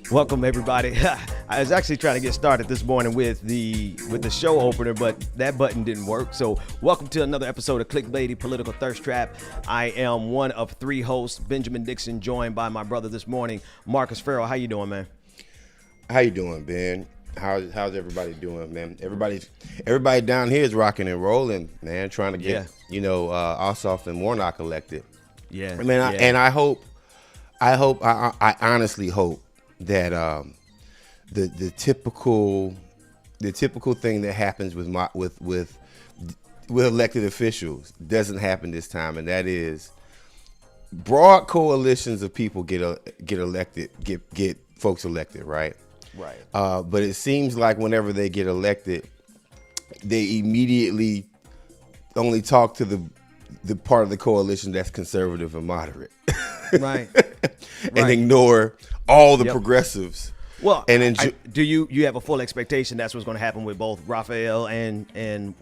Welcome everybody. I was actually trying to get started this morning with the show opener, but that button didn't work. So welcome to another episode of Clickbaity Political Thirst Trap. I am one of three hosts, Benjamin Dixon, joined by my brother this morning, Marcus Farrell. How you doing, man? How you doing, Ben? How's everybody doing, man? Everybody down here is rocking and rolling, man. Trying to get Ossoff and Warnock elected. Yeah, man. I honestly hope that the typical thing that happens with elected officials doesn't happen this time, and that is broad coalitions of people get elected, get folks elected, right? Right. But it seems like whenever they get elected, they immediately only talk to the part of the coalition that's conservative and moderate. Right. And ignore all the progressives. Well, and then do you have a full expectation that's what's going to happen with both Raphael and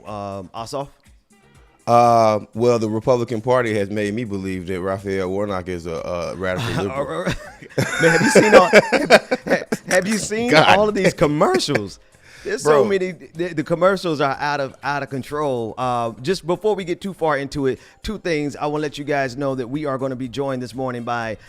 Ossoff? Well, the Republican Party has made me believe that Raphael Warnock is a radical liberal. Man, have you seen all of these commercials? There's so many. The commercials are out of control. Just before we get too far into it, two things. I want to let you guys know that we are going to be joined this morning by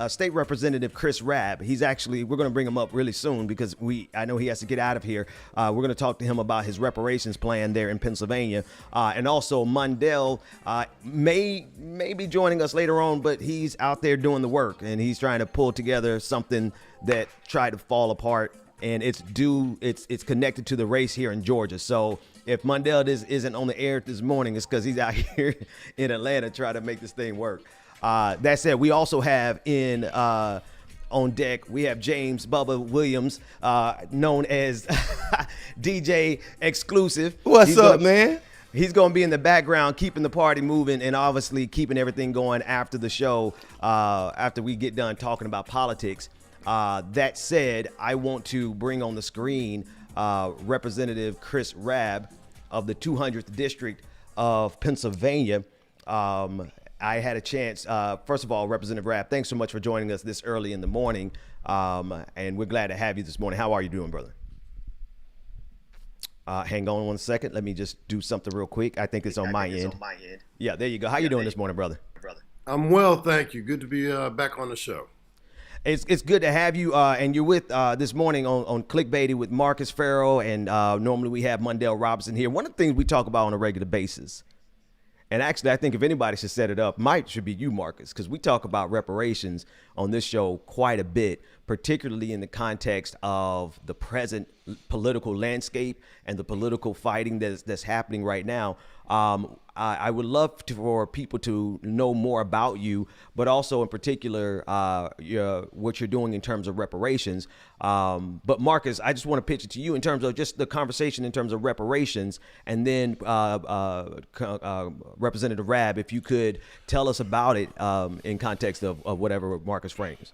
State Representative Rabb. We're going to bring him up really soon because I know he has to get out of here. We're going to talk to him about his reparations plan there in Pennsylvania, and also Mundell may be joining us later on, but he's out there doing the work and he's trying to pull together something that tried to fall apart. And it's connected to the race here in Georgia. So if Mundell isn't on the air this morning, it's because he's out here in Atlanta trying to make this thing work. That said, we also have on deck, we have James Bubba Williams, known as DJ Exclusive. What's up, man? He's going to be in the background, keeping the party moving and obviously keeping everything going after the show, after we get done talking about politics. That said, I want to bring on the screen Representative Rabb of the 200th District of Pennsylvania. I had a chance, first of all, Representative Rabb, thanks so much for joining us this early in the morning, and we're glad to have you this morning. How are you doing, brother? Hang on one second. Let me just do something real quick. I think it's on my end. Yeah, there you go. How you doing this morning, brother? I'm well, thank you. Good to be back on the show. It's good to have you, and you're with this morning on Clickbaity with Marcus Farrell, and normally we have Mundell Robinson here. One of the things we talk about on a regular basis, and actually I think if anybody should set it up, should be you, Marcus, because we talk about reparations on this show quite a bit, particularly in the context of the present political landscape and the political fighting that's happening right now. I would love for people to know more about you, but also in particular what you're doing in terms of reparations. But Marcus, I just want to pitch it to you in terms of just the conversation in terms of reparations, and then Representative Rabb, if you could tell us about it in context of whatever Marcus frames.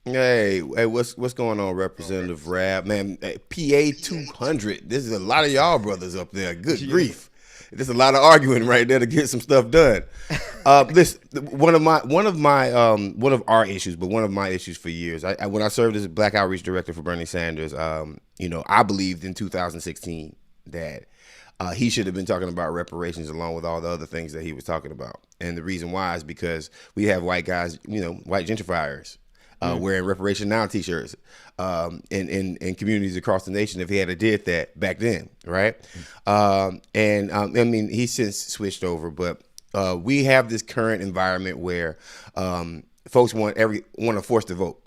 Hey, what's going on, Representative Rabb? Man, PA 200. This is a lot of y'all brothers up there. Good grief. There's a lot of arguing right there to get some stuff done. Listen, one of our issues, but one of my issues for years. When I served as Black Outreach Director for Bernie Sanders, I believed in 2016 that he should have been talking about reparations along with all the other things that he was talking about. And the reason why is because we have white guys, white gentrifiers, wearing Reparation Now t-shirts in communities across the nation if he had did that back then, right? He's since switched over, but we have this current environment where folks want to force the vote.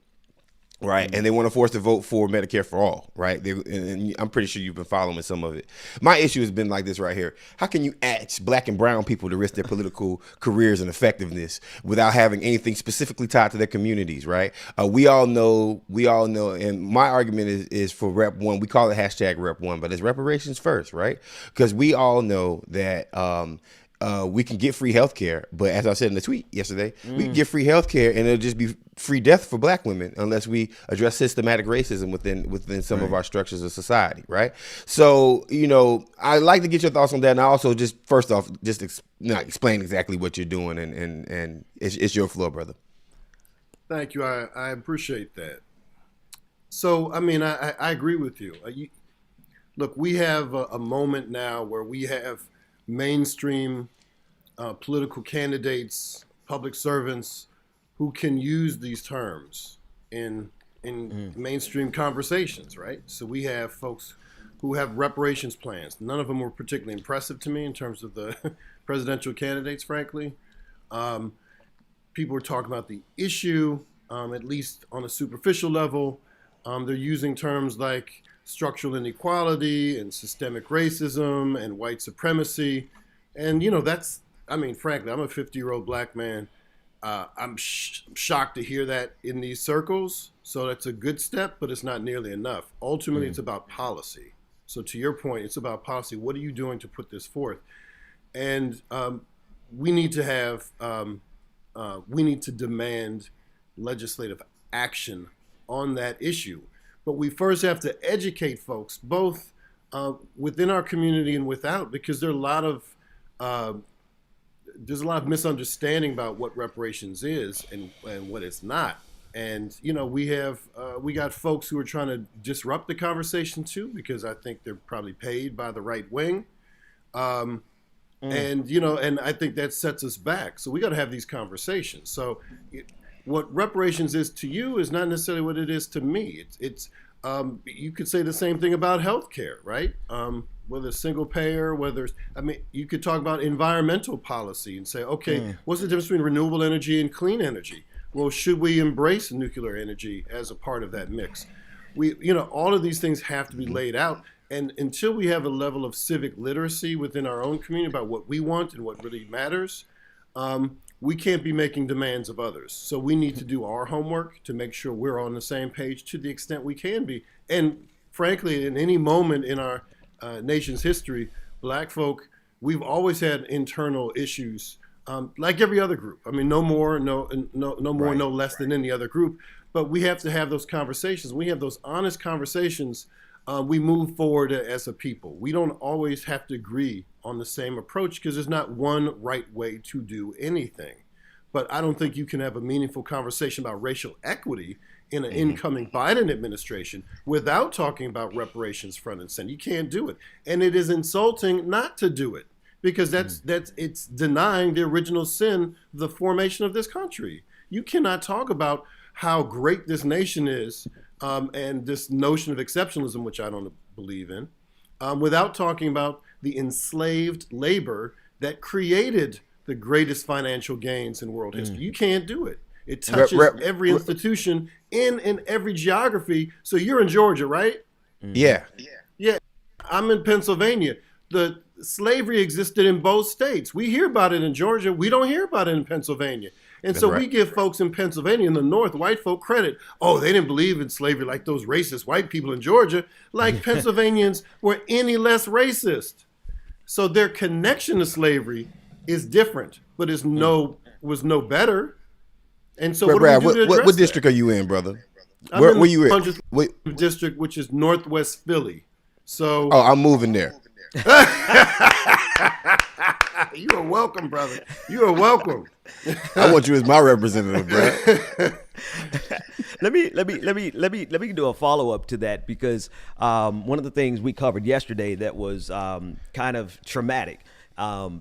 Right. And they want to force the vote for Medicare for all. Right. And I'm pretty sure you've been following some of it. My issue has been like this right here. How can you ask black and brown people to risk their political careers and effectiveness without having anything specifically tied to their communities? Right. We all know. And my argument is for Rep 1. We call it hashtag Rep 1, but it's reparations first. Right. Because we all know that we can get free health care, but as I said in the tweet yesterday, we can get free health care and it'll just be free death for black women unless we address systematic racism within some of our structures of society, right? So, I'd like to get your thoughts on that. And I also just, first off, just explain exactly what you're doing and it's your floor, brother. Thank you. I appreciate that. So, I mean, I agree with you. Look, we have a moment now where we have mainstream political candidates, public servants who can use these terms in mainstream conversations, right? So we have folks who have reparations plans. None of them were particularly impressive to me in terms of the presidential candidates, frankly. Um, People are talking about the issue, at least on a superficial level. They're using terms like structural inequality and systemic racism and white supremacy. And, I mean, frankly, I'm a 50-year-old black man. I'm shocked to hear that in these circles. So that's a good step, but it's not nearly enough. Ultimately, it's about policy. So to your point, it's about policy. What are you doing to put this forth? And we need to have, we need to demand legislative action on that issue. But we first have to educate folks, both within our community and without, because there's a lot of misunderstanding about what reparations is and what it's not. And we got folks who are trying to disrupt the conversation too, because I think they're probably paid by the right wing. And I think that sets us back. So we got to have these conversations. So what reparations is to you is not necessarily what it is to me. It's you could say the same thing about healthcare, right? Whether it's single payer, you could talk about environmental policy and say, okay, what's the difference between renewable energy and clean energy? Well, should we embrace nuclear energy as a part of that mix? All of these things have to be laid out. And until we have a level of civic literacy within our own community about what we want and what really matters, we can't be making demands of others. So we need to do our homework to make sure we're on the same page to the extent we can be. And frankly, in any moment in our nation's history, black folk, we've always had internal issues, like every other group. I mean, no more, no less than any other group. But we have to have those conversations. We have those honest conversations. We move forward as a people. We don't always have to agree on the same approach because there's not one right way to do anything. But I don't think you can have a meaningful conversation about racial equity in an incoming Biden administration without talking about reparations front and center. You can't do it. And it is insulting not to do it because it's denying the original sin, the formation of this country. You cannot talk about how great this nation is and this notion of exceptionalism, which I don't believe in, without talking about the enslaved labor that created the greatest financial gains in world history. You can't do it. It touches every institution in every geography. So you're in Georgia, right? Yeah. Yeah. I'm in Pennsylvania. The slavery existed in both states. We hear about it in Georgia. We don't hear about it in Pennsylvania. And so we give folks in Pennsylvania in the North, white folk, credit. Oh, they didn't believe in slavery like those racist white people in Georgia, like Pennsylvanians were any less racist. So their connection to slavery is different, but was no better. And so what district are you in, brother? Where you in? District, which is Northwest Philly. So I'm moving there. You are welcome, brother. You are welcome. I want you as my representative, bro. Let me do a follow up to that because one of the things we covered yesterday that was kind of traumatic.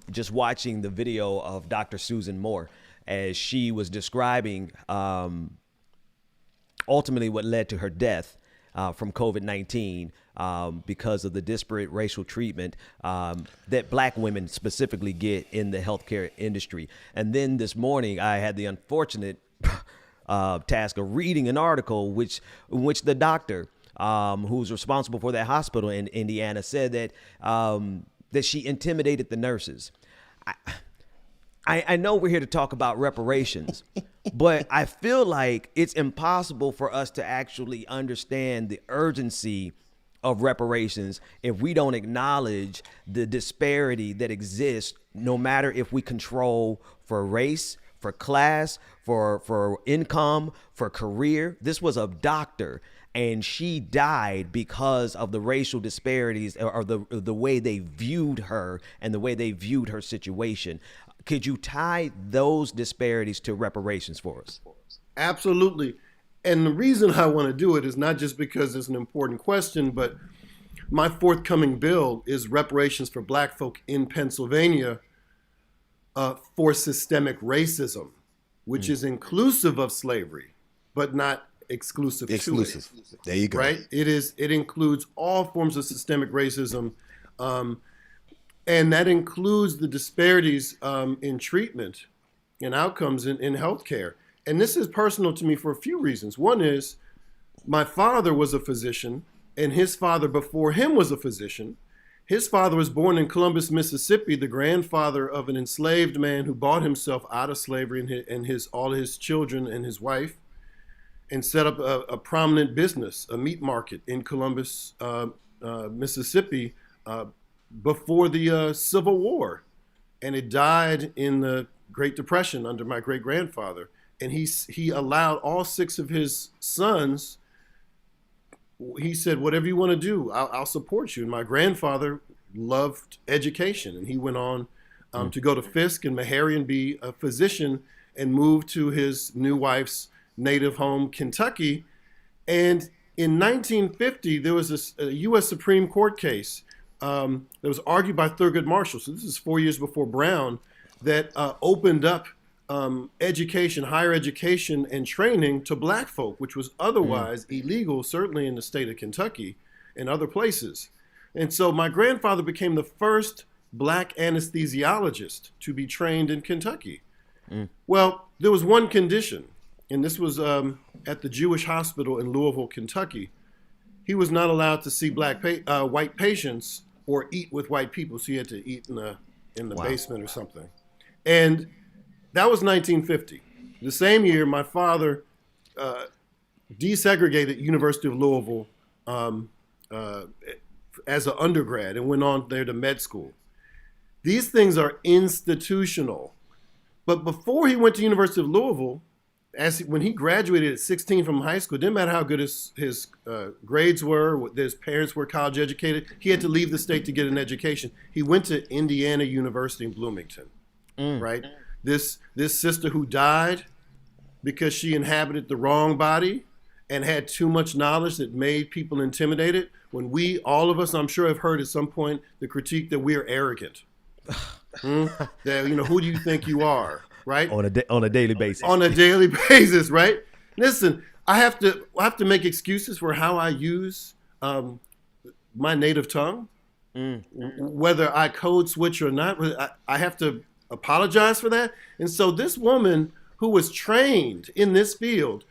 Just watching the video of Dr. Susan Moore as she was describing ultimately what led to her death from COVID-19 because of the disparate racial treatment that black women specifically get in the healthcare industry. And then this morning, I had the unfortunate task of reading an article in which the doctor who's responsible for that hospital in Indiana said that that she intimidated the nurses. I know we're here to talk about reparations, but I feel like it's impossible for us to actually understand the urgency of reparations if we don't acknowledge the disparity that exists, no matter if we control for race, for class, for income, for career. This was a doctor, and she died because of the racial disparities or the way they viewed her and the way they viewed her situation. Could you tie those disparities to reparations for us? Absolutely. And the reason I want to do it is not just because it's an important question, but my forthcoming bill is reparations for black folk in Pennsylvania for systemic racism, which is inclusive of slavery, but not exclusive to it. There you go. Right? It includes all forms of systemic racism, and that includes the disparities in treatment and outcomes in healthcare. And this is personal to me for a few reasons. One is my father was a physician, and his father before him was a physician. His father was born in Columbus, Mississippi, the grandfather of an enslaved man who bought himself out of slavery and all his children and his wife, and set up a prominent business, a meat market in Columbus, Mississippi, before the Civil War. And it died in the Great Depression under my great-grandfather. And he allowed all 6 of his sons, he said, whatever you want to do, I'll support you. And my grandfather loved education, and he went on to go to Fisk and Meharry and be a physician, and moved to his new wife's native home, Kentucky. And in 1950, there was a U.S. Supreme Court case that was argued by Thurgood Marshall. So this is 4 years before Brown, that opened up education, higher education and training to black folk, which was otherwise illegal, certainly in the state of Kentucky and other places. And so my grandfather became the first black anesthesiologist to be trained in Kentucky. Well, there was one condition, and this was at the Jewish hospital in Louisville, Kentucky. He was not allowed to see white patients or eat with white people, so he had to eat in the basement or something. And that was 1950. The same year, my father desegregated University of Louisville as an undergrad and went on there to med school. These things are institutional. But before he went to University of Louisville, when he graduated at 16 from high school, it didn't matter how good his grades were, what his parents were college educated, he had to leave the state to get an education. He went to Indiana University in Bloomington, right? This sister who died because she inhabited the wrong body and had too much knowledge that made people intimidated. When all of us, I'm sure, have heard at some point the critique that we are arrogant. That, who do you think you are, right? On a daily basis. On a daily basis, right? Listen, I have to make excuses for how I use my native tongue, whether I code switch or not. I have to apologize for that. And so this woman who was trained in this field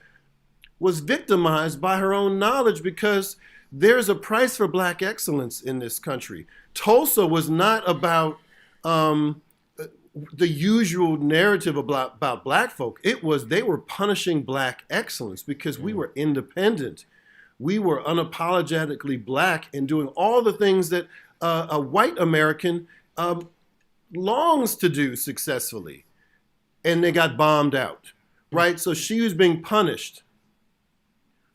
was victimized by her own knowledge, because there's a price for black excellence in this country. Tulsa was not about the usual narrative about black folk. It was they were punishing black excellence because we were independent. We were unapologetically black and doing all the things that a white American longs to do successfully, and they got bombed out, right? So she was being punished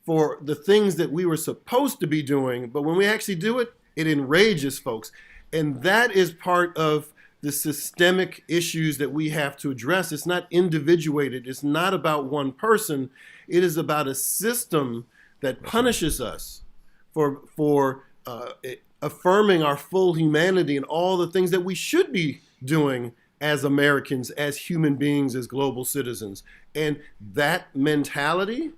for the things that we were supposed to be doing, but when we actually do it, it enrages folks. And that is part of the systemic issues that we have to address. It's not individuated. It's not about one person. It is about a system that punishes us for affirming our full humanity and all the things that we should be doing as Americans, as human beings, as global citizens. And that mentality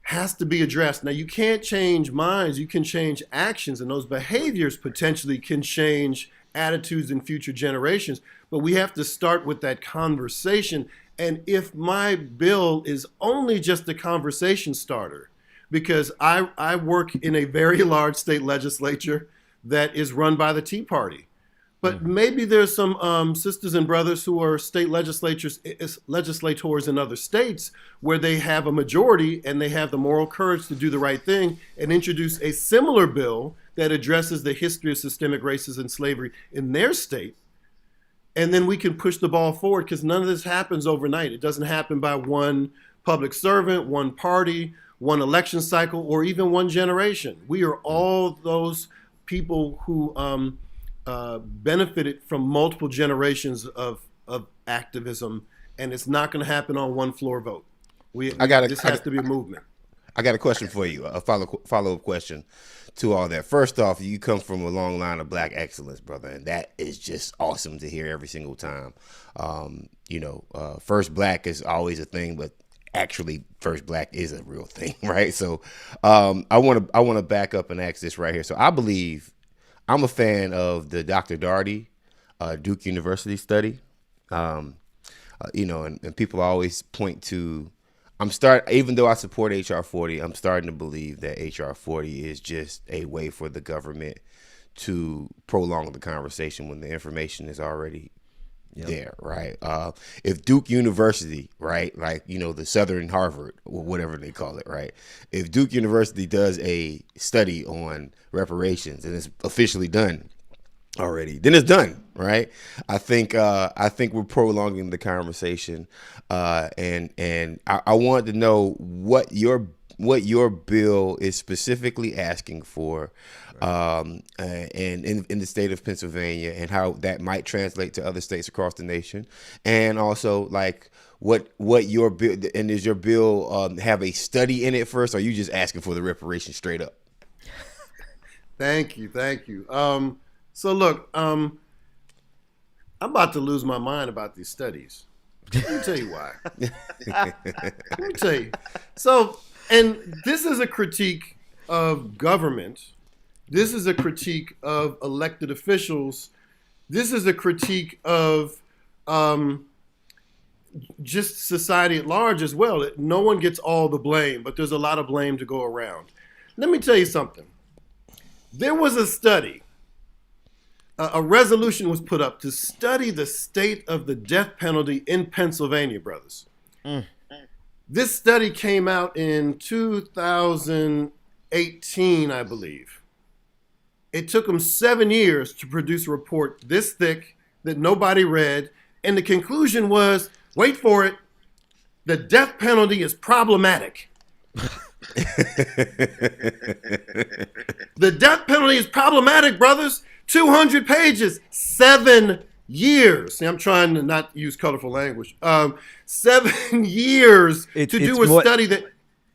has to be addressed. Now, you can't change minds, you can change actions, and those behaviors potentially can change attitudes in future generations. But we have to start with that conversation. And if my bill is only just a conversation starter, because I work in a very large state legislature that is run by the Tea Party. But maybe there's some sisters and brothers who are state legislators in other states where they have a majority and they have the moral courage to do the right thing and introduce a similar bill that addresses the history of systemic racism and slavery in their state. And then we can push the ball forward, because none of this happens overnight. It doesn't happen by one public servant, one party, one election cycle, or even one generation. We are all those people who benefited from multiple generations of activism, and it's not going to happen on one floor vote. This has to be a movement. I got a question for you, a follow-up question to all that. First off, you come from a long line of black excellence, brother, and that is just awesome to hear every single time. First black is always a thing, but actually first black is a real thing, right? So I want to back up and ask this right here. So I believe I'm a fan of the Dr. Daugherty Duke University study. And people always point to, even though I support HR 40, I'm starting to believe that HR 40 is just a way for the government to prolong the conversation when the information is already there, right? If Duke University, right, like, the Southern Harvard or whatever they call it, right? If Duke University does a study on reparations and it's officially done already, then it's done, right? I think we're prolonging the conversation, and I wanted to know what your bill is specifically asking for, and in the state of Pennsylvania, and how that might translate to other states across the nation, and also like what your bill, and does your bill have a study in it first, or are you just asking for the reparations straight up? Thank you. So look, I'm about to lose my mind about these studies. Let me tell you why. Let me tell you. So, and this is a critique of government. This is a critique of elected officials. This is a critique of just society at large as well. No one gets all the blame, but there's a lot of blame to go around. Let me tell you something. There was a study. A resolution was put up to study the state of the death penalty in Pennsylvania, brothers. This study came out in 2018, I believe. It took them 7 years to produce a report this thick that nobody read. And the conclusion was, wait for it, the death penalty is problematic. The death penalty is problematic, brothers. 200 pages, 7 years. See, I'm trying to not use colorful language. 7 years to do a study that...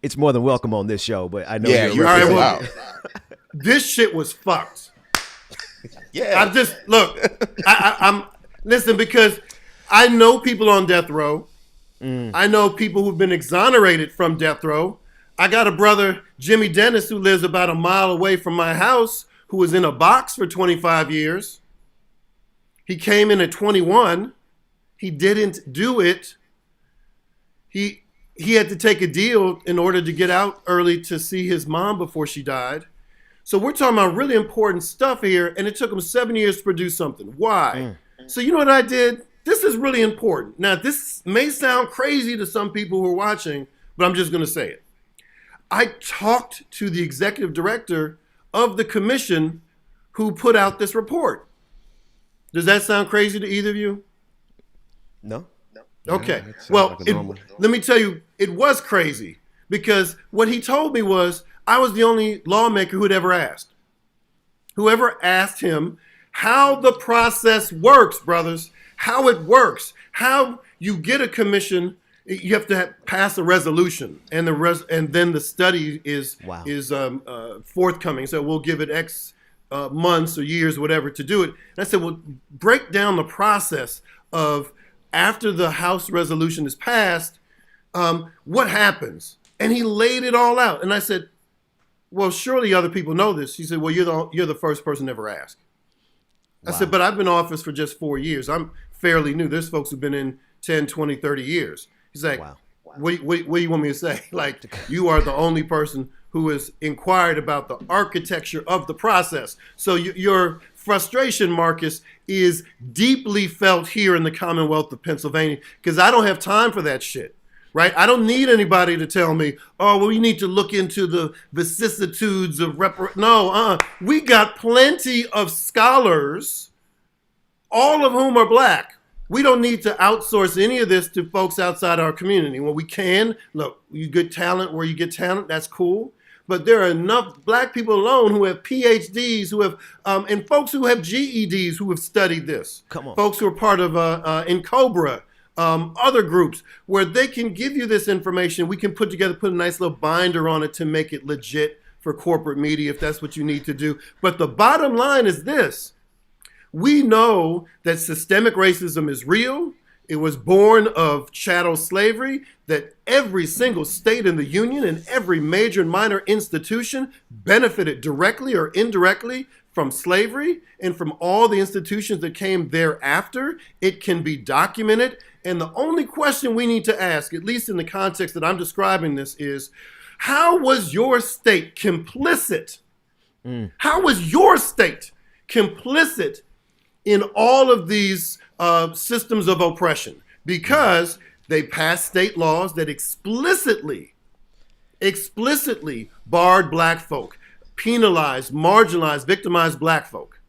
It's more than welcome on this show, but I know you're all right, well, this shit was fucked. Yeah. I'm listen, because I know people on death row. I know people who've been exonerated from death row. I got a brother, Jimmy Dennis, who lives about a mile away from my house, who was in a box for 25 years. He came in at 21. He didn't do it. He had to take a deal in order to get out early to see his mom before she died. So we're talking about really important stuff here, and it took him 7 years to produce something. Why? So you know what I did? This is really important. Now, this may sound crazy to some people who are watching, but I'm just going to say it. I talked to the executive director of the commission who put out this report. Does that sound crazy to either of you? No. Okay. Well, let me tell you, it was crazy because what he told me was I was the only lawmaker who'd ever asked. Whoever asked him how the process works, brothers, how it works, how you get a commission. You have to pass a resolution, and then the study is forthcoming. So we'll give it X months or years, whatever, to do it. And I said, well, break down the process of after the House resolution is passed, what happens? And he laid it all out. And I said, well, surely other people know this. He said, well, you're the first person ever asked. I said, but I've been in office for just 4 years. I'm fairly new. There's folks who've been in 10, 20, 30 years. He's like, what do you want me to say? Like, you are the only person who has inquired about the architecture of the process. So your frustration, Marcus, is deeply felt here in the Commonwealth of Pennsylvania because I don't have time for that shit, right? I don't need anybody to tell me, oh, well, you need to look into the vicissitudes of we got plenty of scholars, all of whom are black. We don't need to outsource any of this to folks outside our community. When we can, look, you get talent where you get talent, that's cool. But there are enough black people alone who have PhDs, who have, and folks who have GEDs who have studied this. Come on. Folks who are part of in Cobra, other groups, where they can give you this information. We can put a nice little binder on it to make it legit for corporate media if that's what you need to do. But the bottom line is this. We know that systemic racism is real. It was born of chattel slavery, that every single state in the Union and every major and minor institution benefited directly or indirectly from slavery and from all the institutions that came thereafter. It can be documented. And the only question we need to ask, at least in the context that I'm describing this, is how was your state complicit? How was your state complicit in all of these systems of oppression? Because they passed state laws that explicitly barred black folk, penalized, marginalized, victimized black folk.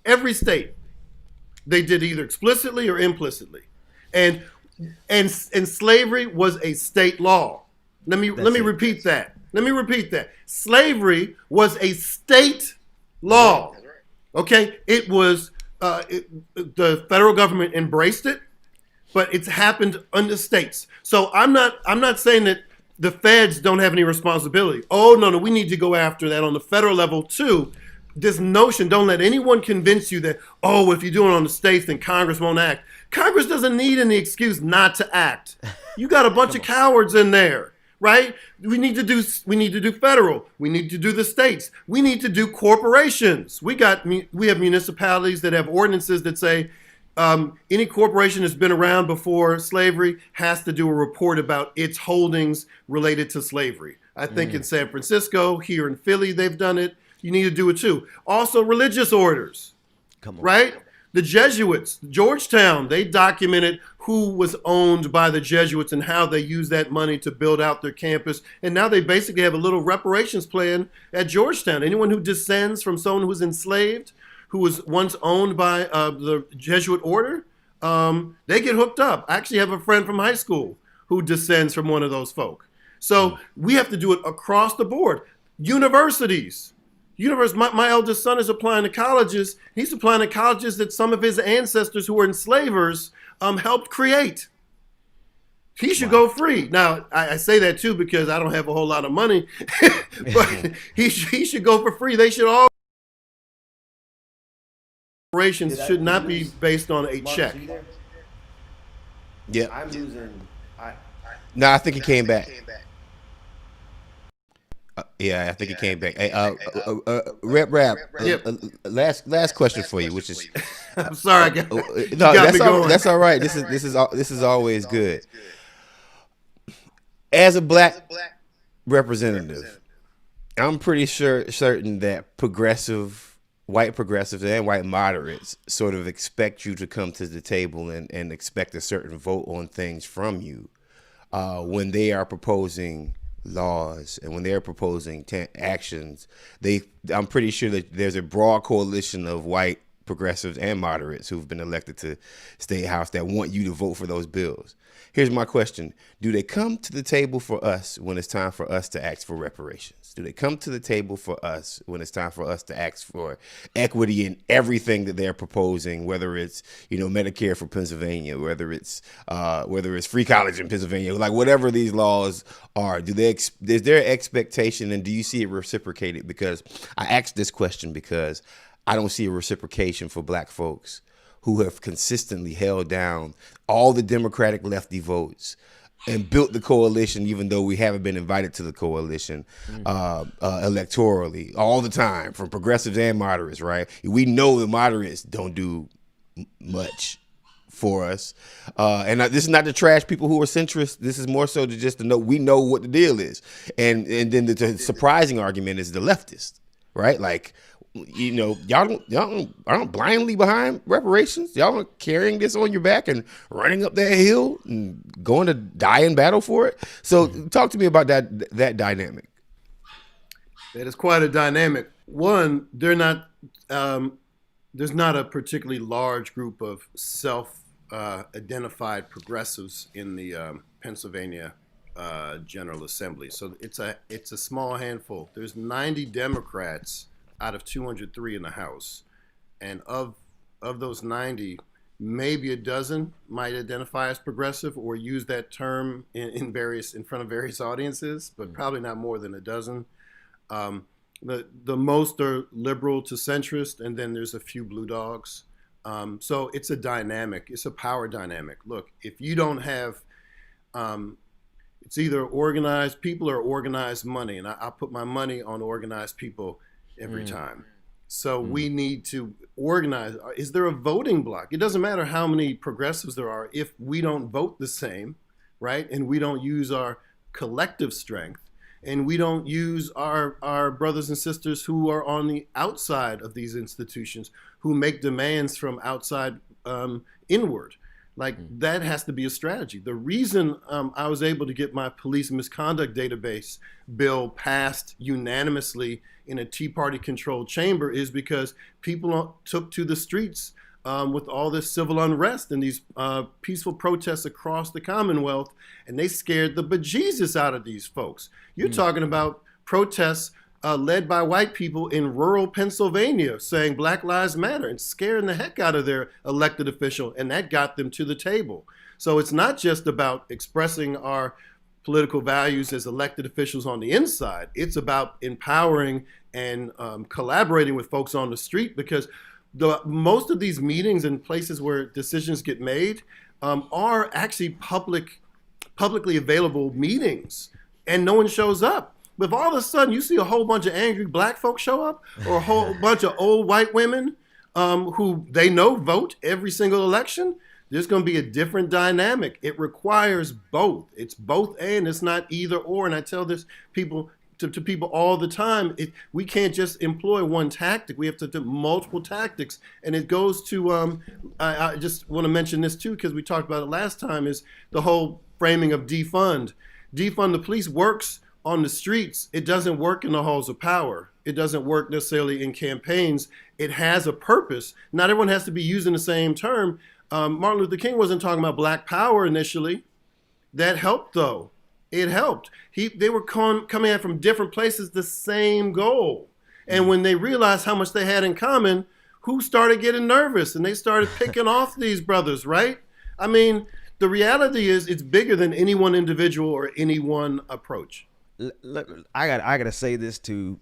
Every state, they did either explicitly or implicitly. And slavery was a state law. Let me repeat that. Slavery was a state law. Okay, it was the federal government embraced it, but it's happened under states. So I'm not saying that the feds don't have any responsibility. Oh no, we need to go after that on the federal level too. This notion, don't let anyone convince you that, oh, if you do it on the states, then Congress won't act. Congress doesn't need any excuse not to act. You got a bunch of cowards in there. Right? We need to do federal. We need to do the states. We need to do corporations. We have municipalities that have ordinances that say any corporation that's been around before slavery has to do a report about its holdings related to slavery. I think in San Francisco, here in Philly, they've done it. You need to do it too. Also, religious orders. Come on. Right? The Jesuits, Georgetown, they documented who was owned by the Jesuits and how they used that money to build out their campus. And now they basically have a little reparations plan at Georgetown. Anyone who descends from someone who was enslaved, who was once owned by the Jesuit order, they get hooked up. I actually have a friend from high school who descends from one of those folk. So we have to do it across the board. Universities. My eldest son is applying to colleges. He's applying to colleges that some of his ancestors who were enslavers helped create. He should go free. Now, I say that too because I don't have a whole lot of money, but he should go for free. They should all operations should not be based on a check. Yeah. I'm losing. No, I think he came back. Yeah, I think he came back. Hey, Rabb. Last question for you, which is, I'm sorry, that's all right. This is always good. As a black representative, I'm pretty certain that white progressives and white moderates sort of expect you to come to the table and expect a certain vote on things from you when they are proposing laws and when they're proposing actions. I'm pretty sure that there's a broad coalition of white progressives and moderates who've been elected to state house that want you to vote for those bills. Here's my question. Do they come to the table for us when it's time for us to ask for reparations? Do they come to the table for us when it's time for us to ask for equity in everything that they're proposing, whether it's, Medicare for Pennsylvania, whether it's free college in Pennsylvania, like whatever these laws are, is there expectation and do you see it reciprocated? Because I asked this question because I don't see a reciprocation for black folks who have consistently held down all the Democratic lefty votes and built the coalition, even though we haven't been invited to the coalition electorally all the time, from progressives and moderates, right? We know the moderates don't do much for us. And this is not to trash people who are centrist. This is more so to just to know we know what the deal is. And then the surprising argument is the leftist, right? Like, y'all aren't blindly behind reparations. Y'all aren't carrying this on your back and running up that hill and going to die in battle for it. So talk to me about that dynamic. That is quite a dynamic. One, there's not a particularly large group of self-identified progressives in the Pennsylvania General Assembly. So it's a small handful. There's 90 Democrats out of 203 in the House. And of those 90, maybe a dozen might identify as progressive or use that term in front of various audiences, but probably not more than a dozen. The most are liberal to centrist, and then there's a few blue dogs. So it's a dynamic. It's a power dynamic. Look, if you don't have, it's either organized people or organized money, and I put my money on organized people every time. So we need to organize. Is there a voting block? It doesn't matter how many progressives there are if we don't vote the same, right? And we don't use our collective strength, and we don't use our brothers and sisters who are on the outside of these institutions, who make demands from outside inward. Like that has to be a strategy. The reason I was able to get my police misconduct database bill passed unanimously in a Tea Party controlled chamber is because people took to the streets with all this civil unrest and these peaceful protests across the Commonwealth, and they scared the bejesus out of these folks. You're talking about protests led by white people in rural Pennsylvania saying Black Lives Matter and scaring the heck out of their elected official, and that got them to the table. So it's not just about expressing our political values as elected officials on the inside. It's about empowering and collaborating with folks on the street, because most of these meetings and places where decisions get made are actually publicly available meetings, and no one shows up. But if all of a sudden you see a whole bunch of angry Black folks show up, or a whole bunch of old white women who they know vote every single election, there's going to be a different dynamic. It requires both. It's both and. It's not either or. And I tell this to people all the time. We can't just employ one tactic. We have to do multiple tactics. And it goes to, I just want to mention this too, because we talked about it last time, is the whole framing of defund. Defund the police works on the streets. It doesn't work in the halls of power. It doesn't work necessarily in campaigns. It has a purpose. Not everyone has to be using the same term. Martin Luther King wasn't talking about Black power initially. That helped, though. It helped. They were coming at from different places, the same goal. And when they realized how much they had in common, who started getting nervous? And they started picking off these brothers, right? I mean, the reality is it's bigger than any one individual or any one approach. I got to say this to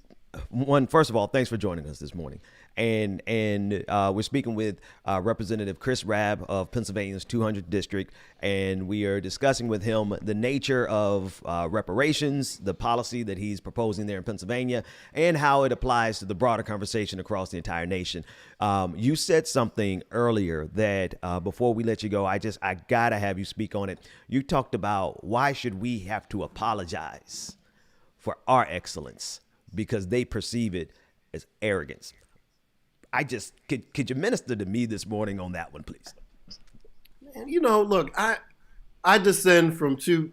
one. First of all, thanks for joining us this morning. And we're speaking with Representative Chris Rabb of Pennsylvania's 200th District, and we are discussing with him the nature of reparations, the policy that he's proposing there in Pennsylvania, and how it applies to the broader conversation across the entire nation. You said something earlier that before we let you go, I gotta have you speak on it. You talked about why should we have to apologize for our excellence because they perceive it as arrogance. Could you minister to me this morning on that one, please? And look, I descend from two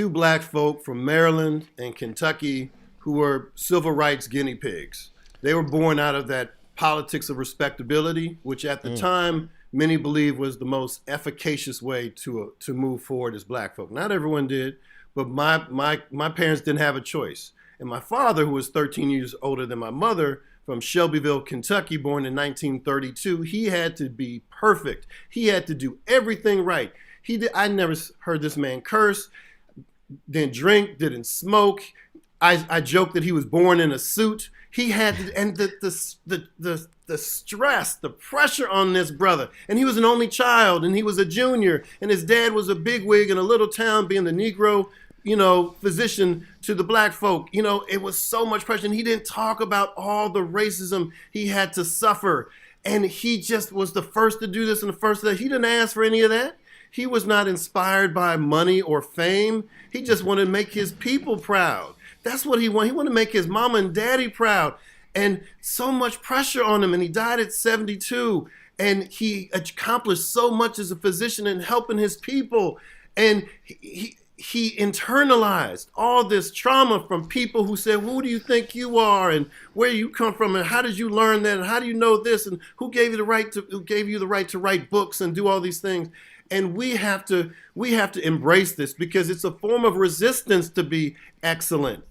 Black folk from Maryland and Kentucky who were civil rights guinea pigs. They were born out of that politics of respectability, which at the time many believed was the most efficacious way to move forward as Black folk. Not everyone did, but my parents didn't have a choice. And my father, who was 13 years older than my mother, from Shelbyville, Kentucky, born in 1932, he had to be perfect. He had to do everything right. I never heard this man curse, didn't drink, didn't smoke. I joked that he was born in a suit. He had to, and the stress, the pressure on this brother. And he was an only child, and he was a junior, and his dad was a bigwig in a little town, being the Negro physician to the Black folk. It was so much pressure. And he didn't talk about all the racism he had to suffer. And he just was the first to do this and the first to that. He didn't ask for any of that. He was not inspired by money or fame. He just wanted to make his people proud. That's what he wanted. He wanted to make his mama and daddy proud. And so much pressure on him. And he died at 72. And he accomplished so much as a physician in helping his people. And he internalized all this trauma from people who said, who do you think you are, and where you come from, and how did you learn that, and how do you know this, and who gave you the right to write books and do all these things. And we have to embrace this, because it's a form of resistance to be excellent,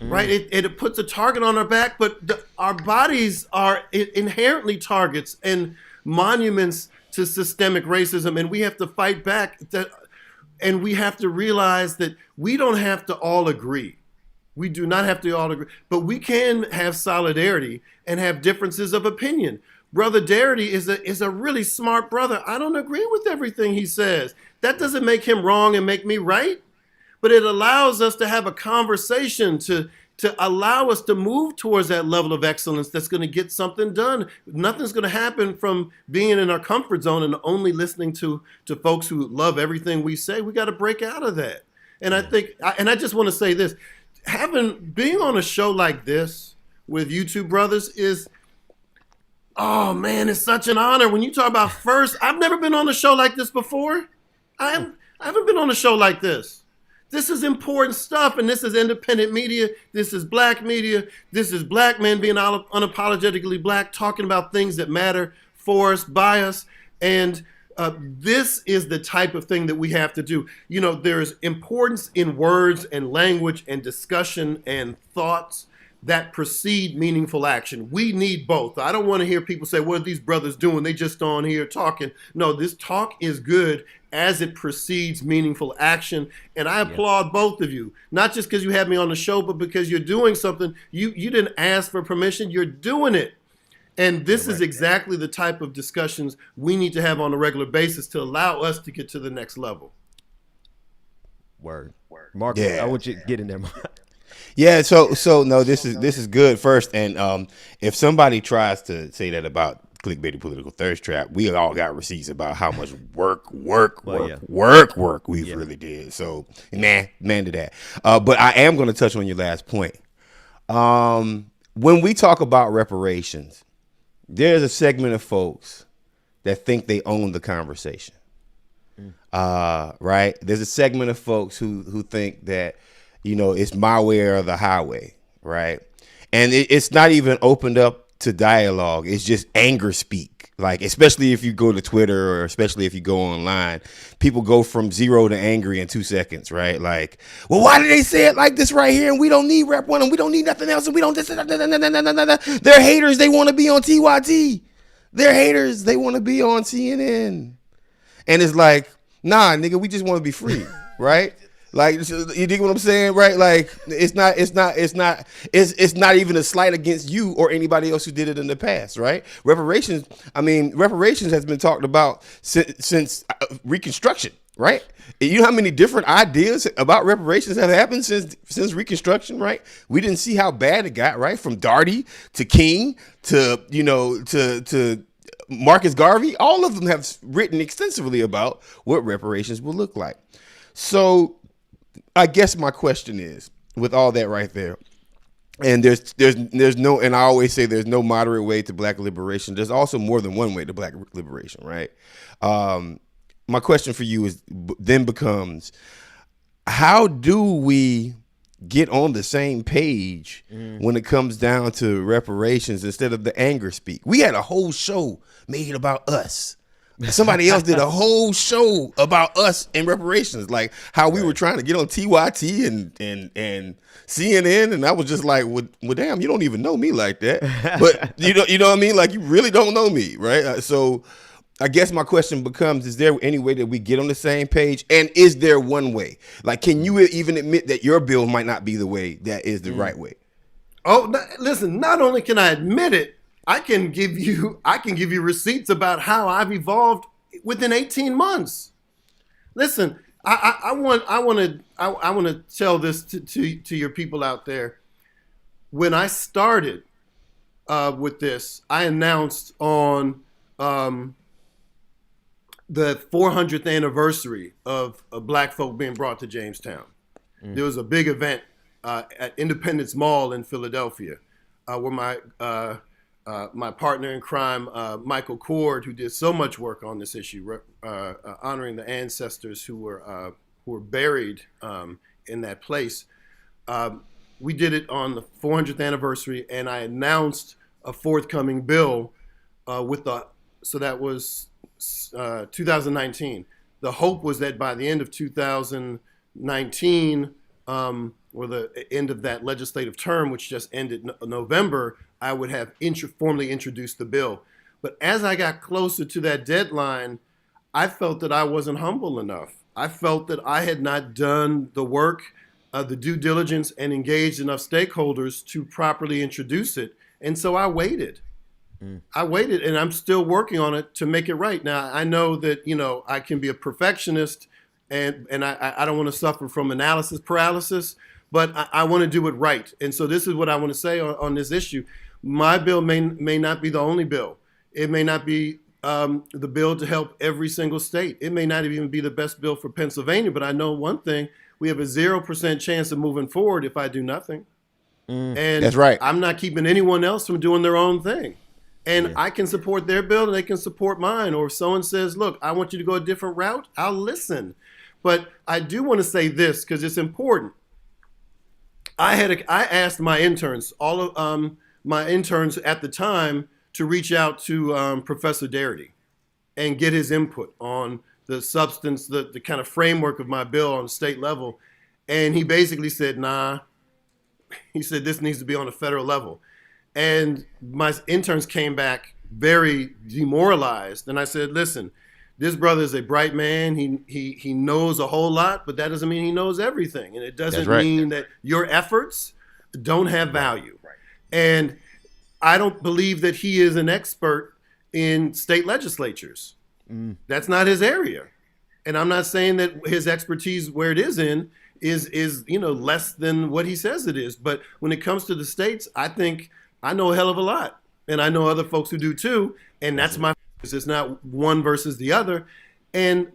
right? It puts a target on our back, but our bodies are inherently targets and monuments to systemic racism, and we have to fight back. And we have to realize that we don't have to all agree. We do not have to all agree, but we can have solidarity and have differences of opinion. Brother Darity is a really smart brother. I don't agree with everything he says. That doesn't make him wrong and make me right, but it allows us to have a conversation to allow us to move towards that level of excellence that's going to get something done. Nothing's going to happen from being in our comfort zone and only listening to folks who love everything we say. We got to break out of that. And I think, and I just want to say this, being on a show like this with you two brothers is, oh man, it's such an honor. When you talk about first, I've never been on a show like this before. I haven't been on a show like this. This is important stuff, and this is independent media. This is black media. This is black men being unapologetically black, talking about things that matter for us, by us. And this is the type of thing that we have to do. You know, there's importance in words and language and discussion and thoughts that precede meaningful action. We need both. I don't want to hear people say, what are these brothers doing? They just on here talking. No, this talk is good as it precedes meaningful action. And I applaud both of you, not just because you had me on the show, but because you're doing something. You didn't ask for permission. You're doing it. And this is exactly the type of discussions we need to have on a regular basis to allow us to get to the next level. Word. Marcus, I want you to get in there. Yeah, so no, this is good first. And if somebody tries to say that about Clickbaity Political Thirst Trap, we all got receipts about how much work we really did. So man to that. But I am going to touch on your last point. When we talk about reparations, there's a segment of folks that think they own the conversation. Right? There's a segment of folks who think that, you know, it's my way or the highway, right? And it's not even opened up to dialogue. It's just anger speak. Like, especially if you go to Twitter or especially if you go online, people go from 0 to angry in 2 seconds, right? Like, well, why did they say it like this right here? And we don't need Rep 1 and we don't need nothing else. And we don't this. They're haters. They want to be on TYT. They're haters. They want to be on CNN. And it's like, nah, nigga, we just want to be free, right? Like, you dig what I'm saying, right? Like, it's not even a slight against you or anybody else who did it in the past, right? Reparations has been talked about since Reconstruction, right? You know how many different ideas about reparations have happened since Reconstruction, right? We didn't see how bad it got, right? From Darty to King to, you know, to Marcus Garvey. All of them have written extensively about what reparations will look like. So I guess my question is, with all that right there, and there's no, and I always say there's no moderate way to black liberation. There's also more than one way to black liberation, right? My question for you becomes, how do we get on the same page when it comes down to reparations instead of the anger speak? We had a whole show made about us. Somebody else did a whole show about us and reparations, like how we were trying to get on TYT and CNN, and I was just like, well, damn, you don't even know me like that. But you know what I mean? Like, you really don't know me, right? So I guess my question becomes, is there any way that we get on the same page? And is there one way? Like, can you even admit that your bill might not be the way that is the right way? Oh, listen, not only can I admit it, I can give you receipts about how I've evolved within 18 months. Listen, I want to tell this to your people out there. When I started with this, I announced on the 400th anniversary of Black folk being brought to Jamestown. There was a big event at Independence Mall in Philadelphia where my partner in crime, Michael Cord, who did so much work on this issue, honoring the ancestors who were buried in that place. We did it on the 400th anniversary, and I announced a forthcoming bill so that was 2019. The hope was that by the end of 2019, or the end of that legislative term, which just ended November, I would have formally introduced the bill. But as I got closer to that deadline, I felt that I wasn't humble enough. I felt that I had not done the work, the due diligence, and engaged enough stakeholders to properly introduce it. And so I waited. I waited, and I'm still working on it to make it right. Now, I know that, I can be a perfectionist, and I don't want to suffer from analysis paralysis, but I want to do it right. And so this is what I want to say on this issue. My bill may not be the only bill. It may not be the bill to help every single state. It may not even be the best bill for Pennsylvania, but I know one thing. We have a 0% chance of moving forward if I do nothing. And that's right. I'm not keeping anyone else from doing their own thing. And I can support their bill and they can support mine. Or if someone says, look, I want you to go a different route, I'll listen. But I do want to say this because it's important. I asked my interns, all of my interns at the time, to reach out to Professor Darity and get his input on the substance, the kind of framework of my bill on the state level. And he basically said, nah. He said, this needs to be on a federal level. And my interns came back very demoralized. And I said, listen, this brother is a bright man. He knows a whole lot, but that doesn't mean he knows everything. And it doesn't mean that your efforts don't have value. Right. And I don't believe that he is an expert in state legislatures. That's not his area. And I'm not saying that his expertise where it is in is less than what he says it is. But when it comes to the states, I think I know a hell of a lot. And I know other folks who do too. And that's my focus. It's not one versus the other. And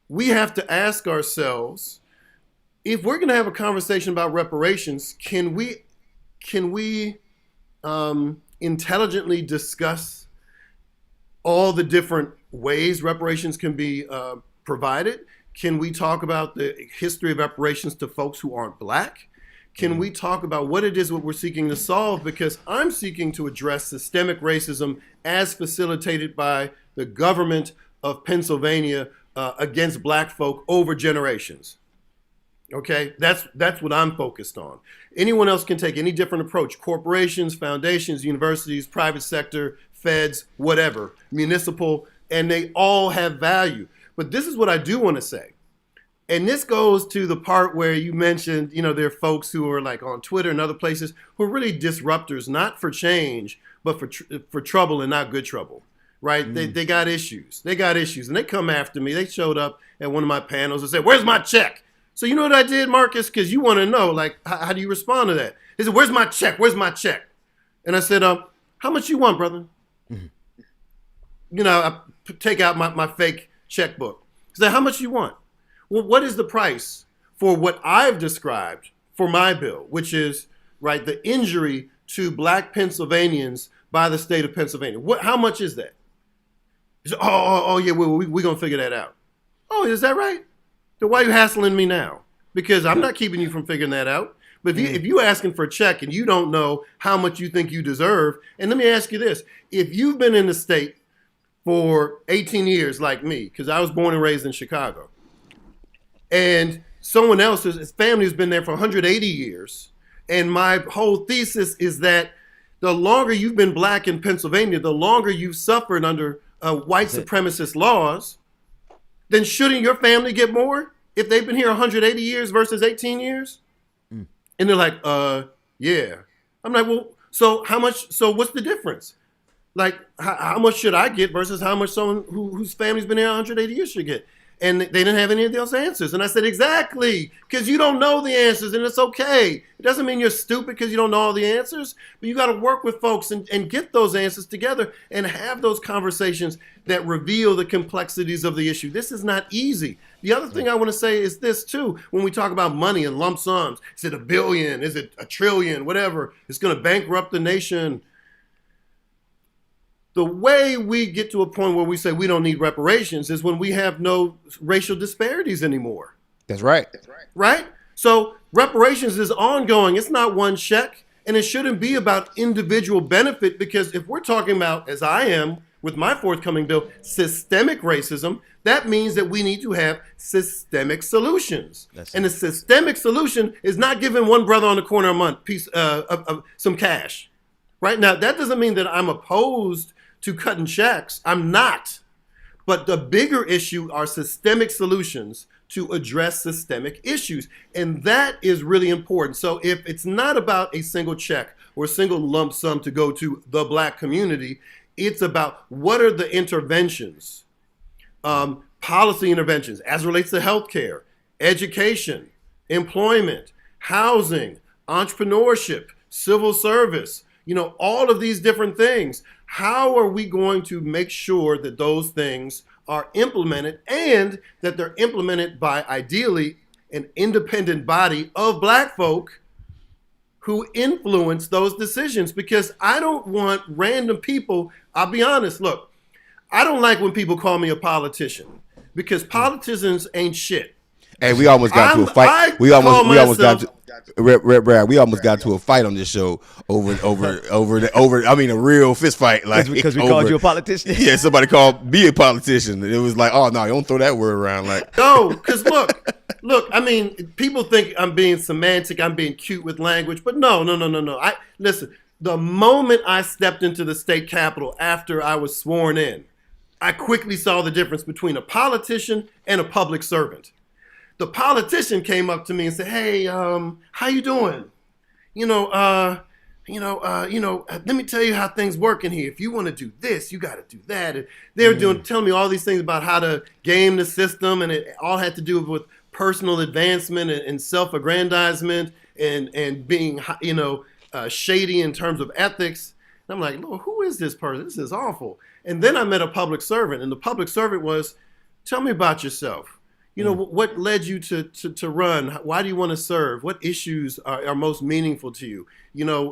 we have to ask ourselves, if we're going to have a conversation about reparations, can we intelligently discuss all the different ways reparations can be provided? Can we talk about the history of reparations to folks who aren't Black? Can we talk about what it is what we're seeking to solve? Because I'm seeking to address systemic racism as facilitated by the government of Pennsylvania against Black folk over generations. Okay, that's what I'm focused on. Anyone else can take any different approach. Corporations, foundations, universities, private sector, feds, whatever, municipal, and they all have value. But this is what I do want to say. And this goes to the part where you mentioned, there are folks who are like on Twitter and other places who are really disruptors, not for change, but for trouble and not good trouble, right? They got issues. They got issues. And they come after me. They showed up at one of my panels and said, where's my check? So you know what I did, Marcus? Because you want to know, like, how do you respond to that? He said, where's my check? Where's my check? And I said, how much you want, brother? I take out my fake checkbook. He said, how much you want? Well, what is the price for what I've described for my bill, which is, right, the injury to Black Pennsylvanians by the state of Pennsylvania? How much is that? He said, oh yeah, we're going to figure that out. Oh, is that right? Then why are you hassling me now? Because I'm not keeping you from figuring that out. But if you're asking for a check and you don't know how much you think you deserve, and let me ask you this. If you've been in the state for 18 years like me, because I was born and raised in Chicago, and someone else's family has been there for 180 years, and my whole thesis is that the longer you've been Black in Pennsylvania, the longer you've suffered under white supremacist laws, then shouldn't your family get more if they've been here 180 years versus 18 years? And they're like, yeah. I'm like, well, so how much? So what's the difference? Like, how much should I get versus how much someone whose family's been here 180 years should get? And they didn't have any of those answers. And I said, exactly, because you don't know the answers, and it's okay. It doesn't mean you're stupid because you don't know all the answers, but you got to work with folks and get those answers together and have those conversations that reveal the complexities of the issue. This is not easy. The other thing I want to say is this, too. When we talk about money and lump sums, is it $1 billion? Is it $1 trillion? Whatever. It's going to bankrupt the nation. The way we get to a point where we say we don't need reparations is when we have no racial disparities anymore. That's right. Right? So reparations is ongoing. It's not one check, and it shouldn't be about individual benefit, because if we're talking about, as I am with my forthcoming bill, systemic racism, that means that we need to have systemic solutions. And the systemic solution is not giving one brother on the corner a month some cash. Right? Now, that doesn't mean that I'm opposed to cutting checks. I'm not. But the bigger issue are systemic solutions to address systemic issues. And that is really important. So if it's not about a single check or a single lump sum to go to the Black community, it's about what are the interventions, policy interventions as it relates to healthcare, education, employment, housing, entrepreneurship, civil service, all of these different things. How are we going to make sure that those things are implemented and that they're implemented by ideally an independent body of Black folk who influence those decisions? Because I don't want random people. I'll be honest. Look, I don't like when people call me a politician because politicians ain't shit. Hey, we almost got to a fight. We almost got to we almost got to a fight on this show over. I mean, a real fist fight. Like because we called you a politician. Yeah, somebody called me a politician. It was like, oh no, you don't throw that word around. Like no, because look. I mean, people think I'm being semantic. I'm being cute with language, but no. Listen. The moment I stepped into the state capitol after I was sworn in, I quickly saw the difference between a politician and a public servant. The politician came up to me and said, "Hey, how you doing? Let me tell you how things work in here. If you want to do this, you got to do that." And they were telling me all these things about how to game the system, and it all had to do with personal advancement and self-aggrandizement and being, shady in terms of ethics. And I'm like, Lord, who is this person? This is awful. And then I met a public servant, and the public servant was, "Tell me about yourself. What led you to run? Why do you want to serve? What issues are most meaningful to you?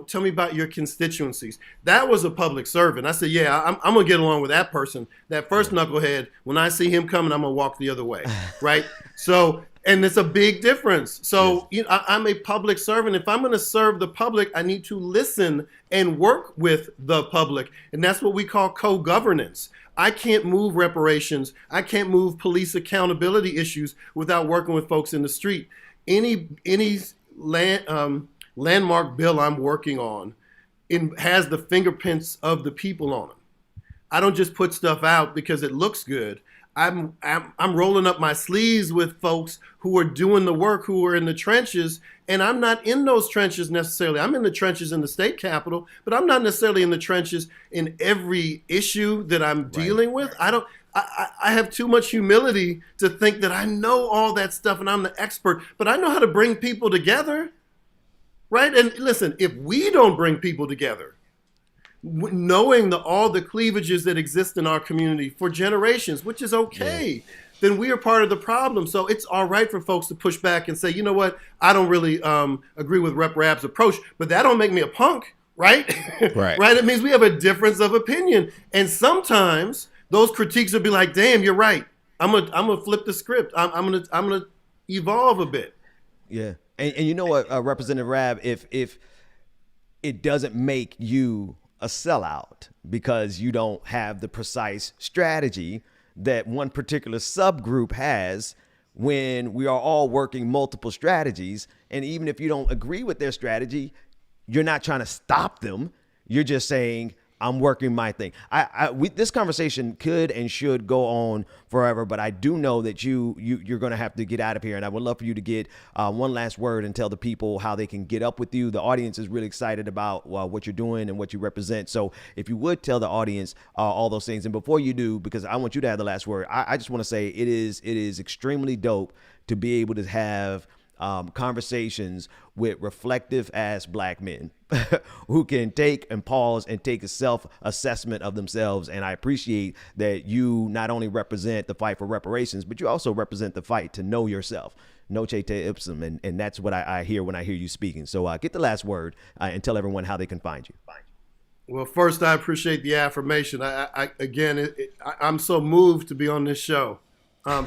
Tell me about your constituencies." That was a public servant. I said, yeah, I'm going to get along with that person. That first knucklehead, when I see him coming, I'm going to walk the other way, right? So, and it's a big difference. So I'm a public servant. If I'm going to serve the public, I need to listen and work with the public. And that's what we call co-governance. I can't move reparations. I can't move police accountability issues without working with folks in the street. Any landmark bill I'm working on has the fingerprints of the people on them. I don't just put stuff out because it looks good. I'm rolling up my sleeves with folks who are doing the work, who are in the trenches, and I'm not in those trenches necessarily. I'm in the trenches in the state capitol, but I'm not necessarily in the trenches in every issue that I'm dealing with. I have too much humility to think that I know all that stuff and I'm the expert, but I know how to bring people together, right? And listen, if we don't bring people together, knowing all the cleavages that exist in our community for generations, which is okay, then we are part of the problem. So it's all right for folks to push back and say, you know what, I don't really agree with Rep. Rabb's approach, but that don't make me a punk, right? Right. Right? It means we have a difference of opinion. And sometimes those critiques will be like, damn, you're right. I'm gonna flip the script. I'm gonna evolve a bit. Yeah. And you know what, Representative Rabb, if it doesn't make you a sellout because you don't have the precise strategy that one particular subgroup has when we are all working multiple strategies. And even if you don't agree with their strategy, you're not trying to stop them. You're just saying, I'm working my thing. This conversation could and should go on forever, but I do know that you're going to have to get out of here. And I would love for you to get one last word and tell the people how they can get up with you. The audience is really excited about what you're doing and what you represent. So if you would tell the audience all those things. And before you do, because I want you to have the last word, I just want to say it is extremely dope to be able to have conversations with reflective ass Black men who can take and pause and take a self-assessment of themselves. And I appreciate that you not only represent the fight for reparations, but you also represent the fight to know yourself. Noce te ipsum. And that's what I hear when I hear you speaking. So get the last word and tell everyone how they can find you. Well, first, I appreciate the affirmation. I'm so moved to be on this show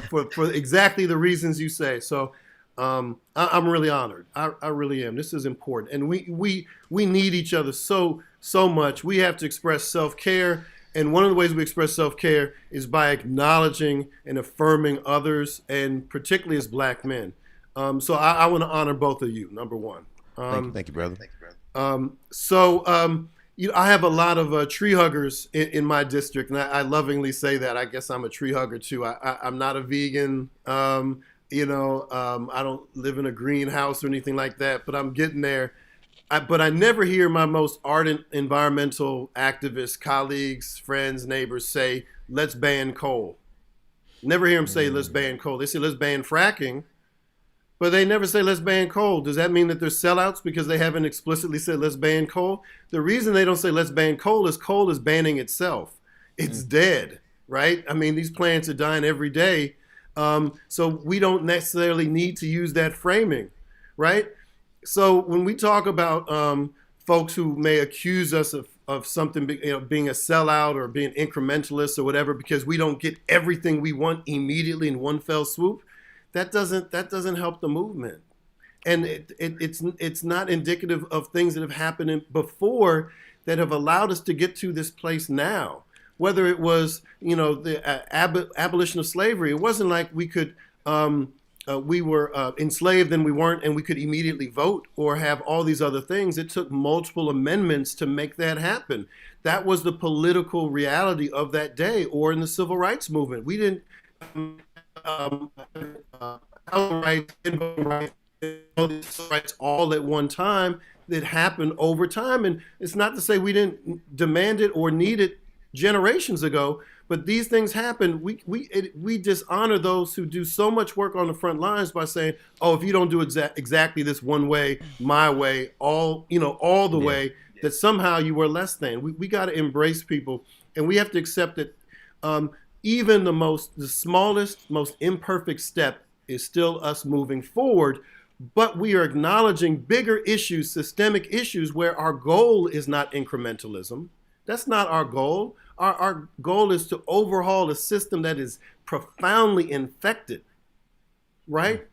for exactly the reasons you say. So I'm really honored. I really am. This is important. And we need each other so much. We have to express self-care. And one of the ways we express self-care is by acknowledging and affirming others, and particularly as Black men. So I want to honor both of you, number one. Thank you, brother. I have a lot of tree huggers in my district, and I lovingly say that. I guess I'm a tree hugger too. I'm not a vegan. I don't live in a greenhouse or anything like that, but I'm getting there. But I never hear my most ardent environmental activists, colleagues, friends, neighbors say, let's ban coal. Never hear them say, let's ban coal. They say, let's ban fracking. But they never say, let's ban coal. Does that mean that they're sellouts because they haven't explicitly said, let's ban coal? The reason they don't say, let's ban coal is banning itself. It's dead, right? I mean, these plants are dying every day. So we don't necessarily need to use that framing, right? So when we talk about folks who may accuse us of something, being a sellout or being incrementalist or whatever, because we don't get everything we want immediately in one fell swoop, that doesn't help the movement, and it's not indicative of things that have happened before that have allowed us to get to this place now. Whether it was the abolition of slavery, it wasn't like we could we were enslaved and we weren't, and we could immediately vote or have all these other things. It took multiple amendments to make that happen. That was the political reality of that day. Or in the civil rights movement, we didn't. Rights, rights all at one time. That happened over time, and it's not to say we didn't demand it or need it generations ago, but these things happen. We dishonor those who do so much work on the front lines by saying, "Oh, if you don't do exactly this one way, my way, all the way, that somehow you were less than." We got to embrace people, and we have to accept that. Even the smallest, most imperfect step is still us moving forward, but we are acknowledging bigger issues, systemic issues, where our goal is not incrementalism. That's not our goal. Our goal is to overhaul a system that is profoundly infected, right?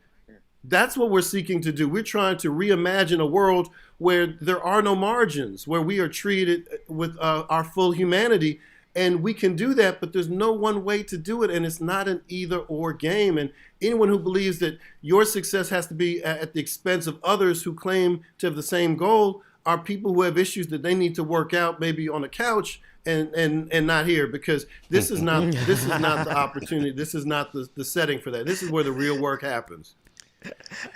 That's what we're seeking to do. We're trying to reimagine a world where there are no margins, where we are treated with our full humanity. And we can do that, but there's no one way to do it, and it's not an either or game. And anyone who believes that your success has to be at the expense of others who claim to have the same goal are people who have issues that they need to work out, maybe on a couch and not here, because this is not the opportunity. This is not the setting for that. This is where the real work happens.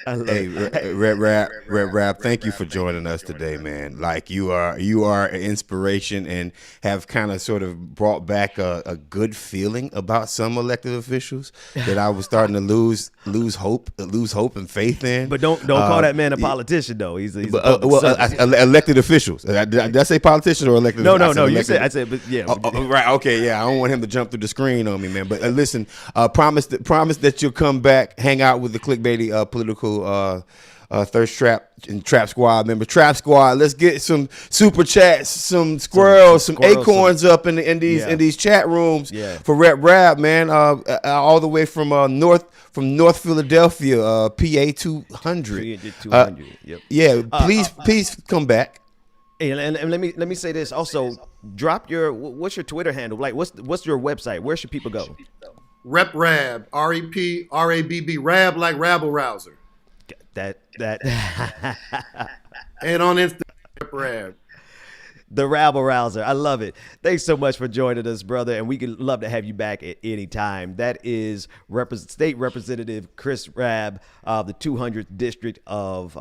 Hey, Rabb, thank you for joining us today, man. Like, you are an inspiration and have kind of sort of brought back a good feeling about some elected officials that I was starting to lose hope and faith in. But don't call that man a politician, though. He's elected officials. Did I say politicians or elected? No. You said, I said, but yeah. Right. Okay. Yeah. I don't want him to jump through the screen on me, man. But listen, promise that you'll come back, hang out with the Clickbaity political thirst trap and trap squad members. Trap squad, let's get some super chats, some squirrels, some acorns up in these chat rooms for Rabb, man. All the way from North Philadelphia, PA 200. 200. Yep. Yeah, please come back. And let me say this also. Drop what's your Twitter handle? Like, what's your website? Where should people go? Rep Rabb, REP, Rabb, like rabble rouser. That and on Instagram, Rep Rabb. The Rabble Rouser. I love it. Thanks so much for joining us, brother. And we could love to have you back at any time. That is State Representative Chris Rabb of the 200th District of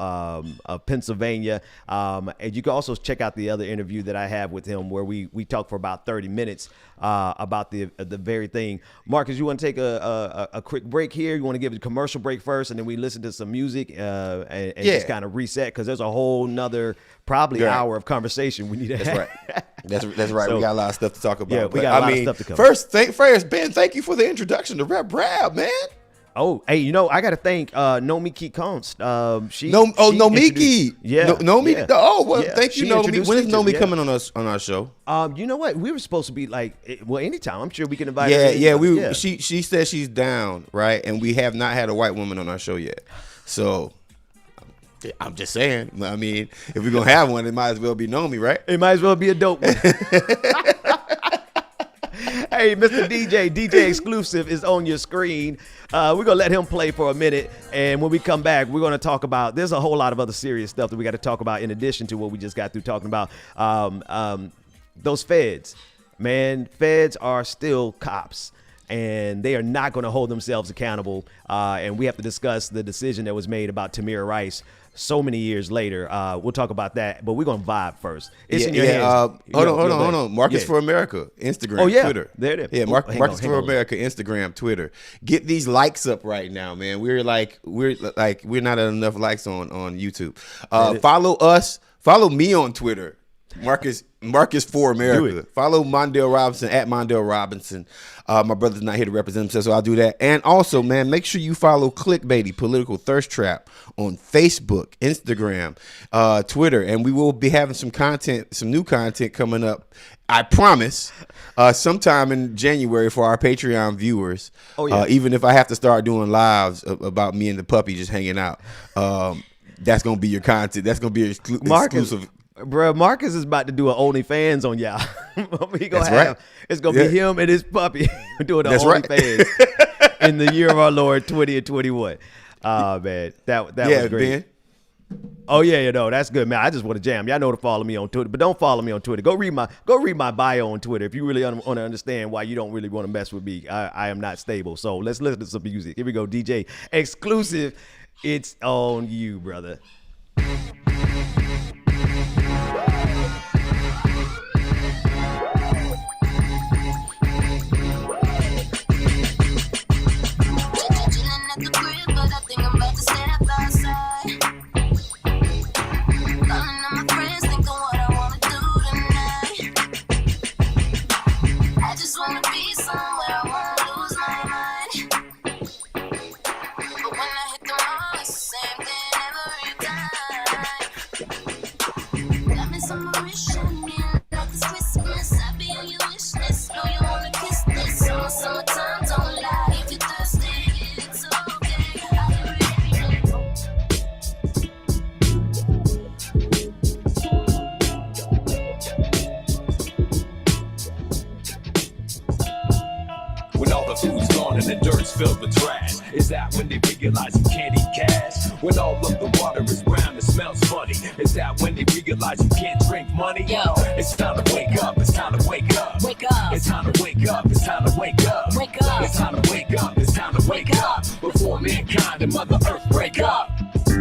Pennsylvania. And you can also check out the other interview that I have with him where we talk for about 30 minutes about the very thing. Marcus, you want to take a quick break here? You want to give a commercial break first, and then we listen to some music and just kind of reset, because there's a whole nother probably hour of conversation we need to have. That's right. That's right. So, we got a lot of stuff to talk about. Yeah, we got a lot of stuff to cover. First, Ben, thank you for the introduction to Rabb, man. Oh, hey, I got to thank Nomiki Konst. Nomiki. Yeah. Nomiki. Yeah. Oh, well, thank you, Nomiki. When is Nomiki coming on our show? You know what? We were supposed to be anytime. I'm sure we can invite her. Yeah. She says she's down, right? And we have not had a white woman on our show yet. So I'm just saying. I mean, if we're going to have one, it might as well be Nomi, right? It might as well be a dope one. Hey, Mr. DJ Exclusive is on your screen. We're going to let him play for a minute. And when we come back, we're going to talk about, there's a whole lot of other serious stuff that we got to talk about in addition to what we just got through talking about. Those feds, man, feds are still cops. And they are not going to hold themselves accountable. And we have to discuss the decision that was made about Tamir Rice so many years later. We'll talk about that, but we're going to vibe first. It's in your hands. Hold on. Marcus for America, Instagram, Twitter. There it is. Yeah, Marcus for America, Instagram, Twitter. Get these likes up right now, man. We're not at enough likes on YouTube. Follow us. Follow me on Twitter. Marcus for America. Follow Mondale Robinson at Mondale Robinson. My brother's not here to represent himself, so I'll do that. And also, man, make sure you follow Clickbaity, Political Thirst Trap, on Facebook, Instagram, Twitter, and we will be having some new content coming up. I promise, sometime in January for our Patreon viewers. Oh yeah. Even if I have to start doing lives about me and the puppy just hanging out, that's gonna be your content. That's gonna be exclusive. Bro, Marcus is about to do an OnlyFans on y'all. It's gonna be him and his puppy doing an OnlyFans in the year of our Lord 2021. Oh man, that was great. Ben. Oh yeah, that's good, man. I just want to jam. Y'all know to follow me on Twitter, but don't follow me on Twitter. Go read my bio on Twitter if you really want to understand why you don't really want to mess with me. I am not stable. So let's listen to some music. Here we go, DJ Exclusive. It's on you, brother. Filled with trash. Is that when they realize you can't eat cash? When all of the water is brown, it smells funny. Is that when they realize you can't drink money? Yo, it's time to wake up. It's time to wake up. Wake up. It's time to wake up. It's time to wake up. Wake up. It's time to wake up. It's time to wake up. Before mankind and Mother Earth break up.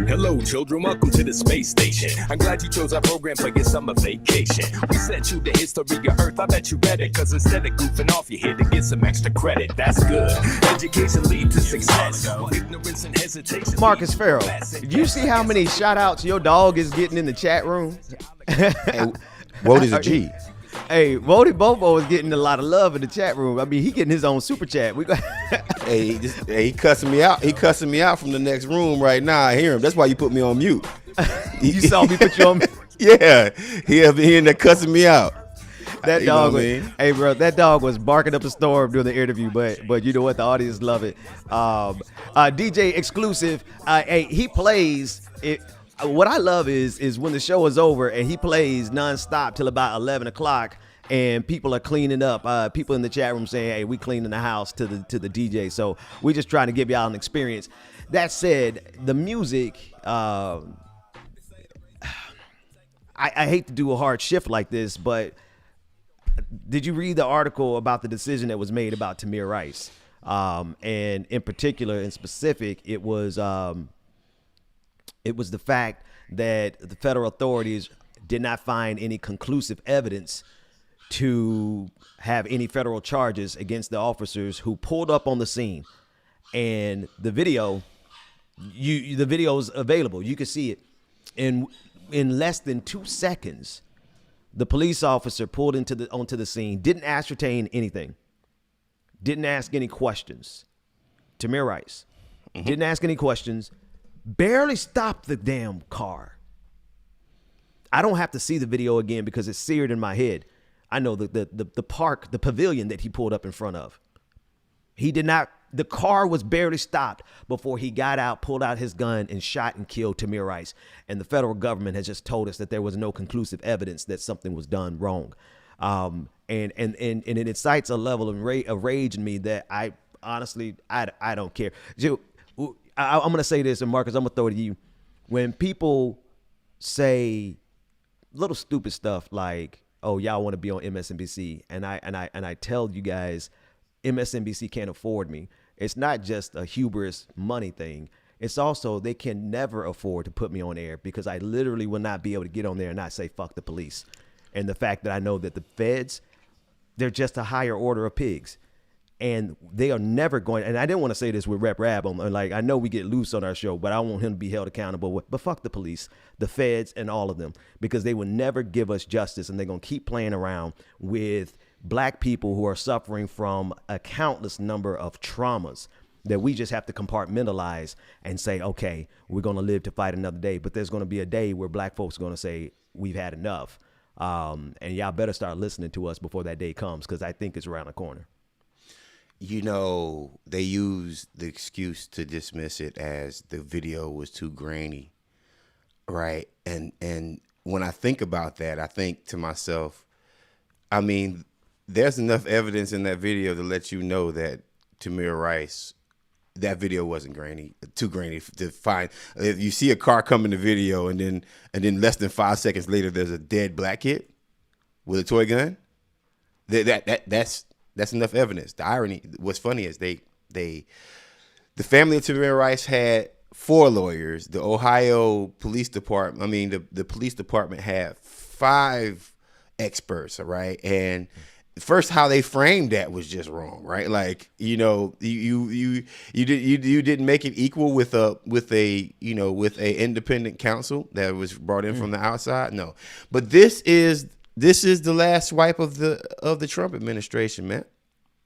Hello, children. Welcome to the space station. I'm glad you chose our program for your summer vacation. We sent you the history of Earth. I bet you read it, cause instead of goofing off, you're here to get some extra credit. That's good. Education leads to success. Ignorance and hesitation. Marcus Farrell, do you see how many shout outs your dog is getting in the chat room? Hey, Wody's a G. Hey, Wody Bobo is getting a lot of love in the chat room. I mean, he getting his own super chat. He cussing me out. He cussing me out from the next room right now. I hear him. That's why you put me on mute. You saw me put you on mute? Yeah, he in there cussing me out. That dog hey bro, that dog was barking up a storm during the interview, but you know what, the audience love it. DJ Exclusive, hey, he plays it. What I love is when the show is over and he plays nonstop till about 11 o'clock and people are cleaning up. People in the chat room saying, hey, we cleaning the house to the DJ. So we just trying to give y'all an experience. That said, the music, I hate to do a hard shift like this, but did you read the article about the decision that was made about Tamir Rice? And in particular, in specific, it was the fact that the federal authorities did not find any conclusive evidence to have any federal charges against the officers who pulled up on the scene. And the video, the video is available. You can see it. In less than 2 seconds, the police officer pulled onto the scene, didn't ascertain anything, didn't ask any questions. Tamir Rice didn't ask any questions, barely stopped the damn car. I don't have to see the video again because it's seared in my head. I know the park, the pavilion that he pulled up in front of. He did not. The car was barely stopped before he got out, pulled out his gun, and shot and killed Tamir Rice. And the federal government has just told us that there was no conclusive evidence that something was done wrong. and it incites a level of rage in me that I honestly I don't care. I'm gonna say this, and Marcus, I'm gonna throw it to you. When people say little stupid stuff like, "Oh, y'all want to be on MSNBC," and I tell you guys, MSNBC can't afford me. It's not just a hubris money thing. It's also they can never afford to put me on air because I literally will not be able to get on there and not say fuck the police. And the fact that I know that the feds, they're just a higher order of pigs. And they are never going, and I didn't want to say this with Rabb, like, I know we get loose on our show, but I want him to be held accountable. But fuck the police, the feds, and all of them, because they will never give us justice, and they're going to keep playing around with black people who are suffering from a countless number of traumas that we just have to compartmentalize and say, okay, we're going to live to fight another day. But there's going to be a day where black folks are going to say, we've had enough. And y'all better start listening to us before that day comes, because I think it's around the corner. You know, they use the excuse to dismiss it as the video was too grainy, right? And when I think about that, I think to myself, I mean, there's enough evidence in that video to let you know that Tamir Rice, that video wasn't grainy, too grainy to find. If you see a car come in the video and then less than 5 seconds later there's a dead black kid with a toy gun, that's enough evidence. The irony, what's funny is the family of Tamir Rice had 4 lawyers. The Ohio Police Department, the police department had 5 experts, right? And first, how they framed that was just wrong, right? Like, you didn't make it equal with a independent counsel that was brought in from the outside. No, but this is the last swipe of the Trump administration, man.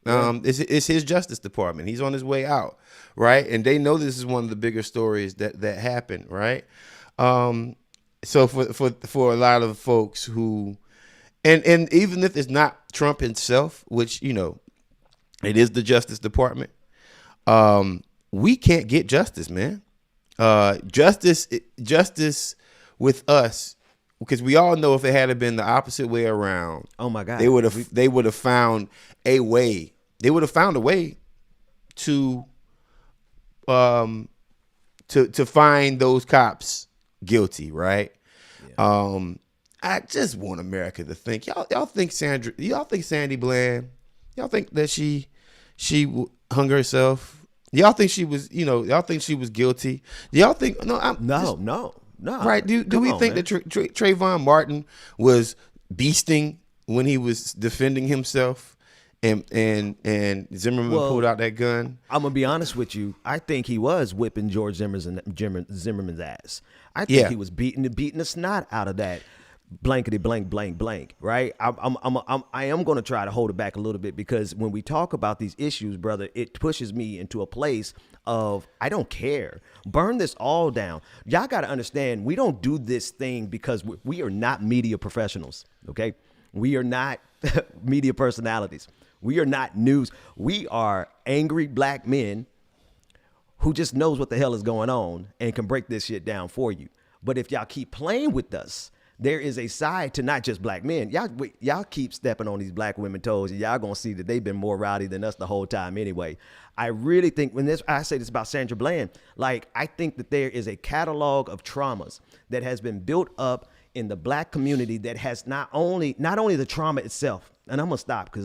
It's his Justice Department. He's on his way out, right? And they know this is one of the bigger stories that happened, right? So for a lot of folks who, and even if it's not Trump himself, which it is the Justice Department, we can't get justice, man. Justice with us. Because we all know if it had been the opposite way around, oh my God, they would have found a way. They would have found a way to find those cops guilty, right? Yeah. I just want America to think. Y'all think Sandy Bland? Y'all think that she hung herself? Y'all think she was? Y'all think she was guilty? Y'all think no. Right? Do we think that Trayvon Martin was beasting when he was defending himself, and Zimmerman pulled out that gun? I'm gonna be honest with you. I think he was whipping George Zimmerman's ass. I think he was beating the snot out of that blankety blank blank blank. Right? I am gonna try to hold it back a little bit, because when we talk about these issues, brother, it pushes me into a place of I don't care. Burn this all down. Y'all got to understand, we don't do this thing because we are not media professionals, okay? We are not media personalities. We are not news. We are angry black men who just knows what the hell is going on and can break this shit down for you. But if y'all keep playing with us, there is a side to not just black men. Y'all keep stepping on these black women's toes, and y'all gonna see that they've been more rowdy than us the whole time anyway. I really think I say this about Sandra Bland, like, I think that there is a catalog of traumas that has been built up in the black community that has not only the trauma itself, and I'm gonna stop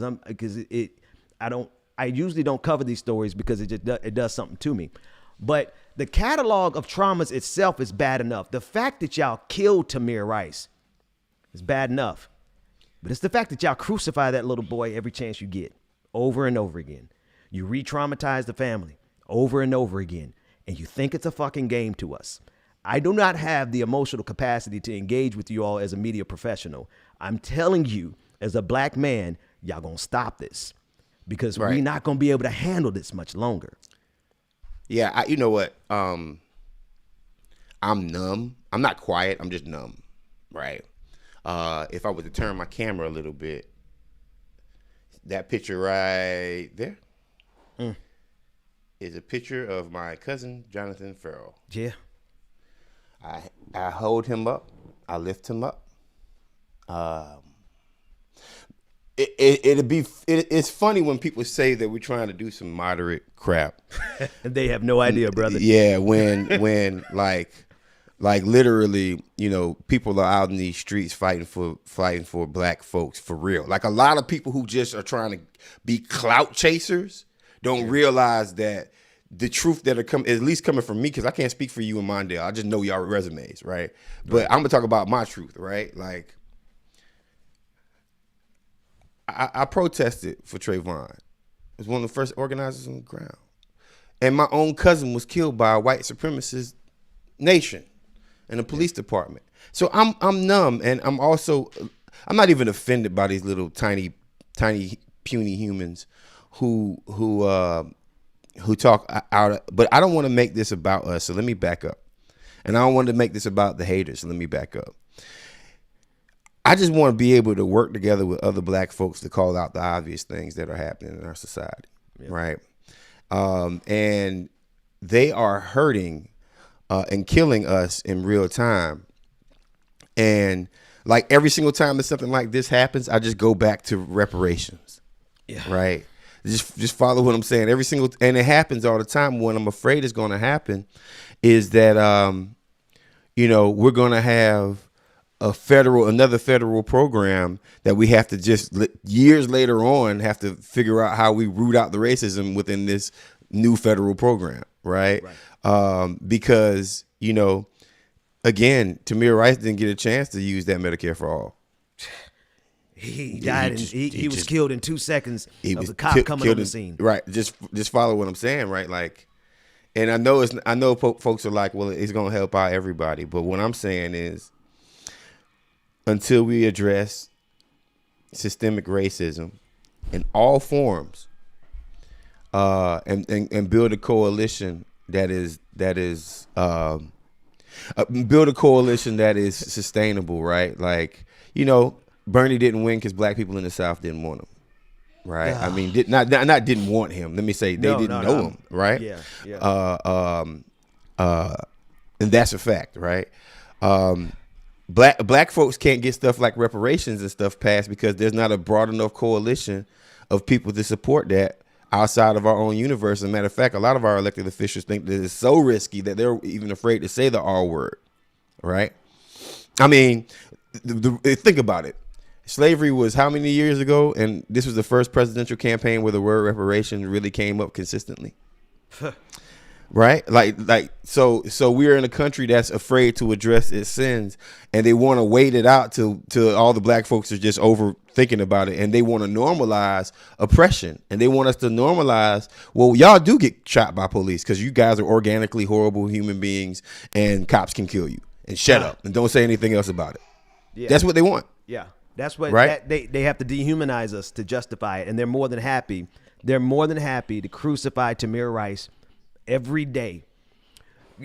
I usually don't cover these stories because it does something to me. But the catalog of traumas itself is bad enough. The fact that y'all killed Tamir Rice is bad enough. But it's the fact that y'all crucify that little boy every chance you get, over and over again. You re-traumatize the family over and over again, and you think it's a fucking game to us. I do not have the emotional capacity to engage with you all as a media professional. I'm telling you, as a black man, y'all gonna stop this, because we're not gonna be able to handle this much longer. Yeah, you know what? I'm numb. I'm not quiet. I'm just numb, right? If I were to turn my camera a little bit, that picture right there is a picture of my cousin, Jonathan Farrell. Yeah. I hold him up. I lift him up. It's funny when people say that we're trying to do some moderate crap. And they have no idea, brother. Yeah, when like literally, people are out in these streets fighting for black folks for real. Like a lot of people who just are trying to be clout chasers don't realize that the truth that are at least coming from me, because I can't speak for you and Mondale. I just know y'all resumes, right? But I'm gonna talk about my truth, right? Like I protested for Trayvon. I was one of the first organizers on the ground. And my own cousin was killed by a white supremacist nation in the police department. So I'm numb, and I'm not even offended by these little tiny puny humans who talk out. But I don't want to make this about us. So let me back up. And I don't want to make this about the haters. So let me back up. I just want to be able to work together with other black folks to call out the obvious things that are happening in our society, right? And they are hurting and killing us in real time. And like every single time that something like this happens, I just go back to reparations, right? Just follow what I'm saying. And it happens all the time. What I'm afraid is going to happen is that, we're going to have another federal program that we have to just years later on have to figure out how we root out the racism within this new federal program, right? Because again, Tamir Rice didn't get a chance to use that Medicare for all. He died. He was killed in 2 seconds of the cop coming on the scene. Right. Just follow what I'm saying, right? Like, and I know folks are like, well, it's gonna help out everybody, but what I'm saying is, until we address systemic racism in all forms, and build a coalition that is sustainable, right? Like, Bernie didn't win because black people in the South didn't want him, right? I mean, not didn't want him. Let me say they didn't know him, right? And that's a fact, right? Black folks can't get stuff like reparations and stuff passed because there's not a broad enough coalition of people to support that outside of our own universe. As a matter of fact, a lot of our elected officials think that it's so risky that they're even afraid to say the R word, right? I mean, think about it. Slavery was how many years ago? And this was the first presidential campaign where the word reparations really came up consistently. Right? Like so we're in a country that's afraid to address its sins, and they want to wait it out till all the black folks are just over thinking about it, and they want to normalize oppression, and they want us to normalize, well, y'all do get shot by police because you guys are organically horrible human beings and cops can kill you, and shut up and don't say anything else about it. Yeah. That's what they want. Yeah. That's what right? They have to dehumanize us to justify it, and they're more than happy to crucify Tamir Rice every day.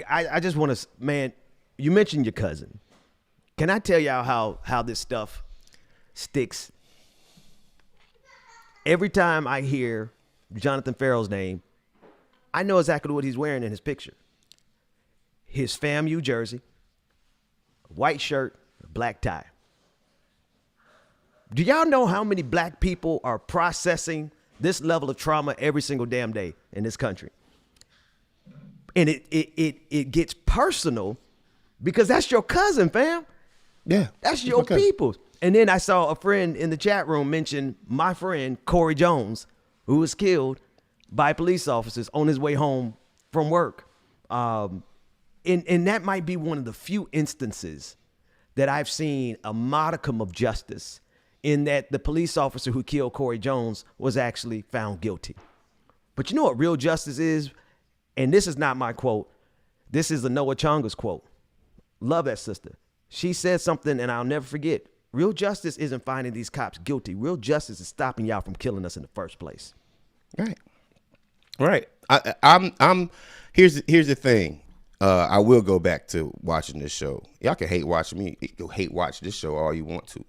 I just want to, man, you mentioned your cousin. Can I tell y'all how this stuff sticks? Every time I hear Jonathan Farrell's name, I know exactly what he's wearing in his picture. His FAMU jersey, white shirt, black tie. Do y'all know how many black people are processing this level of trauma every single damn day in this country? And it gets personal because that's your cousin, fam. Yeah. That's your people. And then I saw a friend in the chat room mention my friend, Corey Jones, who was killed by police officers on his way home from work. And that might be one of the few instances that I've seen a modicum of justice, in that the police officer who killed Corey Jones was actually found guilty. But you know what real justice is? And this is not my quote. This is the Noah Chonga's quote. Love that sister. She said something, and I'll never forget. Real justice isn't finding these cops guilty. Real justice is stopping y'all from killing us in the first place. Right. I'm. Here's the thing. I will go back to watching this show. Y'all can hate watch me. You'll hate watch this show all you want to,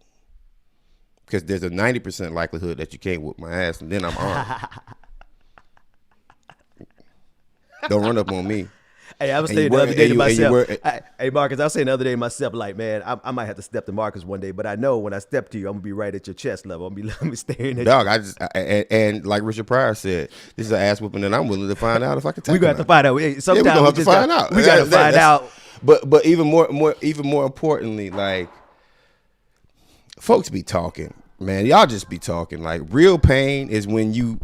because there's a 90% likelihood that you can't whoop my ass, and then I'm on. Don't run up on me. Hey, I was saying the other day to myself. Hey, Marcus, I was saying the other day to myself, like, man, I might have to step to Marcus one day, but I know when I step to you, I'm gonna be right at your chest level. I'm gonna be staring at Dog, you. And like Richard Pryor said, this is an ass whooping, and I'm willing to find out if I can take it. We gonna have to find out. Sometimes we're gonna have to find out. We gotta find out. But even more importantly, like, folks be talking, man. Y'all just be talking. Like, real pain is when you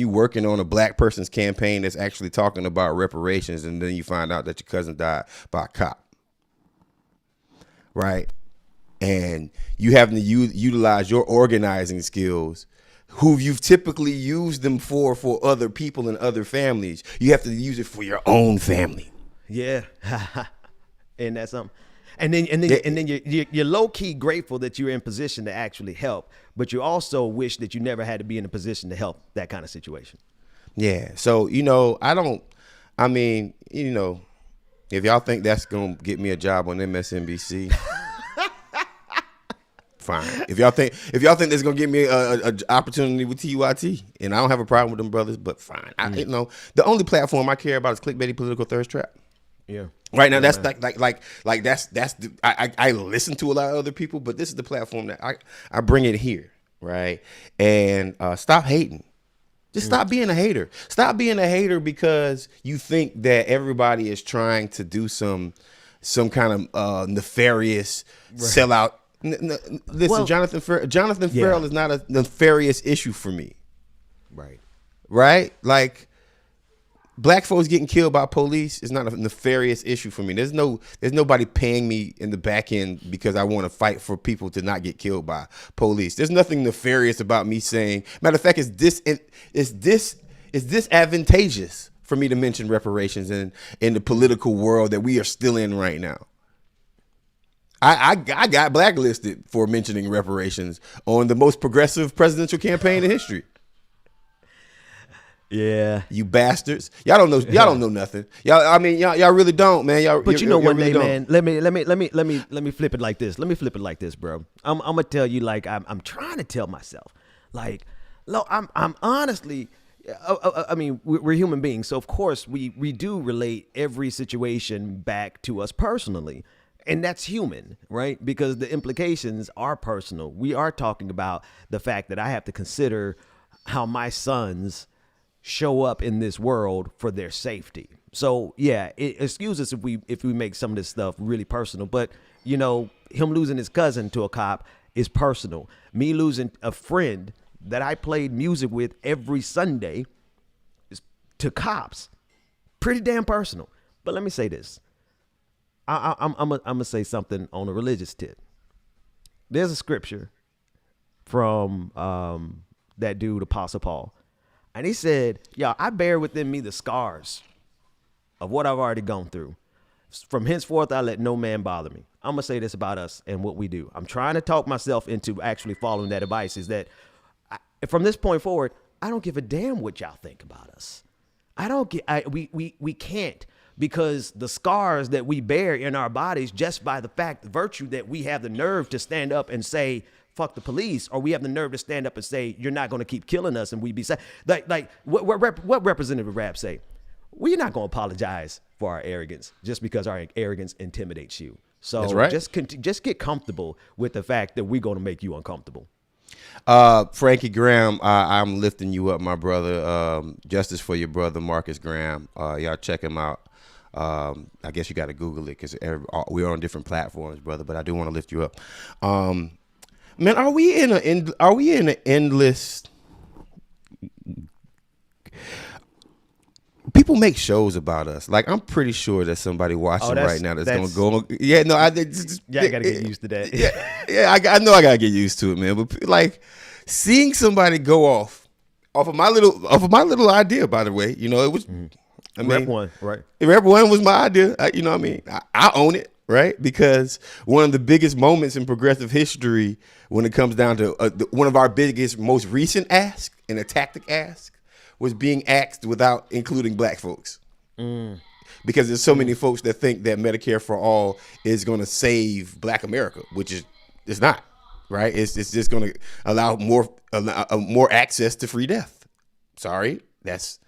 working on a black person's campaign that's actually talking about reparations, and then you find out that your cousin died by a cop, right? And you having to utilize your organizing skills, who you've typically used them for other people and other families. You have to use it for your own family. Yeah, and that's something. And then you're low key grateful that you're in position to actually help, but you also wish that you never had to be in a position to help that kind of situation. Yeah. So, if y'all think that's gonna get me a job on MSNBC, fine. If y'all think that's gonna give me a opportunity with TUIT, and I don't have a problem with them brothers, but fine. The only platform I care about is Clickbaity Political Thirst Trap. Yeah. Right now, that's I listen to a lot of other people, but this is the platform that I bring it here, right? And stop hating. Just stop being a hater. Stop being a hater because you think that everybody is trying to do some kind of nefarious sellout. Listen, Jonathan Ferrell is not a nefarious issue for me. Right? Like, black folks getting killed by police is not a nefarious issue for me. There's nobody paying me in the back end because I want to fight for people to not get killed by police. There's nothing nefarious about me saying. Matter of fact, is this advantageous for me to mention reparations in the political world that we are still in right now? I got blacklisted for mentioning reparations on the most progressive presidential campaign in history. Yeah, you bastards! Y'all don't know. Y'all don't know nothing. Y'all really don't, man. But one day, man. Let me flip it like this. Let me flip it like this, bro. I'm gonna tell you, like, I'm trying to tell myself, like, look, I'm honestly. I mean, we're human beings, so of course we do relate every situation back to us personally. And that's human, right? Because the implications are personal. We are talking about the fact that I have to consider how my sons show up in this world for their safety. So yeah, excuse us if we make some of this stuff really personal, but him losing his cousin to a cop is personal. Me losing a friend that I played music with every Sunday is to cops. Pretty damn personal. But let me say this. I'm gonna say something on a religious tip. There's a scripture from that dude Apostle Paul, and he said, I bear within me the scars of what I've already gone through. From henceforth I let no man bother me. I'm gonna say this about us and what we do. I'm trying to talk myself into actually following that advice, is that from this point forward, I don't give a damn what y'all think about us. We can't. Because the scars that we bear in our bodies, just by the virtue that we have the nerve to stand up and say, fuck the police, or we have the nerve to stand up and say, you're not going to keep killing us, and we be like what Representative Rabb say? We're not going to apologize for our arrogance just because our arrogance intimidates you. So that's right. Just get comfortable with the fact that we're going to make you uncomfortable. Frankie Graham, I'm lifting you up, my brother. Justice for your brother, Marcus Graham. Y'all check him out. I guess you got to Google it because we're on different platforms, brother. But I do want to lift you up. Man, are we in an endless? People make shows about us. Like, I'm pretty sure there's somebody watching right now that's gonna go. Yeah, no, I gotta get used to that. I know I gotta get used to it, man. But like, seeing somebody go off of my little idea, by the way, it was. Rep one, right? Rep one was my idea. I own it, right? Because one of the biggest moments in progressive history, when it comes down to one of our biggest, most recent asks, and a tactic ask, was being asked without including black folks. Because there's so many folks that think that Medicare for all is going to save Black America, which it's not, right? It's just going to allow more access to free death. Sorry. That's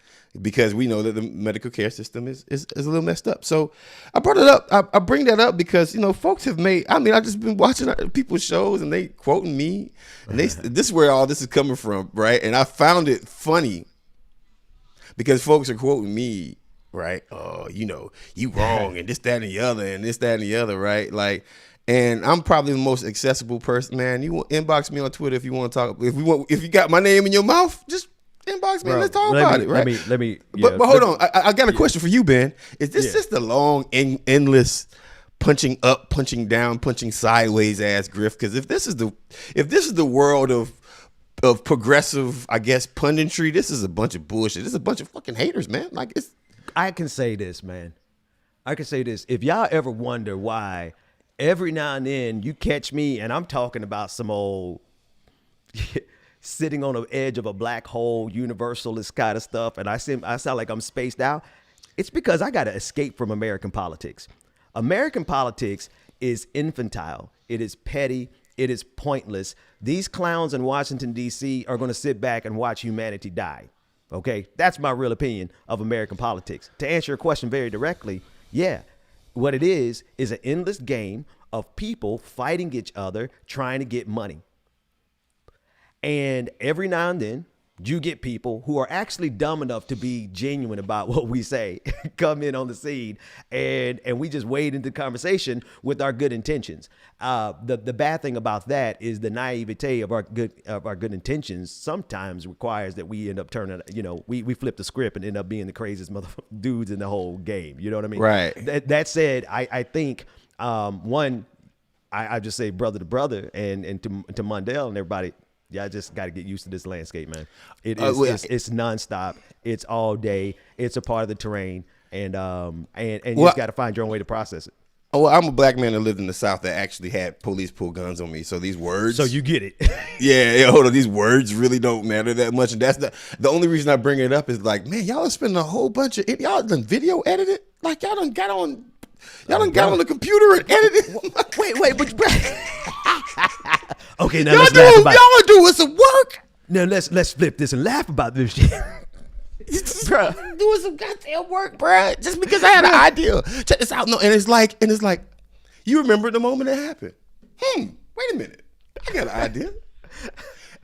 because we know that the medical care system is a little messed up. So I brought it up. I bring that up because, folks have made, I just been watching people's shows and they quoting me and this is where all this is coming from. Right. And I found it funny because folks are quoting me, right? Oh, you wrong and this, that, and the other and this, that, and the other. Right. Like, and I'm probably the most accessible person, man. You want inbox me on Twitter if you want to talk. If you got my name in your mouth, just inbox me. Let's talk about it, right? Let me. But hold on. I got a question for you, Ben. Is this just a long, endless punching up, punching down, punching sideways ass grift? Because if this is the world of progressive, I guess, punditry, this is a bunch of bullshit. This is a bunch of fucking haters, man. Like I can say this, man. I can say this. If y'all ever wonder why every now and then you catch me and I'm talking about some old sitting on the edge of a black hole, universalist kind of stuff, and I sound like I'm spaced out, it's because I got to escape from American politics. American politics is infantile. It is petty. It is pointless. These clowns in Washington, D.C. are going to sit back and watch humanity die. Okay? That's my real opinion of American politics. To answer your question very directly, yeah. What it is an endless game of people fighting each other, trying to get money. And every now and then, you get people who are actually dumb enough to be genuine about what we say, come in on the scene, and we just wade into conversation with our good intentions. The bad thing about that is the naivete of our good intentions sometimes requires that we end up turning, we flip the script and end up being the craziest dudes in the whole game. You know what I mean? Right. That said, I think I just say brother to brother and to Mundell and everybody. Y'all just got to get used to this landscape, man. It is it's nonstop. It's all day. It's a part of the terrain, and you just got to find your own way to process it. Oh, well, I'm a black man that lived in the South that actually had police pull guns on me. So these words. So you get it. yeah, hold on. These words really don't matter that much, and that's the only reason I bring it up is like, man, y'all are spending a whole bunch of y'all done video edited, like y'all done got on the computer and edited. wait, but. Okay, now y'all are doing some work. Now let's flip this and laugh about this shit. Bruh, doing some goddamn work, bruh. Just because I had an idea. Check this out. No, and it's like, you remember the moment it happened. Wait a minute. I got an idea.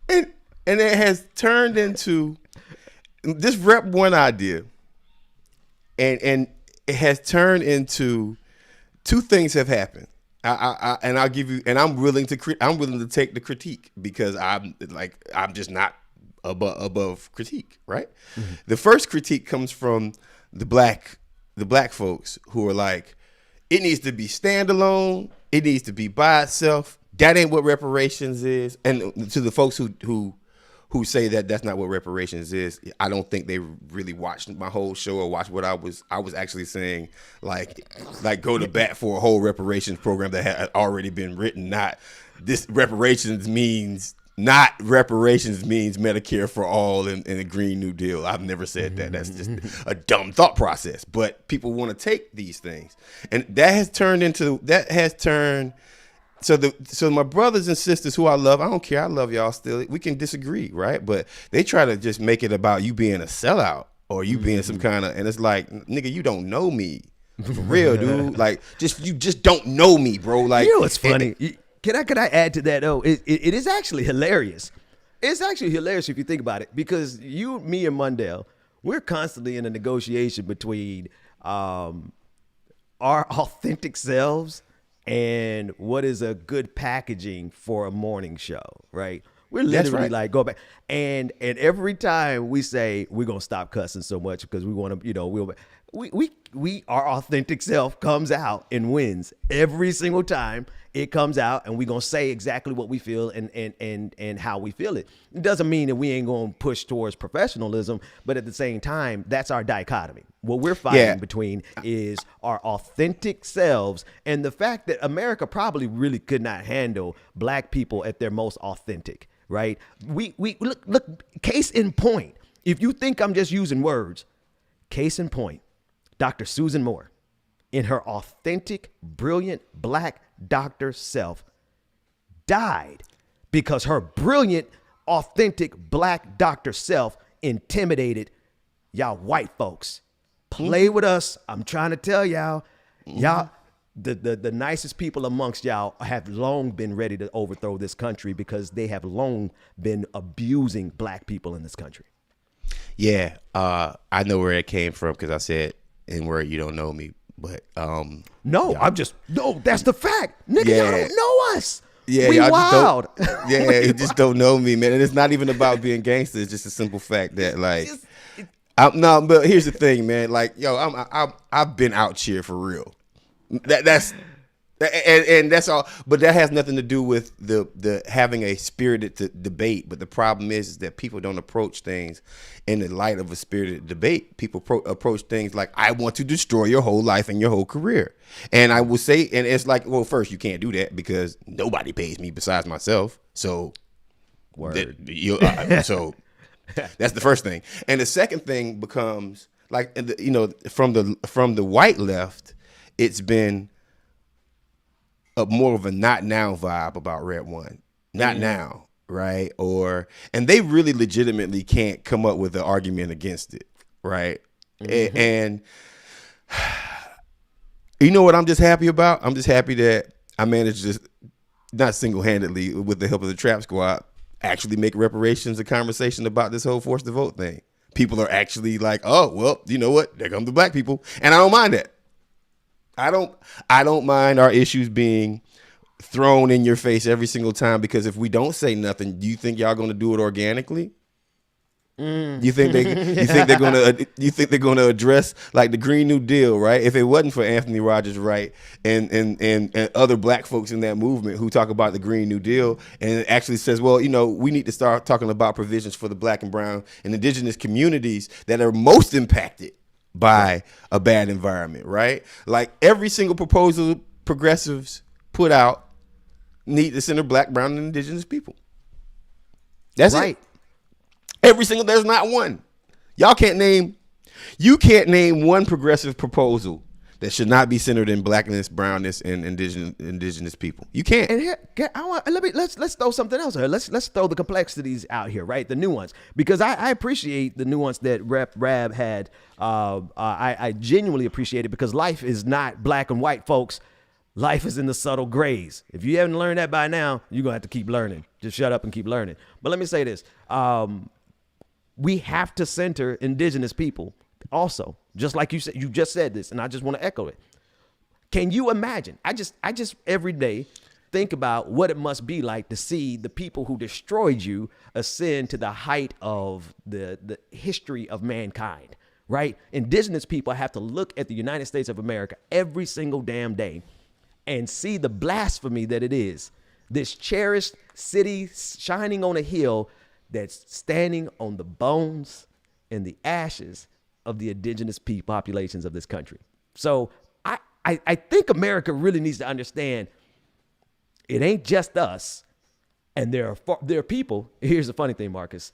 And it has turned into this rep one idea. And it has turned into two things have happened. I'll give you, and I'm willing to take the critique because I'm just not above critique, right? Mm-hmm. The first critique comes from the black folks who are like, it needs to be standalone, it needs to be by itself. That ain't what reparations is. And to the folks who say that that's not what reparations is, I don't think they really watched my whole show or watched what I was actually saying, like go to bat for a whole reparations program that had already been written. Not this reparations means Medicare for all and a Green New Deal. I've never said that. That's just a dumb thought process. But people want to take these things, and that has turned. So my brothers and sisters who I love, I don't care. I love y'all still. We can disagree, right? But they try to just make it about you being a sellout or you being some kind of, and it's like, nigga, you don't know me. For real, dude. Like, you just don't know me, bro. Like, you know what's funny? Can I add to that though? It is actually hilarious. It's actually hilarious if you think about it, because you, me, and Mundell, we're constantly in a negotiation between our authentic selves and what is a good packaging for a morning show, right? We're literally like, go back. And every time we say we're going to stop cussing so much because we want to, our authentic self comes out and wins every single time it comes out, and we're going to say exactly what we feel and how we feel it. It doesn't mean that we ain't going to push towards professionalism, but at the same time, that's our dichotomy. What we're fighting between is our authentic selves and the fact that America probably really could not handle black people at their most authentic, right? We look, case in point, if you think I'm just using words, case in point, Dr. Susan Moore, in her authentic, brilliant black doctor self, died because her brilliant, authentic black doctor self intimidated y'all white folks, play with us. I'm trying to tell y'all, the nicest people amongst y'all have long been ready to overthrow this country because they have long been abusing black people in this country. Yeah, I know where it came from because I said N-word, you don't know me. But no, that's the fact. Nigga, y'all don't know us. Yeah, we wild. You just don't know me, man. And it's not even about being gangster. It's just a simple fact that, like, no. But here's the thing, man. Like, yo, I've been out here for real. That's all. But that has nothing to do with the having a spirited debate. But the problem is that people don't approach things in the light of a spirited debate. People approach things like, I want to destroy your whole life and your whole career. And I will say, and it's like, well, first, you can't do that because nobody pays me besides myself. So, so that's the first thing. And the second thing becomes like, from the white left, it's been more of a not now vibe about Red One. Not now. Right. And they really legitimately can't come up with an argument against it. Right. And you know what I'm just happy about? I'm just happy that I managed to, not single-handedly, with the help of the Trap Squad, actually make reparations a conversation about this whole forced to vote thing. People are actually like, oh, well, you know what? There come the black people. And I don't mind that. I don't mind our issues being thrown in your face every single time, because if we don't say nothing, do you think y'all going to do it organically? You think they're going to address like the Green New Deal, right? If it wasn't for Anthony Rogers, right, and other black folks in that movement who talk about the Green New Deal, and it actually says, well, we need to start talking about provisions for the black and brown and indigenous communities that are most impacted by a bad environment, right? Like every single proposal progressives put out need to center black, brown, and indigenous people. That's right. Every single, there's not one. You can't name one progressive proposal that should not be centered in blackness, brownness, and indigenous people. You can't. And here, let's throw something else here. Let's throw the complexities out here, right? The nuance, because I appreciate the nuance that Rabb had. I genuinely appreciate it, because life is not black and white, folks. Life is in the subtle grays. If you haven't learned that by now, you're gonna have to keep learning. Just shut up and keep learning. But let me say this. We have to center indigenous people also, just like you said. You just said this, and I just want to echo it. Can you imagine? I just every day think about what it must be like to see the people who destroyed you ascend to the height of the history of mankind, right? Indigenous people have to look at the United States of America every single damn day and see the blasphemy that it is. This cherished city shining on a hill that's standing on the bones and the ashes of the indigenous populations of this country. So I think America really needs to understand it ain't just us. And there are people, here's the funny thing, Marcus.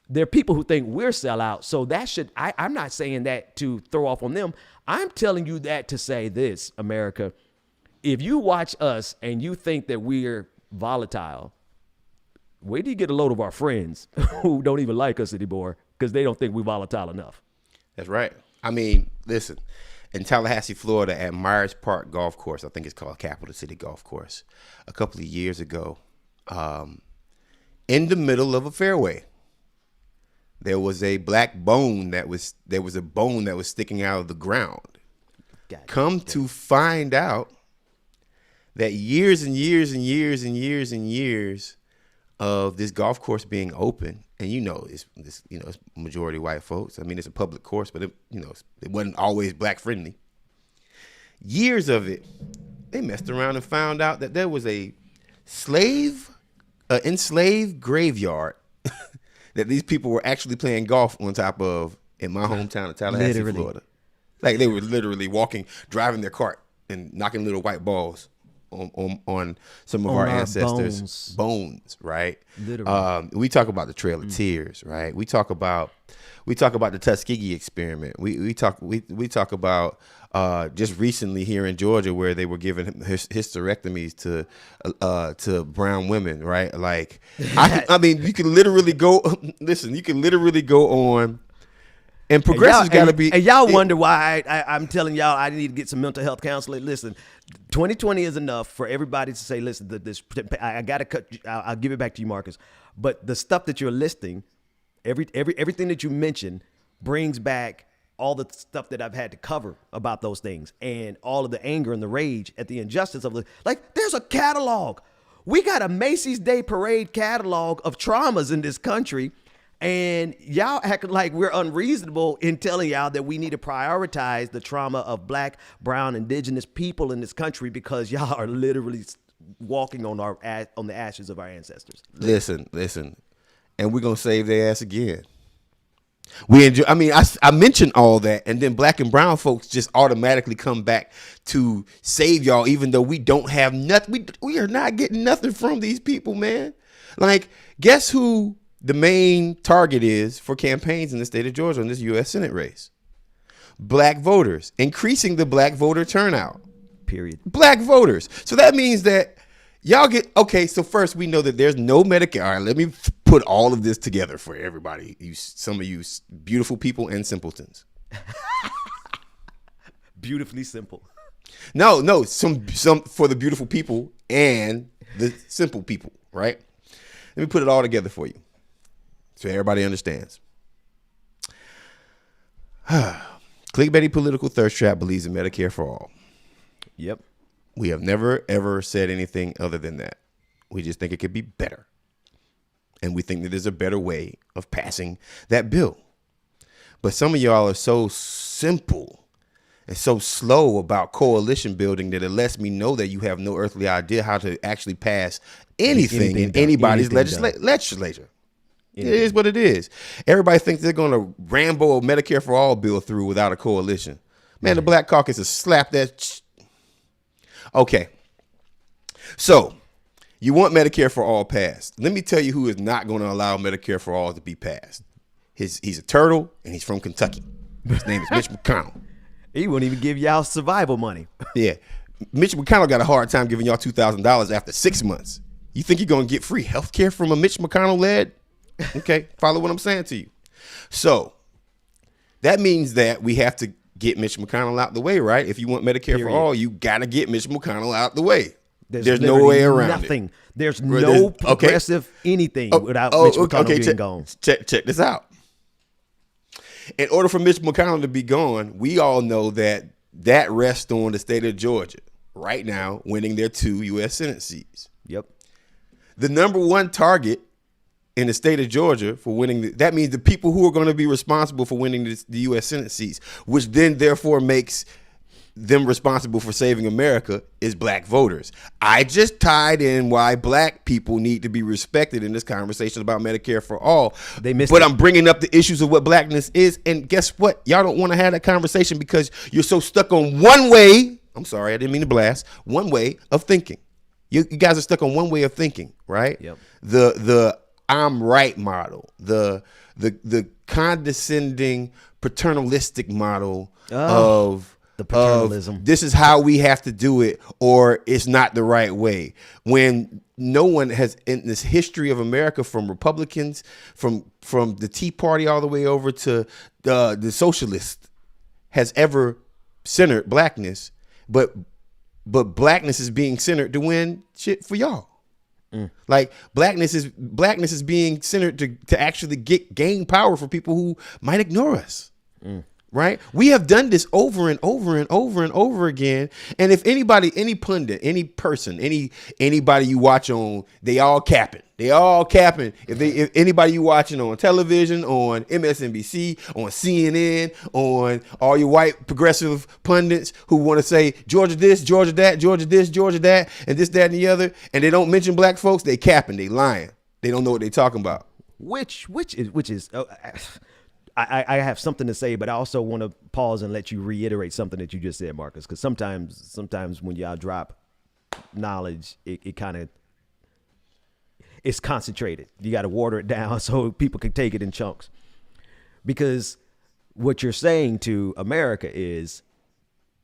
There are people who think we're sellout. So that I'm not saying that to throw off on them. I'm telling you that to say this, America. If you watch us and you think that we're volatile, where do you get a load of our friends who don't even like us anymore because they don't think we're volatile enough? That's right. I mean, listen, in Tallahassee, Florida, at Myers Park Golf Course, I think it's called Capital City Golf Course, a couple of years ago, in the middle of a fairway, there was a black bone there was a bone that was sticking out of the ground. Come to find out that years and years and years and years and years of this golf course being open, and it's majority white folks. I mean, it's a public course, but it wasn't always black friendly. Years of it, they messed around and found out that there was a enslaved graveyard that these people were actually playing golf on top of in my hometown of Tallahassee, Florida. Like they were literally driving their cart and knocking little white balls on some of our ancestors' bones, right? Literally. We talk about the Trail of Tears, right? We talk about the Tuskegee experiment. We talk about just recently here in Georgia where they were giving hysterectomies to brown women, right? Like, I mean, you can literally go. Listen, you can literally go on And progressives got to be. And y'all wonder why I'm telling y'all I need to get some mental health counseling. Listen, 2020 is enough for everybody to say, listen, I got to cut. I'll give it back to you, Marcus. But the stuff that you're listing, everything that you mentioned brings back all the stuff that I've had to cover about those things, and all of the anger and the rage at the injustice of there's a catalog. We got a Macy's Day Parade catalog of traumas in this country, and y'all act like we're unreasonable in telling y'all that we need to prioritize the trauma of Black, brown, indigenous people in this country because y'all are literally walking on the ashes of our ancestors. Listen, and we're gonna save their ass again. We enjoy. I mean, I mentioned all that, and then Black and brown folks just automatically come back to save y'all, even though we don't have nothing. We are not getting nothing from these people, man. Like, guess who the main target is for campaigns in the state of Georgia in this U.S. Senate race? Black voters, increasing the Black voter turnout. Period. Black voters. So that means that y'all get, okay, so first we know that there's no Medicare. All right, let me put all of this together for everybody. Some of you beautiful people and simpletons. Beautifully simple. No, some for the beautiful people and the simple people, right? Let me put it all together for you so everybody understands. Clickbaity political thirst trap believes in Medicare for all. Yep. We have never, ever said anything other than that. We just think it could be better. And we think that there's a better way of passing that bill. But some of y'all are so simple and so slow about coalition building that it lets me know that you have no earthly idea how to actually pass anything in anybody's legislature. It is what it is. Everybody thinks they're going to Rambo a Medicare for all bill through without a coalition. Man, the Black Caucus has slapped that. Okay. So you want Medicare for all passed. Let me tell you who is not going to allow Medicare for all to be passed. He's a turtle and he's from Kentucky. His name is Mitch McConnell. He won't even give y'all survival money. Yeah. Mitch McConnell got a hard time giving y'all $2,000 after 6 months. You think you're going to get free health care from a Mitch McConnell led? Okay. Follow what I'm saying to you. So that means that we have to get Mitch McConnell out the way, right? If you want Medicare for all, you got to get Mitch McConnell out the way. There's no way around it. There's no progressive anything without Mitch McConnell being gone. Check this out. In order for Mitch McConnell to be gone, we all know that rests on the state of Georgia right now winning their 2 U.S. Senate seats. Yep. The number one target in the state of Georgia for winning, that means the people who are going to be responsible for winning the U.S. Senate seats, which then therefore makes them responsible for saving America, is Black voters. I just tied in why Black people need to be respected in this conversation about Medicare for all. But I'm bringing up the issues of what Blackness is, and guess what? Y'all don't want to have that conversation because you're so stuck on one way. I'm sorry, I didn't mean to blast. One way of thinking. You guys are stuck on one way of thinking, right? Yep. The I'm right model, the condescending paternalistic model of the paternalism. This is how we have to do it, or it's not the right way. When no one has in this history of America, from Republicans, from the Tea Party all the way over to the socialists, has ever centered Blackness, but Blackness is being centered to win shit for y'all. Like blackness is being centered to actually gain power for people who might ignore us. Right? We have done this over and over and over and over again. And if anybody, any pundit, any person, anybody you watch on, they all capping. If anybody you watching on television, on MSNBC, on CNN, on all your white progressive pundits who want to say Georgia this, Georgia that, Georgia this, Georgia that, and this, that, and the other, and they don't mention Black folks, they capping, they lying. They don't know what they talking about. Which is. I have something to say, but I also want to pause and let you reiterate something that you just said, Marcus, because sometimes when y'all drop knowledge, it kind of, it's concentrated. You got to water it down so people can take it in chunks. Because what you're saying to America is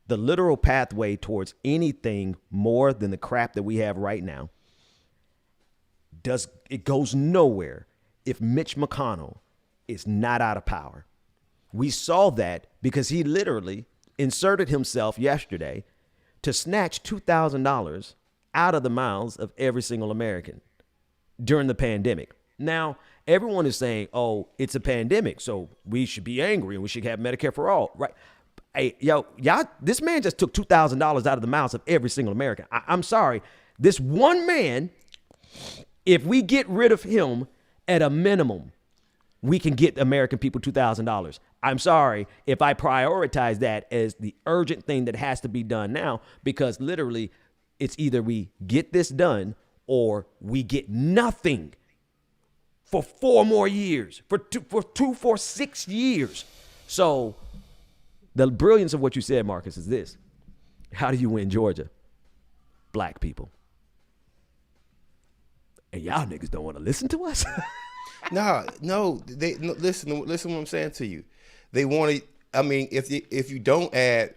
the literal pathway towards anything more than the crap that we have right now goes nowhere if Mitch McConnell is not out of power. We saw that because he literally inserted himself yesterday to snatch $2,000 out of the mouths of every single American during the pandemic. Now, everyone is saying, oh, it's a pandemic, so we should be angry and we should have Medicare for all, right? Hey, y'all, this man just took $2,000 out of the mouths of every single American. I'm sorry. This one man, if we get rid of him at a minimum, we can get American people $2,000. I'm sorry if I prioritize that as the urgent thing that has to be done now, because literally it's either we get this done or we get nothing for 4 more years, for 6 years. So the brilliance of what you said, Marcus, is this. How do you win Georgia? Black people. And y'all niggas don't want to listen to us? No, listen what I'm saying to you. They want to, I mean, if you don't add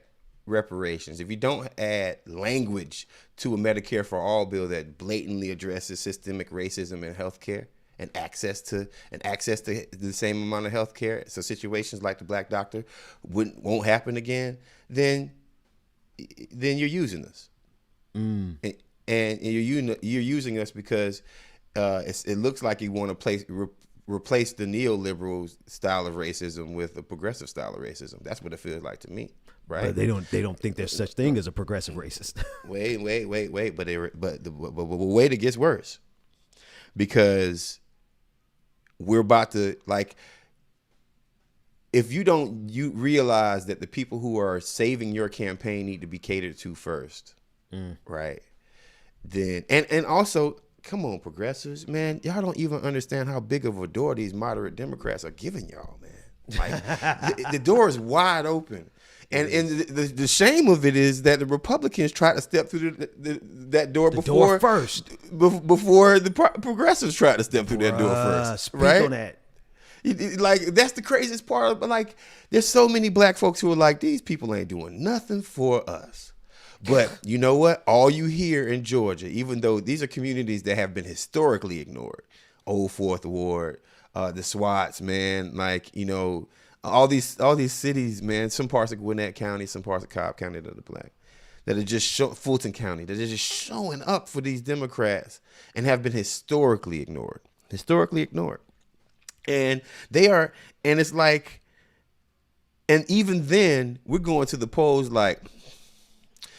reparations, if you don't add language to a Medicare for all bill that blatantly addresses systemic racism in healthcare and access to the same amount of healthcare, so situations like the Black doctor won't happen again, then you're using us. And you're using us because it looks like you want to replace the neoliberal style of racism with a progressive style of racism. That's what it feels like to me, right? But they don't think there's such thing as a progressive racist. Wait. But wait, it gets worse, because we're about to, like, if you realize that the people who are saving your campaign need to be catered to first, right? Then and also, come on, progressives, man, y'all don't even understand how big of a door these moderate Democrats are giving y'all, man. Like the door is wide open, and the shame of it is that the Republicans try to step through that door before the progressives try to step through that door first. Speak right? on that. Like, that's the craziest part. But like, there's so many black folks who are like, these people ain't doing nothing for us. But you know what? All you hear in Georgia, even though these are communities that have been historically ignored, Old Fourth Ward, the SWATs, man, like, you know, all these cities, man, some parts of Gwinnett County, some parts of Cobb County that are black, that are just Fulton County, that are just showing up for these Democrats and have been historically ignored. And they are, and it's like, and even then, we're going to the polls like,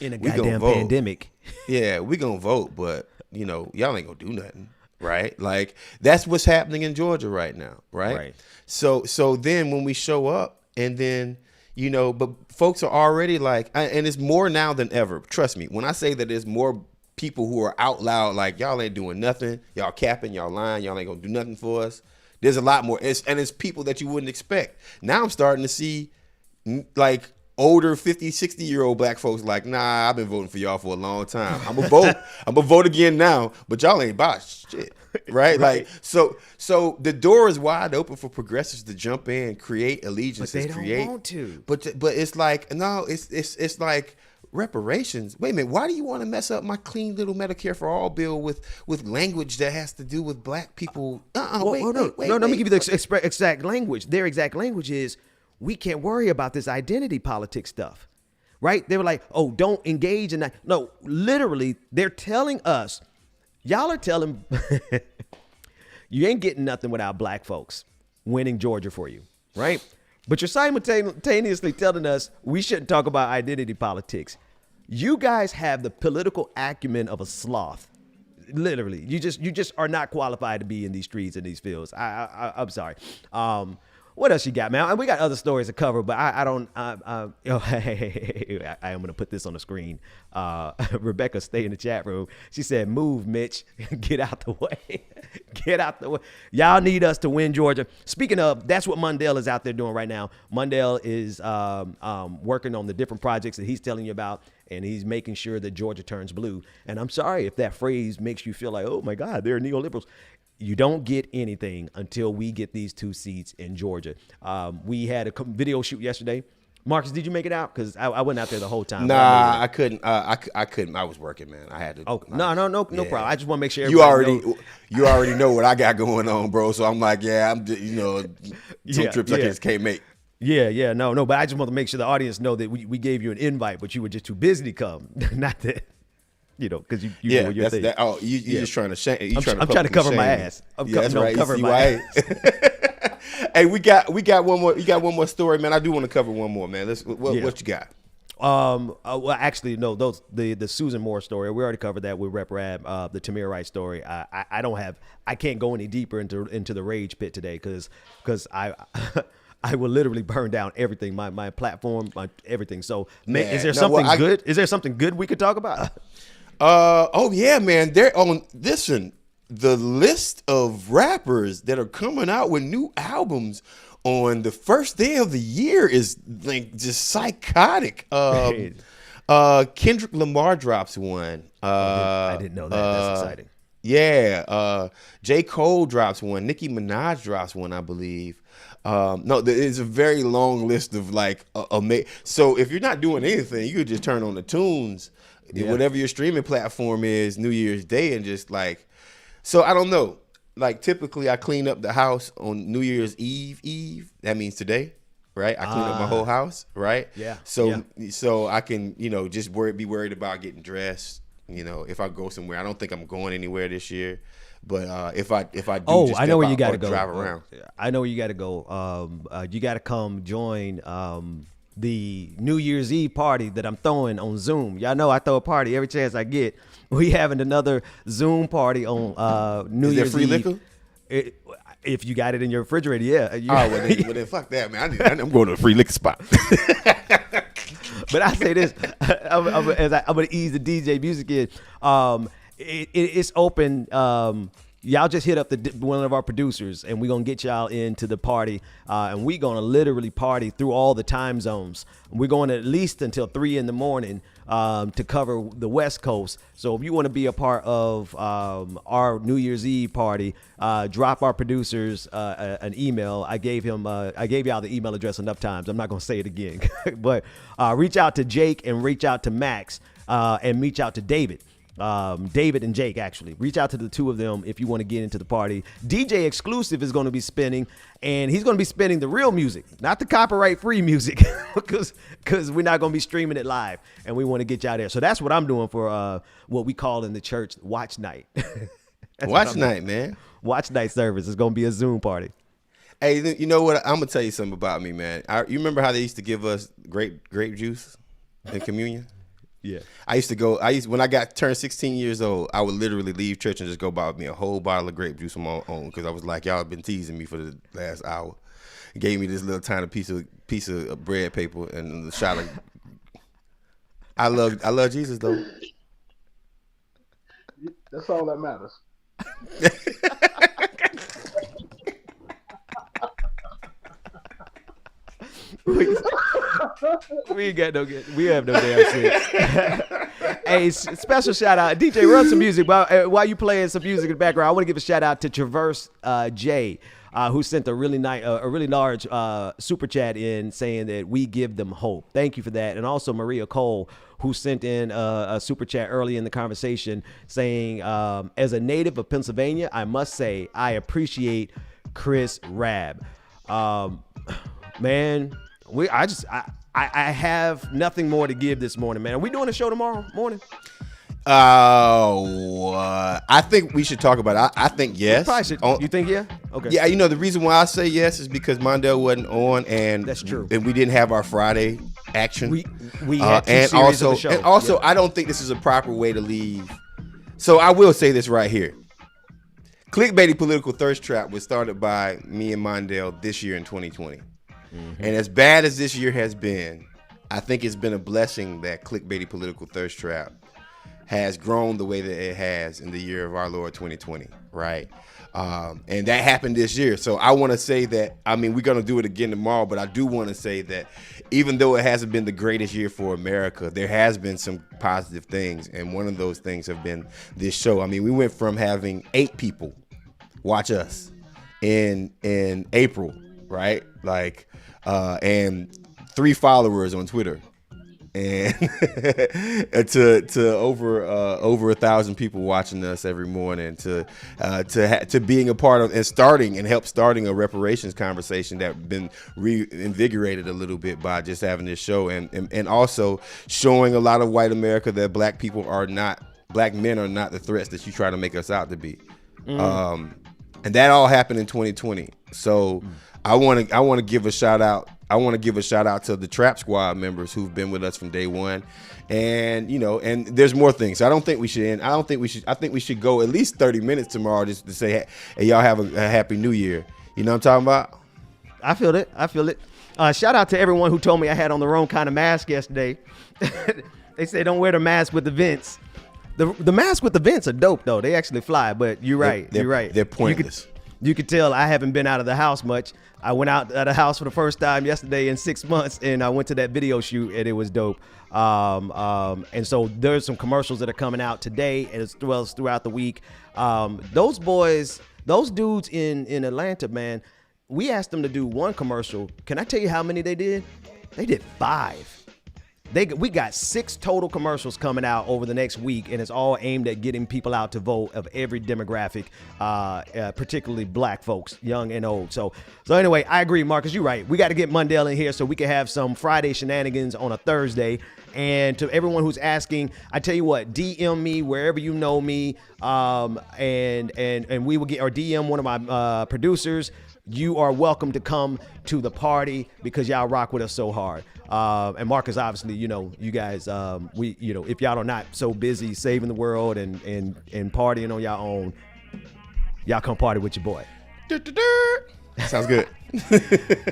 in a goddamn pandemic. Yeah, we gonna vote, but you know, y'all ain't gonna do nothing, right? Like, that's what's happening in Georgia right now, right? So then when we show up, and then, you know, but folks are already like, and it's more now than ever. Trust me, when I say that there's more people who are out loud like, y'all ain't doing nothing, y'all capping, y'all lying, y'all ain't gonna do nothing for us. There's a lot more, it's people that you wouldn't expect. Now I'm starting to see, like, older 50, 60-year-old black folks like, nah, I've been voting for y'all for a long time. I'm gonna vote again now, but y'all ain't about shit, right? Like, so the door is wide open for progressives to jump in, create allegiances, but they don't want to. But it's like, no, it's like reparations. Wait a minute, why do you want to mess up my clean little Medicare for all bill with language that has to do with black people? Wait, let me give you the exact language. Their exact language is, we can't worry about this identity politics stuff, right? They were like, oh, don't engage in that. No, literally, they're telling us, y'all are telling, you ain't getting nothing without black folks winning Georgia for you, right? But you're simultaneously telling us we shouldn't talk about identity politics. You guys have the political acumen of a sloth. Literally, you just are not qualified to be in these streets and these fields. I'm sorry. What else you got, man? And we got other stories to cover, but I don't. I am gonna put this on the screen. Rebecca, stay in the chat room. She said, "Move, Mitch, get out the way, get out the way." Y'all need us to win Georgia. Speaking of, that's what Mundell is out there doing right now. Mundell is working on the different projects that he's telling you about, and he's making sure that Georgia turns blue. And I'm sorry if that phrase makes you feel like, oh my God, they're neoliberals. You don't get anything until we get these 2 seats in Georgia. We had a video shoot yesterday. Marcus, did you make it out? Because I went out there the whole time. Nah, I couldn't. I couldn't. I was working, man. I had to. Oh, no problem. I just want to make sure you already know what I got going on, bro. So I'm like, yeah, I'm, you know, some trips I just can't make. Yeah, no, but I just want to make sure the audience know that we gave you an invite, but you were just too busy to come. Not that, because you doing your thing. You just trying to I'm trying to cover my ass. That's right. Covering my ass. Hey, we got one more. You got one more story, man. I do want to cover one more, man. What you got? Well, actually, no. The Susan Moore story, we already covered that with Rabb. The Tamir Wright story. I can't go any deeper into the rage pit today because I will literally burn down everything, my platform, everything. So, is there something good? Is there something good we could talk about? Oh yeah, man. They're on. Listen, the list of rappers that are coming out with new albums on the first day of the year is like just psychotic. Kendrick Lamar drops one. I didn't know that. That's exciting. Yeah. J. Cole drops one. Nicki Minaj drops one, I believe. No, it's a very long list of like so if you're not doing anything, you could just turn on the tunes, whatever your streaming platform is, New Year's Day, and just like. So I don't know. Like typically, I clean up the house on New Year's Eve. That means today, right? I clean up my whole house, right? Yeah. So I can just be worried about getting dressed. If I go somewhere, I don't think I'm going anywhere this year. But if I do, I know where you got to go. Drive around. I know where you got to go. You got to come join the New Year's Eve party that I'm throwing on Zoom. Y'all know I throw a party every chance I get. We having another Zoom party on New Year's Eve. Is there free liquor? If you got it in your refrigerator, yeah. Well then fuck that, man. I'm going to a free liquor spot. But I say this, I'm gonna ease the DJ music in. It's open. Y'all just hit up one of our producers, and we're gonna get y'all into the party, and we're gonna literally party through all the time zones. We're going at least until 3 a.m. To cover the West Coast. So if you want to be a part of our New Year's Eve party, drop our producers an email. I gave y'all the email address enough times. I'm not gonna say it again, but reach out to Jake and reach out to Max and reach out to David. David and Jake, actually. Reach out to the two of them if you want to get into the party. DJ Exclusive is going to be spinning, and he's going to be spinning the real music, not the copyright-free music, because we're not going to be streaming it live, and we want to get y'all there. So that's what I'm doing for what we call in the church Watch Night. Watch Night, man. Watch Night service. It's going to be a Zoom party. Hey, you know what? I'm going to tell you something about me, man. You remember how they used to give us grape juice in communion? Yeah, when I turned 16 years old, I would literally leave church and just go buy me a whole bottle of grape juice on my own because I was like, y'all have been teasing me for the last hour. Gave me this little tiny piece of bread paper and the shot of. I love Jesus though. That's all that matters. We have no damn sense. Hey, special shout out, DJ, run some music. While you playing some music in the background, I want to give a shout out to Traverse J, who sent a really large super chat in saying that we give them hope. Thank you for that. And also Maria Cole, who sent in a super chat early in the conversation saying, as a native of Pennsylvania, I must say I appreciate Chris Rabb. Man, I have nothing more to give this morning, man. Are we doing a show tomorrow morning? I think we should talk about it. I think yes. Probably should. You think yeah? Okay. Yeah, the reason why I say yes is because Mondale wasn't on, and that's true. And we didn't have our Friday action. We had two series of the show. And also, I don't think this is a proper way to leave. So I will say this right here. Clickbaity Political Thirst Trap was started by me and Mondale this year in 2020. Mm-hmm. And as bad as this year has been, I think it's been a blessing that Clickbaity Political Thirst Trap has grown the way that it has in the year of our Lord 2020, right? And that happened this year. So I want to say that, we're going to do it again tomorrow, but I do want to say that even though it hasn't been the greatest year for America, there has been some positive things. And one of those things have been this show. We went from having 8 people watch us in April, right? And 3 followers on Twitter and to over 1,000 people watching us every morning, to being a part of and starting a reparations conversation that been reinvigorated a little bit by just having this show, and also showing a lot of white America that black men are not the threats that you try to make us out to be. And that all happened in 2020. So I want to give a shout out. I want to give a shout out to the Trap Squad members who've been with us from day one. And, and there's more things. I don't think we should end. I think we should go at least 30 minutes tomorrow just to say, hey, y'all have a happy new year. You know what I'm talking about? I feel it. Shout out to everyone who told me I had on the wrong kind of mask yesterday. They say don't wear the mask with the vents. The masks with the vents are dope, though. They actually fly, but you're right. You're right. They're pointless. You could tell I haven't been out of the house much. I went out of the house for the first time yesterday in 6 months, and I went to that video shoot, and it was dope. And so there's some commercials that are coming out today as well as throughout the week. Those dudes in Atlanta, man, we asked them to do one commercial. Can I tell you how many they did? They did 5. We got 6 total commercials coming out over the next week, and it's all aimed at getting people out to vote of every demographic, particularly black folks, young and old. So anyway, I agree, Marcus. You're right. We got to get Mundell in here so we can have some Friday shenanigans on a Thursday. And to everyone who's asking, I tell you what, DM me wherever you know me, and we will get, or DM one of my producers. You are welcome to come to the party because y'all rock with us so hard. And Marcus, obviously, you guys, if y'all are not so busy saving the world and partying on y'all own, y'all come party with your boy. Sounds good.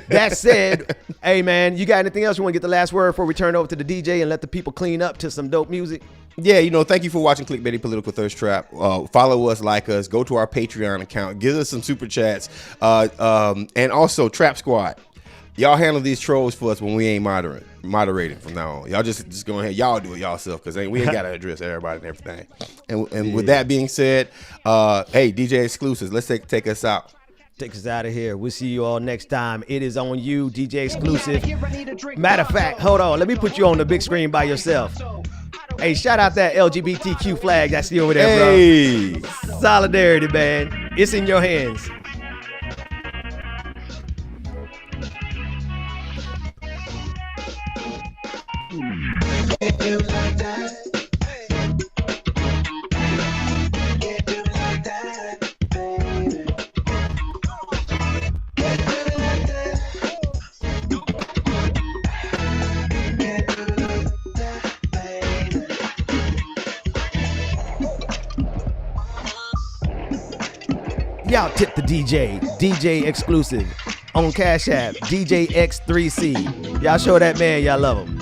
That said, hey man, you got anything else you want to get the last word before we turn over to the DJ and let the people clean up to some dope music? Yeah, thank you for watching Clickbaity Political Thirst Trap. Follow us, like us, go to our Patreon account, give us some super chats, and also Trap Squad. Y'all handle these trolls for us when we ain't moderating from now on. Y'all just go ahead, y'all do it yourself because we ain't got to address everybody and everything. And with that being said, hey, DJ Exclusives, let's take us out. Take us out of here. We'll see you all next time. It is on you, DJ Exclusive. Matter of fact, hold on. Let me put you on the big screen by yourself. Hey, shout out that LGBTQ flag I see over there, bro. Hey. Solidarity, man. It's in your hands. Can't do like that. Can't do like that, baby. Can't do it like that. Can't do it like that, baby. Y'all tip the DJ Exclusive on Cash App, DJ X3C. Y'all show that man y'all love him.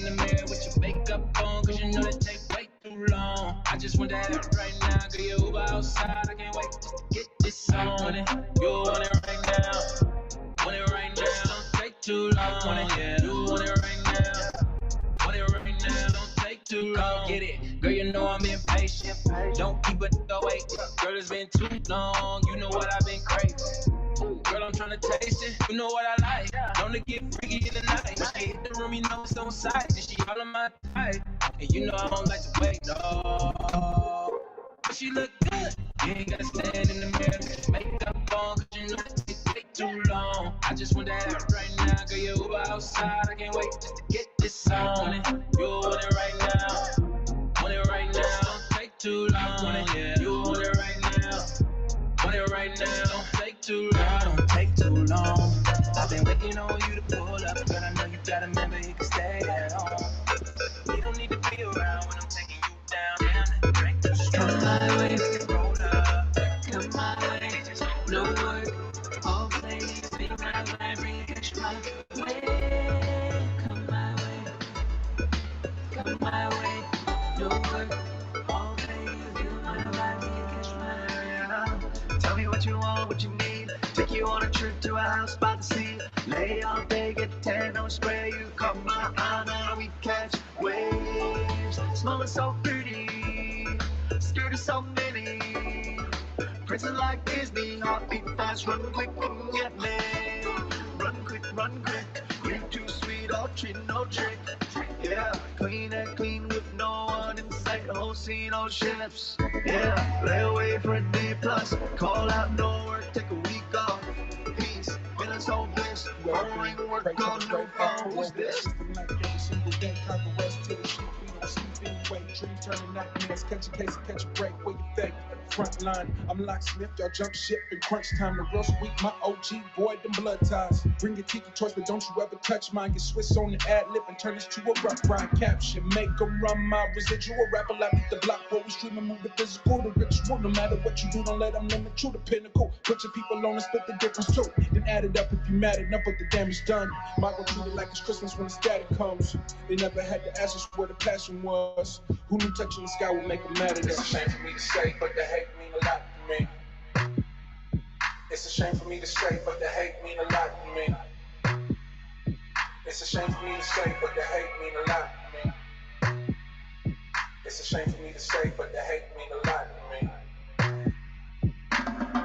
in the mirror with your makeup on, cause you know that take way too long. I just want that right now, girl, you Uber outside, I can't wait to get this on it. You want it right now, want it right now, don't take too long. Want it, yeah. You want it right now, want it right now, don't take too long. Get it, girl, you know I'm impatient. Don't keep it away, girl, it's been too long. You know what I've been craving. Girl, I'm tryna taste it. You know what I like. Don't to get freaky in the night. She hit the room, you know it's on sight. And she all in my type. And you know I don't like to wait, no. But she look good. You ain't gotta stand in the mirror with your makeup on, cause you know it take too long. I just want that right now, girl, you Uber outside. I can't wait just to get this on it. You want it right now, want it right now. Don't take too long. Want it, yeah. You want it right now, want it right now. Don't take too long. Don't take too long. I've been waiting on you to pull up, but I know you got a member, you can stay at home. You don't need to be around when I'm taking you down. And drink the strong. Come my way, roll up. Come my way, no work. All plays, be my way, reach my way. Come my way, come my way, no work. All plays, be my way, reach my way. Tell me what you want, what you need. Take you on a trip to a house by the sea. Lay all day, get tan, no spray. You caught my eye, now we catch waves. Smell is so pretty, skirt is so many. Princes like Disney, heartbeat fast, run quick and get me. Run quick, you too sweet, all treat, no trick. Yeah, clean and clean with no one in sight. Whole scene, all ships. Yeah, lay away for a day plus. Call out, no work, take a week off. Peace, in a soul bliss. Roaring work on no phone. Who's this? Every single day, conquer west to the street. We don't sleep anyway. Dream turning nightmares. Catch a case, catch a break. Where you think? Front line, I'm locksmith, y'all jump ship in crunch time. The real sweet, my OG boy, them blood ties. Bring your teeth to choice, but don't you ever touch mine. Get Swiss on the ad lib and turn this to a rough ride caption. Make them run my residual rapper like the block before we stream and move the physical, the ritual. No matter what you do, don't let them limit you. The pinnacle, put your people on and split the difference too. Then add it up if you mad enough with the damage done. Michael treat it like it's Christmas when the static comes. They never had to ask us where the passion was. Who knew touching the sky would make them mad at us? It's a shame for me to say, but the hate mean a lot to me. It's a shame for me to say, but the hate mean a lot to me. It's a shame for me to say, but the hate mean a lot to me. It's a shame for me to say, but the hate mean a lot to me.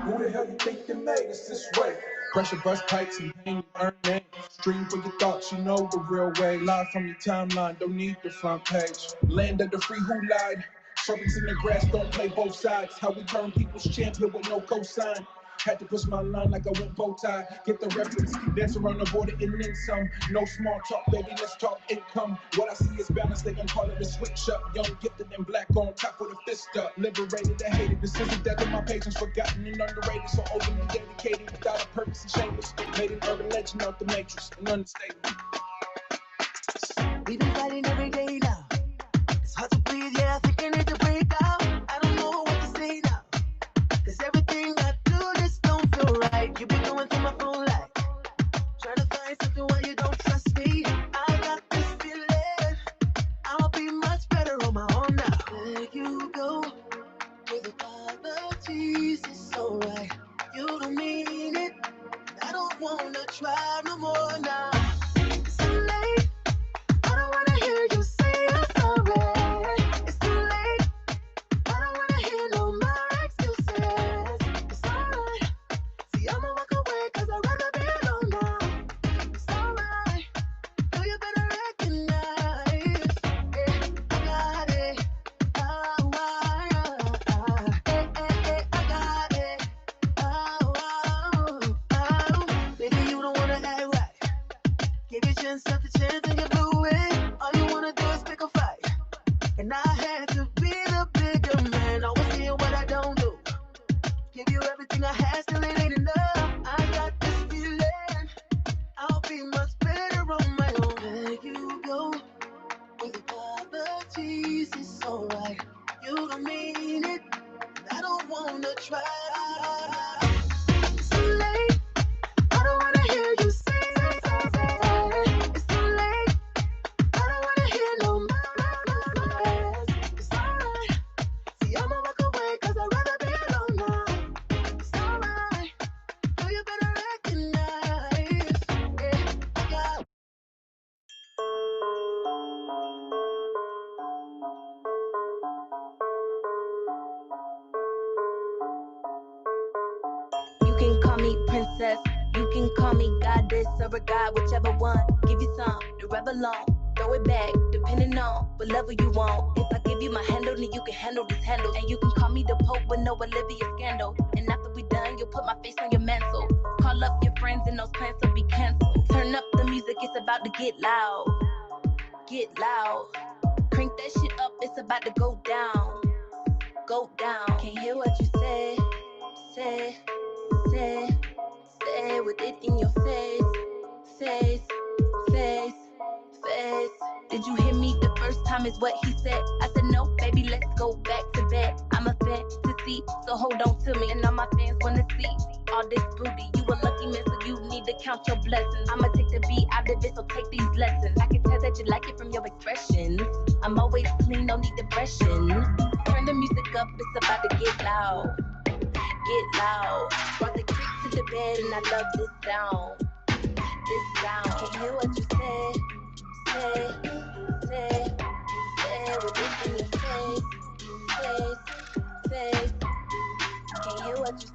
Who the hell you think they made us this way? Pressure bust pipes and pain, earn names. Stream for your thoughts, you know the real way. Live from your timeline, don't need the front page. Land of the free who lied. Serpents in the grass, don't play both sides. How we turn people's champion with no cosign. Had to push my line like I went bow tie. Get the reference, dance around the border and then some. No small talk, baby, let's talk income. What I see is balance, they gon' call it a switch up. Young, gifted, and black on top with a fist up. Liberated and hated, this isn't death of my patience. Forgotten and underrated, so openly dedicated. Without a purpose and shameless. Made an urban legend out the matrix, an understatement. We've been fighting every day now. It's hard to breathe, yeah, I think I need to break out. I don't know what to say now. Cause everything I do just don't feel right. You be going through my phone like trying to find something why you don't trust me. I got this feeling I'll be much better on my own now. There you go with apologies, it's alright. You don't mean it. I don't wanna try no more now. It's too late. I don't wanna hear you say it's alright. It's too late. I don't wanna hear no more excuses. It's alright. See, I'ma walk away cause I'd rather be alone now. It's alright. No, you better recognize. I got it. I got it. Baby, you don't wanna act right. Give your chance after chance and you blew it. All you wanna do is pick a fight. And I had to be the bigger man. Always seeing what I don't do. Give you everything I had, still it ain't enough. I got this feeling I'll be much better on my own. There you go with apologies, it's alright. You don't mean it. I don't wanna try. It's too late. I don't wanna hear you say it's too late. I don't wanna hear can call me princess, you can call me goddess or a god, whichever one. Give you some, the rev alone. Throw it back, depending on what level you want. If I give you my handle, then you can handle this handle. And you can call me the Pope with no Olivia scandal. And after we done, you'll put my face on your mantle. Call up your friends and those plans will be canceled. Turn up the music, it's about to get loud. Get loud. Crank that shit up, it's about to go down. Go down. Can't hear what you say. Say with it in your face. Did you hear me the first time is what he said? I said no, baby, let's go back to bed. I'm a fantasy, so hold on to me. And all my fans wanna see all this booty. You a lucky man, so you need to count your blessings. I'ma take the beat out of it, so take these lessons. I can tell that you like it from your expressions. I'm always clean, no need depression. Turn the music up, it's about to get loud. Get loud. Brought the creek to the bed and I love this sound. This sound. Can't hear what you said. Say with it in your face. Can't hear what you say.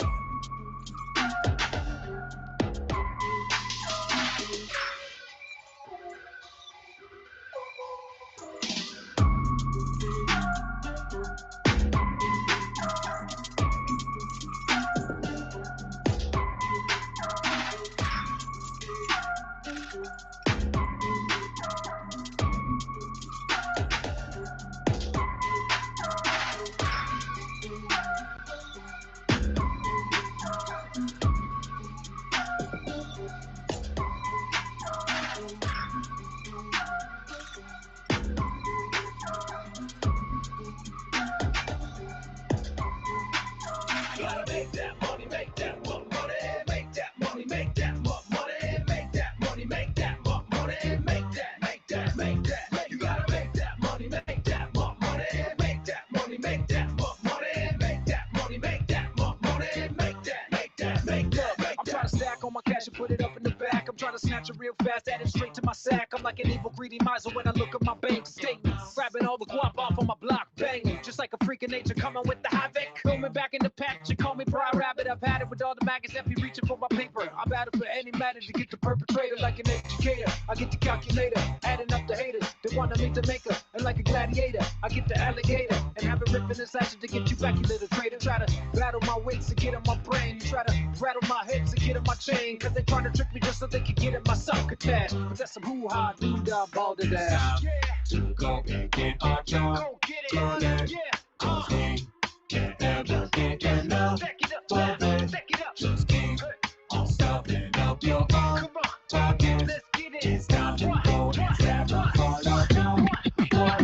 Real fast, add it straight to my sack. I'm like an evil, greedy miser when I look at my bank statements. Grabbing all the guap off on my block, banging. Just like a freak of nature coming with the havoc. Coming back in the patch, you call me Rabbit. I've had it with all the maggots that be reaching for my paper. I'm battle for any matter to get the perpetrator like an educator. I get the calculator, adding up the haters. They wanna meet the maker, and like a gladiator, I get the alligator and have it ripping this action to get you back, you little traitor. Try to battle my wits and get on my brain. Try to rattle my hips and get on my chain. Cause they trying to trick me just so they can get in my succotash. But that's some hoo-ha, doo-dah, balderdash. Yeah. To go and get our job. Go get it. Yeah. Cause we can't ever get enough. Back it up, Baby, back it up. just keep on stopping up your own Come on, target. let's get it. It's time to go and grab a call up now. Gotta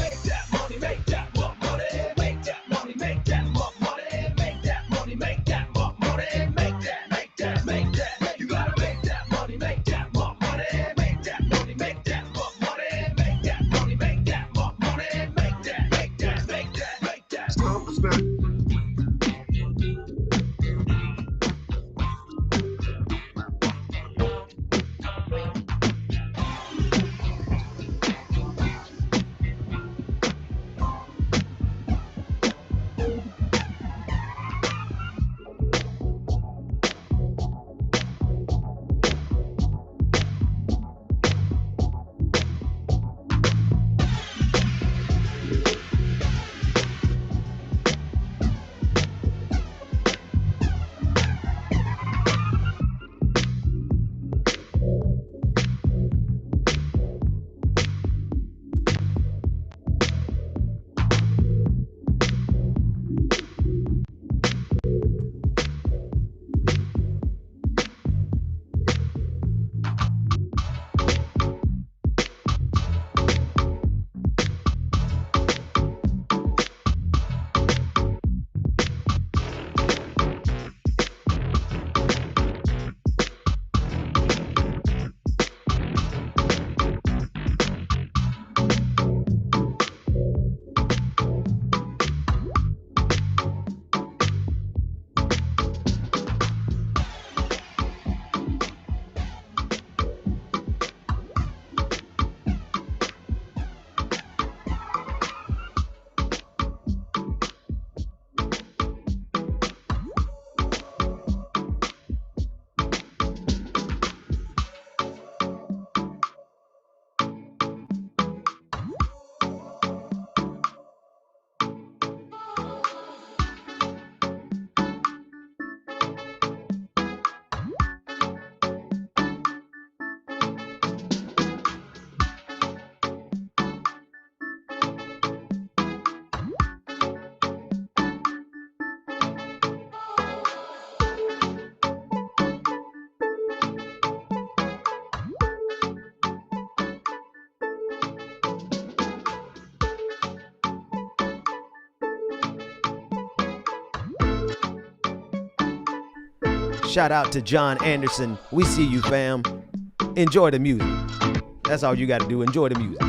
make that money, make that more money. Make that money, make that more money. Make that money, make that more money. Make that. You gotta make that money, make that more money. Make that money, make that more money. Make that money, make that more money. Shout out to John Anderson. We see you, fam. Enjoy the music. That's all you got to do. Enjoy the music.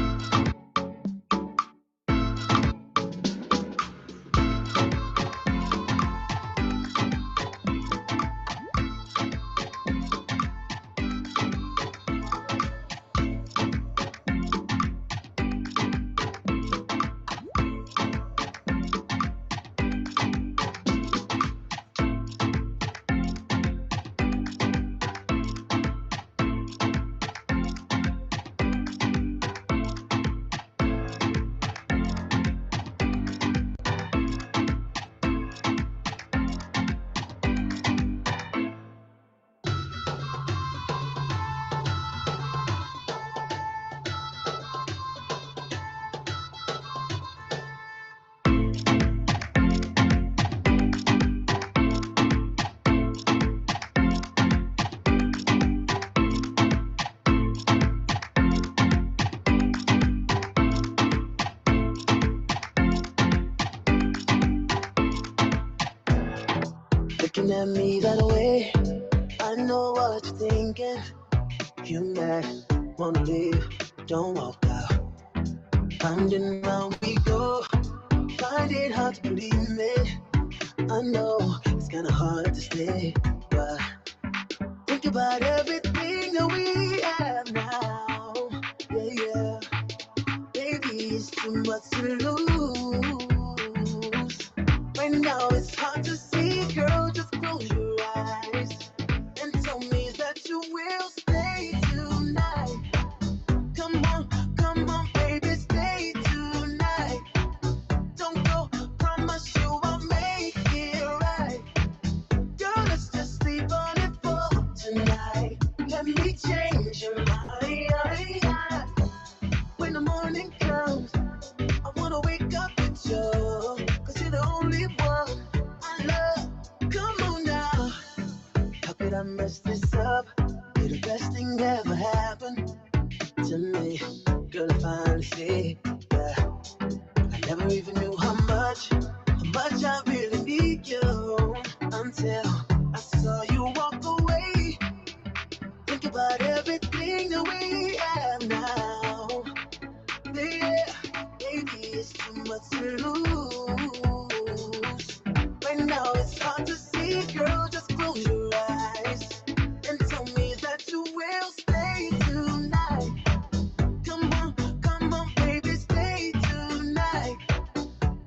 Looking at me that way, I know what you're thinking. You mad, wanna leave, don't walk out. Round and round we go, find it hard to believe me. I know it's kinda hard to stay, but think about everything that we have now. Yeah, yeah, baby, it's too much to lose. Right now it's hard to see, girl, just close your eyes and tell me that you will stay tonight. Come on, baby, stay tonight. Don't go, promise you I'll make it right. Girl, let's just sleep on it for tonight. Let me change your mind. When the morning comes, I wanna wake up with you, 'cause you're the only one I love. Come on now, how could I mess this up? You're the best thing ever happened to me. Girl, I finally see, yeah. I never even knew how much I really need you until I saw you walk away. Think about everything that we have now. Yeah, baby, it's too much to lose. Right now it's hard to see, girl, just close your eyes and tell me that you will stay tonight. Come on, baby, stay tonight.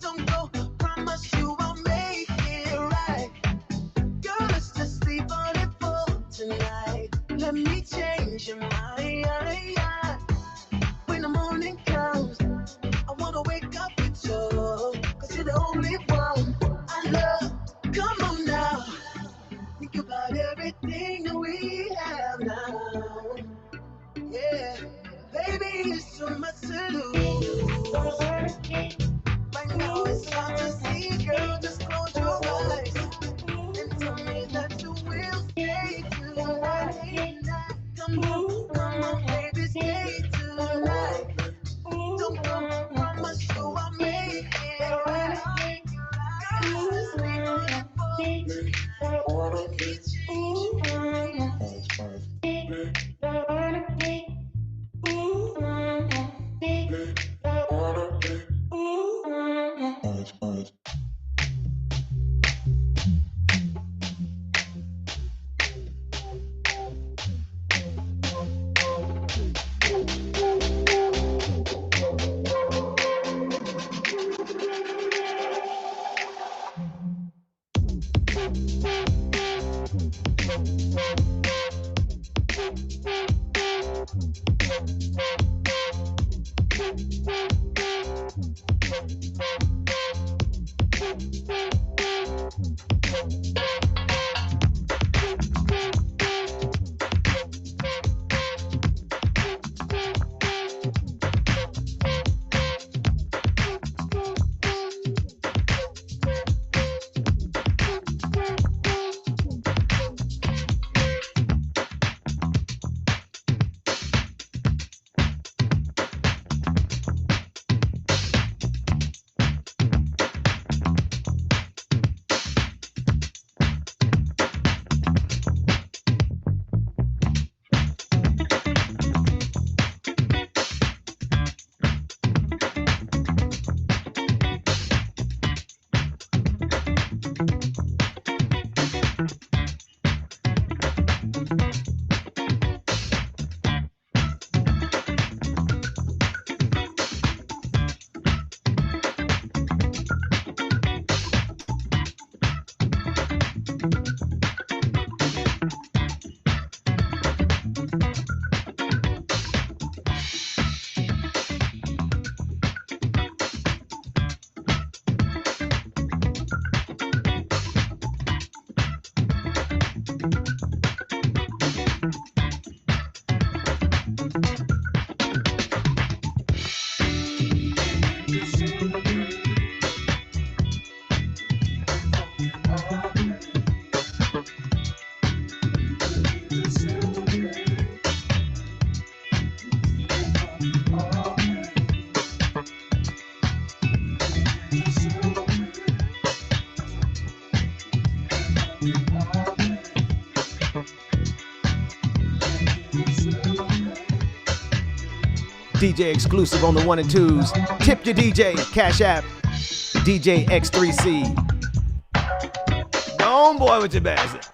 Don't go, promise you I'll make it right. Girl, let's just sleep on it for tonight. Let me change your mind. When the morning comes, I wanna wake up with you, 'cause you're the only one I love. Come on now, think about everything that we have now. Yeah, baby, it's too much to lose. Right now it's hard to see, girl, just close your eyes and tell me that you will stay tonight. Come on, baby, stay tonight. Don't go, promise you I'll make it right. Girl, let's sleep on it for tonight. Let me change your mind. DJ exclusive on the 1 and 2s. Tip your DJ, Cash App, DJ X3C. Go on, boy, with your best.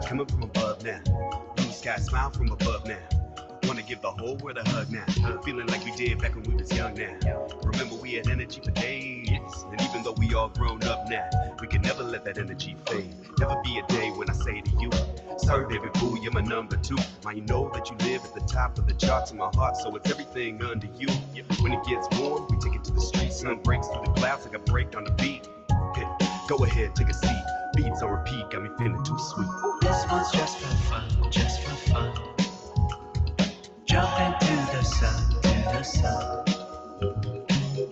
Coming from above now. Blue sky smile from above now. Wanna give the whole world a hug now. Feeling like we did back when we was young now. Remember we had energy for days. And even though we all grown up now, we can never let that energy fade. Never be a day when I say to you, sorry baby boo, you're my number 2. Now you know that you live at the top of the charts in my heart, so it's everything under you. When it gets warm, we take it to the streets. Sun breaks through the clouds like a break on the beat. Hey, go ahead, take a seat. Beats on repeat, got me feeling too sweet. This one's just for fun, just for fun. Jump into the sun, to the sun.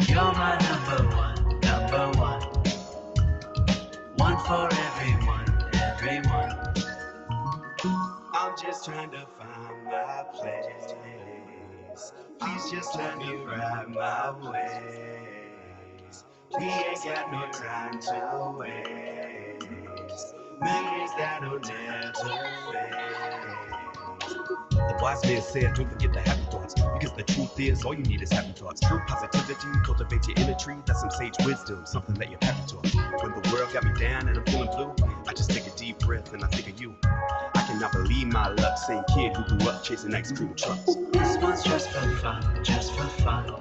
You're my number 1, number 1. One for everyone, everyone. I'm just trying to find my place. Please just let me ride my ways. We ain't got no time to waste. Memories that'll never fade. The wise man said, don't forget the happy thoughts, because the truth is, all you need is happy thoughts. True positivity, cultivate your inner tree. That's some sage wisdom, something that you're happy taught. When the world got me down and I'm feeling blue, I just take a deep breath and I think of you. I cannot believe my luck, same kid who grew up chasing ice cream trucks. This one's just for fun, just for fun.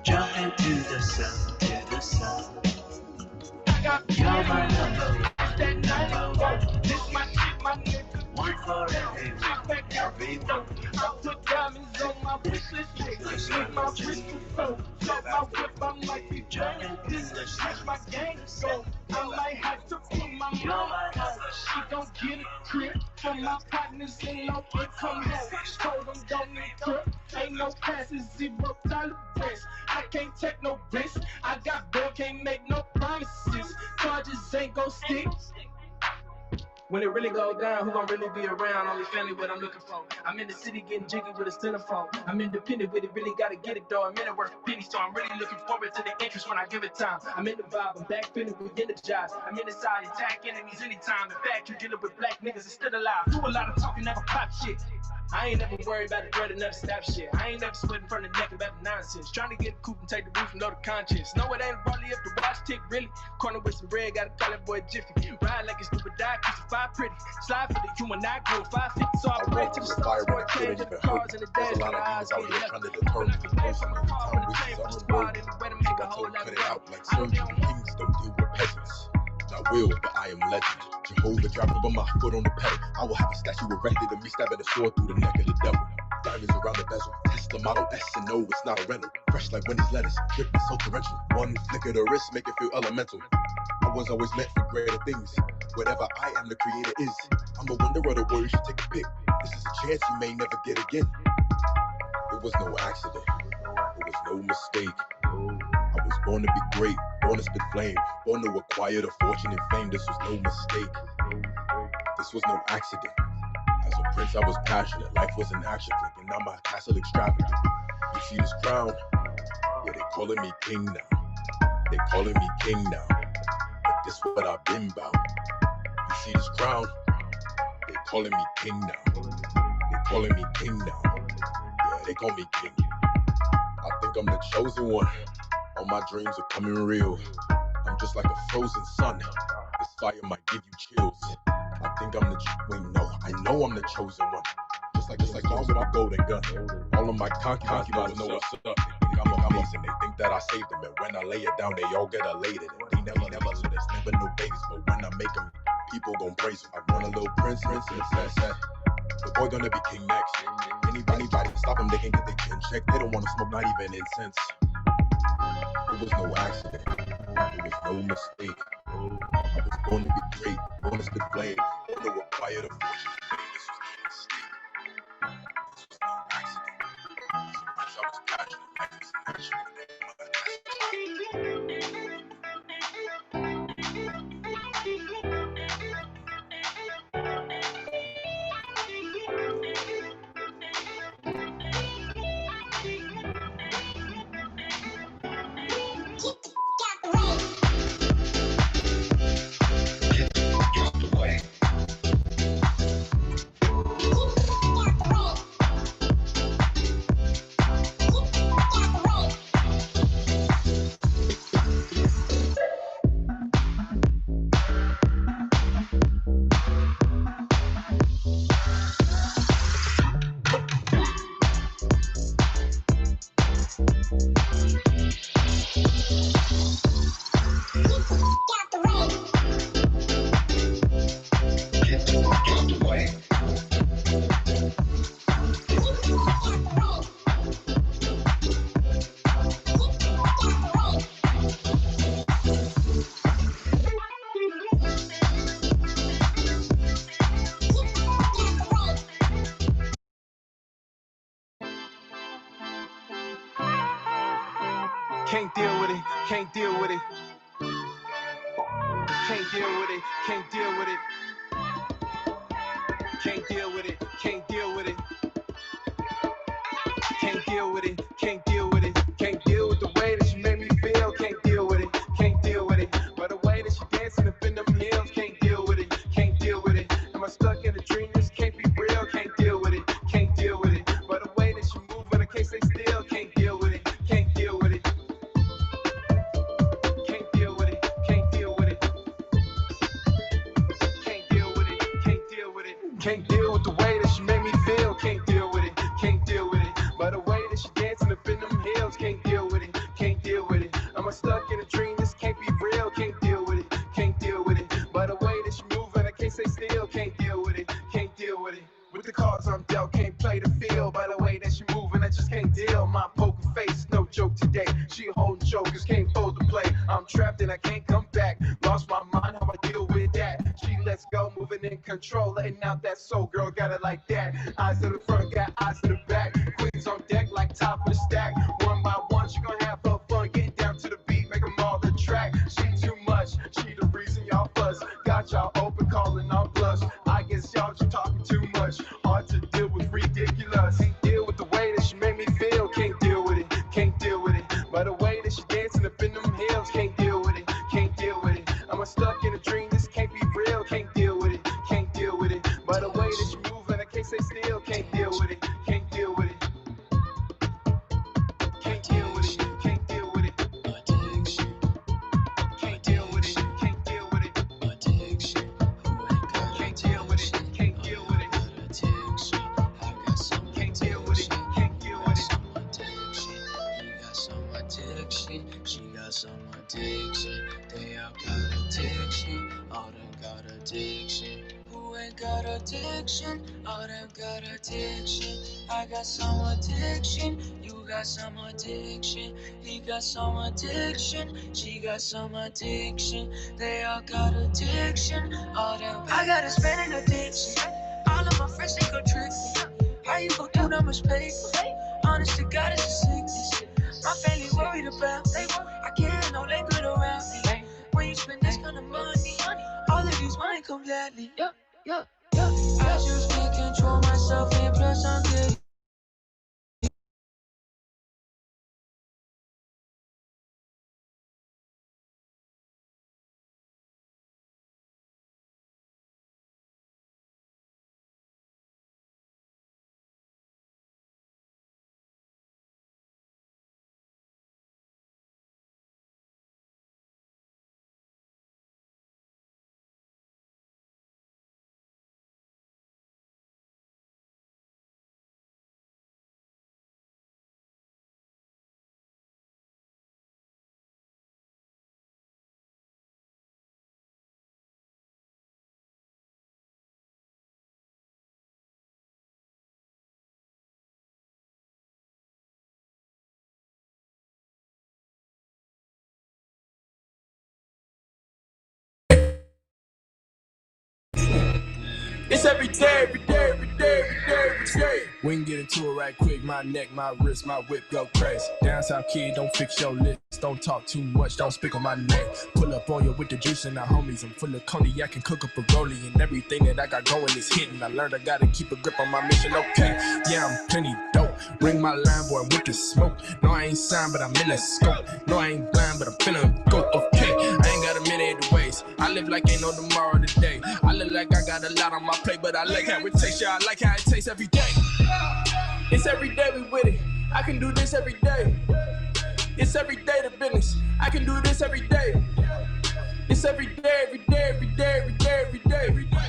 Jump into the sun, to the sun. You're my number 1, number 1. One for everyone, everyone. I put diamonds on my wish list. Make my wrist too full. Love my whip, I might be jamming this. Watch my gang go. I might have to put my mama on. She gon' get a crib for my partners in low income homes. Told them don't need crib. Ain't no passes, $0 tolerance. I can't take no risks. I got bill, can't make no promises. Charges ain't gon' stick. When it really goes down, who gon' really be around? Only family, what I'm looking for. I'm in the city getting jiggy with a telephone. I'm independent with it, really gotta get it though. I'm in it worth a penny, so I'm really looking forward to the interest when I give it time. I'm in the vibe, I'm back feeling re-energized. I'm in the side, attack enemies anytime. In fact, you're dealing with black niggas that's still alive. Do a lot of talking, never pop shit. I ain't never worried about the threat of never stop shit. I ain't never sweating from the neck about the nonsense. Trying to get a coupe and take the roof and know the conscience. No, it ain't barley if the watch tick really. Corner with some bread, gotta call that boy Jiffy. Ride like a stupid die, crucify pretty. Slide for the human, I go 550, so I pray to the stars for a change of the cars and the dash for the eyes getting left. When I can both from my car with a chain from the squad and the way to make a whole lot of money. I don't care Kings don't deal with peasants. I will, but I am legend. Jehovah dropping by my foot on the pedal. I will have a statue erected of me stabbing a sword through the neck of the devil. Diamonds around the bezel. Tesla Model S and no, it's not a rental. Fresh like Wendy's lettuce. Drip is so torrential. One flick of the wrist make it feel elemental. I was always meant for greater things. Whatever I am, the creator is. I'm a wonder of the world, you should take a pick. This is a chance you may never get again. It was no accident. It was no mistake. I was born to be great, born to spit flame, born to acquire the fortune and fame. This was no mistake. This was no accident. As a prince, I was passionate. Life was an action flick, and now my castle extravagant. You see this crown? Yeah, they calling me king now. They calling me king now. But this what I've been bout. You see this crown? They calling me king now. They calling me king now. Yeah, they call me king. I think I'm the chosen one. All my dreams are coming real. I'm just like a frozen sun. This fire might give you chills. I think I'm the I know I'm the chosen one. Just like y'all with my golden gun. All of my concubines know what's up. They think I'm amazing. They think that I saved them. And when I lay it down, they all get elated. And they never let us. Never no babies. But when I make them, people gon' praise them. I want a little prince in the fast. The boy gonna be king next. Anybody can stop him, they can get their chin checked. They don't wanna smoke, not even incense. It was no accident. It was no mistake. I was born to be great, born to spit flame, born to acquire the fortune. This was no mistake. This was no accident. I was casual. Life was a luxury. Can't deal with it, can't deal with it. Can't deal with it, can't deal with it. Can't deal with it, can't deal with it. Can't deal with it, can't deal with it. Can't deal with the way that you make me feel. Can't deal with it, can't deal with it. By the way that you dancing up in them heels. Can't deal with it, can't deal with it. Am I stuck in a dream? This can't be real. Can't deal with it, can't deal with it. By the way that you move, but I can't stay still. Can't deal with it, can't deal with it. Can't deal with it, can't deal with it. Can't deal with it, can't deal with it. Can't deal with the way that she made me feel. Can't deal with it, can't deal with it. By the way that she dancing up in them heels. Can't deal with it, can't deal with it. Am I stuck in a dream? This can't be real. Can't deal with it, can't deal with it. By the way that she moving, I can't stay still. Can't deal with it, can't deal with it. With the cards I'm dealt, can't play the field. By the way that she moving, I just can't deal. My poker face, no joke today. She holding jokers, can't fold the play. I'm trapped and I can't come back. Lost my mind, how I deal with that. She lets go, moving in control, letting out that soul. Girl, got it like that. Eyes to the front, got eyes to the back. Queens on deck like top of the stack. One by one, she gonna have her fun. Get down to the beat, make them all the track. She too much, she the reason y'all fuss. Got y'all open, calling all bluffs. I guess y'all just talking too much. Hard to deal with, ridiculous. Can't deal with the way that she made me feel. Can't deal with it, can't deal with it. By the way that she dancing up in them heels. Can't deal with it, can't deal with it. I'm stuck in a dream, this can't be real. Can't deal with it, can't deal with it. By the way that she moving, I can't stay still. Can't deal with it, can't deal with it. Can't deal with it, can't deal with it. Addiction. Can't deal with it, can't deal with it. Addiction. Can't deal with it, can't deal with it. Addiction. I got some. Can't deal with it, can't deal with it. Addiction. You got some addiction. She got some addiction. They all got addiction. All them got addiction. Who ain't got addiction? All them got addiction. I got some addiction. You got some addiction. He got some addiction. She got some addiction. They all got addiction. All them. I got a spending addiction. All of my friends think I'm tricky. How you gon' do that much paper? Honest to God, it's a sickness. My family worried about me. I can't no liquid around me. When you spend this kind of money, all of these money come gladly. I just can't control myself, and plus I'm good. It's every day, every day, every day, every day, every day. We can get into it right quick. My neck, my wrist, my whip go crazy. Down south kid, don't fix your lips. Don't talk too much, don't speak on my neck. Pull up on you with the juice and the homies. I'm full of cognac and cook up a rollie. And everything that I got going is hitting. I learned I gotta keep a grip on my mission, okay. Yeah, I'm plenty dope. Ring my line, boy, with the smoke. No, I ain't signed, but I'm in the scope. No, I ain't blind, but I'm finna go, okay. I ain't got a minute to waste. I live like ain't no tomorrow today. I look like I got a lot on my plate, but I like how it tastes, yeah, I like how it tastes every day. It's every day we with it. I can do this every day. It's every day the business. I can do this every day. It's every day, every day, every day, every day, every day, every day.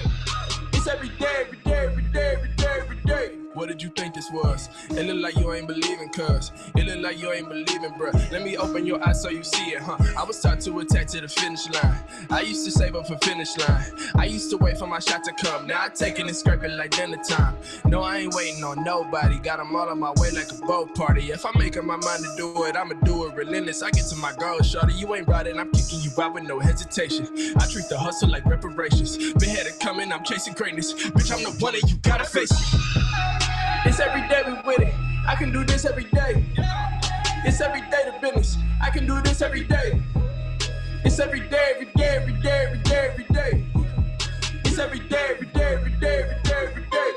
It's every day, every day, every day, every day, every day. What did you think this was? It look like you ain't believing, cuz. It look like you ain't believing, bruh. Let me open your eyes so you see it, huh? I was taught to attack to the finish line. I used to save up for finish line. I used to wait for my shot to come. Now I take it and scrape it like dinner time. No, I ain't waiting on nobody. Got them all on my way like a boat party. If I'm making my mind to do it, I'ma do it relentless. I get to my goal, shorty. You ain't riding, I'm kicking you out with no hesitation. I treat the hustle like reparations. Been had it coming, I'm chasing greatness. Bitch, I'm the one and you gotta face it. It's every day we with it. I can do this every day. It's every day the business. I can do this every day. It's every day, every day, every day, every day, every day. It's every day, every day, every day, every day, every day.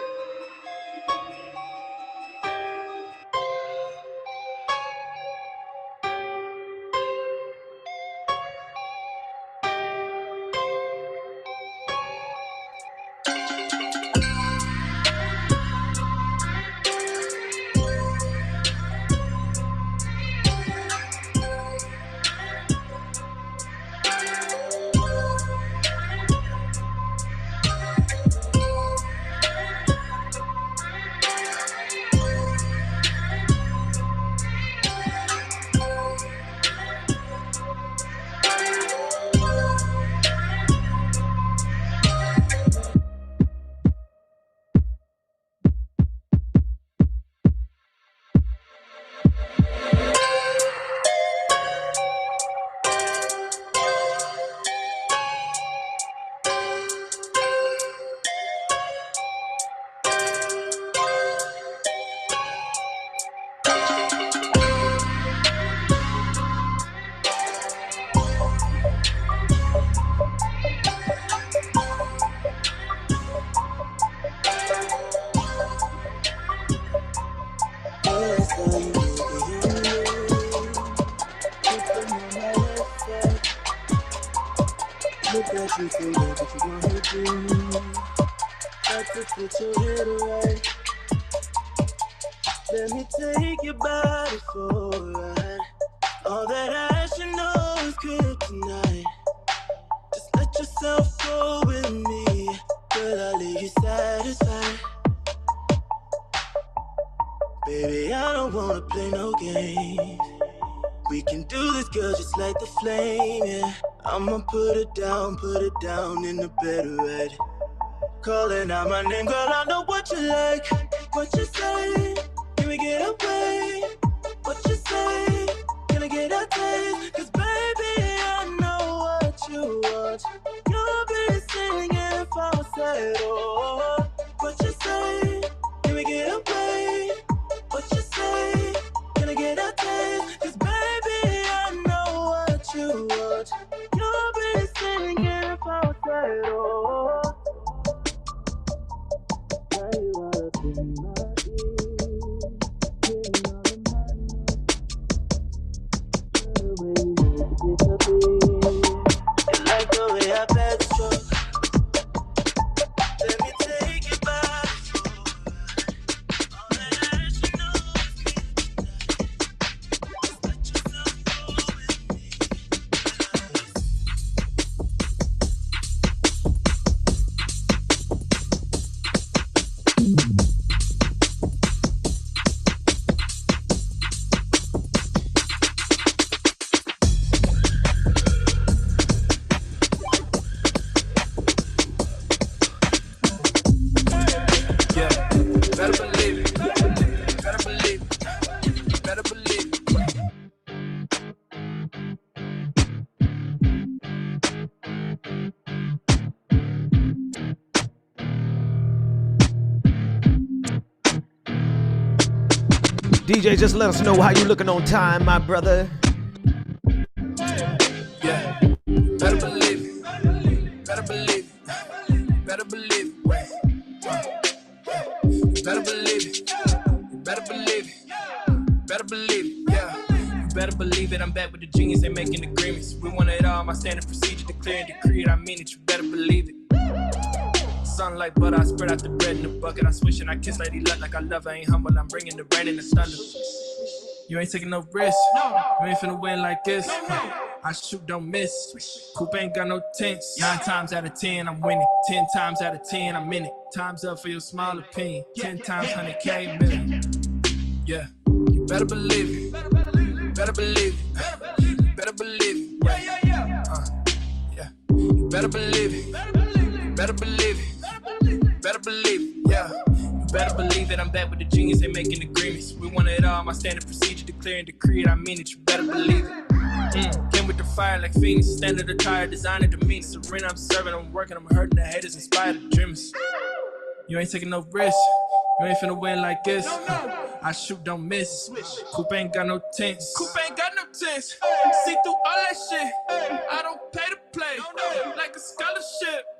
Let me take your body for a ride. All that I should know is kryptonite. Just let yourself go with me, girl, I'll leave you satisfied. Baby, I don't wanna play no games. We can do this, girl, just like the flame, yeah. I'ma put it down in the bed already. Calling out my name, girl, I know what you like. What you say? Can we get away? What you say? Can I get a taste? Cause baby, I know what you want. You'll be singing falsetto. What you say? Can we get away? What you say? Can I get a taste? Cause baby, I know what you want. You'll be singing falsetto. Why you all up in my ear? DJ, just let us know how you looking on time, my brother. Yeah, better believe it. Better believe it. Better believe it. Better believe it. Better believe it. Better believe it. Yeah. Better believe it, I'm back with the genius, they making agreements. We want it all, my standard procedure, declare and decree it, I mean it, you better believe it. Sunlight butter, I spread out the bread in the bucket, I swish and I kiss Lady Luck like I love her, ain't humble, I'm bringing the rain and the thunder. You ain't taking no risk, you ain't finna win like this. I shoot, don't miss, Coupe ain't got no tints. 9 times out of 10, I'm winning, 10 times out of 10, I'm in it. Time's up for your small opinion, 10 times 100K, million. Yeah, you better believe it. Better believe it. Better believe it. Yeah. Yeah. You better believe it. Better believe it. Better believe it. Yeah. You better believe it. I'm back with the genius. They making agreements. We want it all. My standard procedure, declare and decree it. I mean it. You better believe it. Came with the fire like Phoenix. Standard attire, designer demeanor. Serena, I'm serving. I'm working. I'm hurting. The haters inspire the dreamers. You ain't taking no risk. You ain't finna win like this. I shoot, don't miss. Coupe ain't got no tints. Coupe ain't got no tints. See through all that shit. I don't pay to play. Like a scholarship.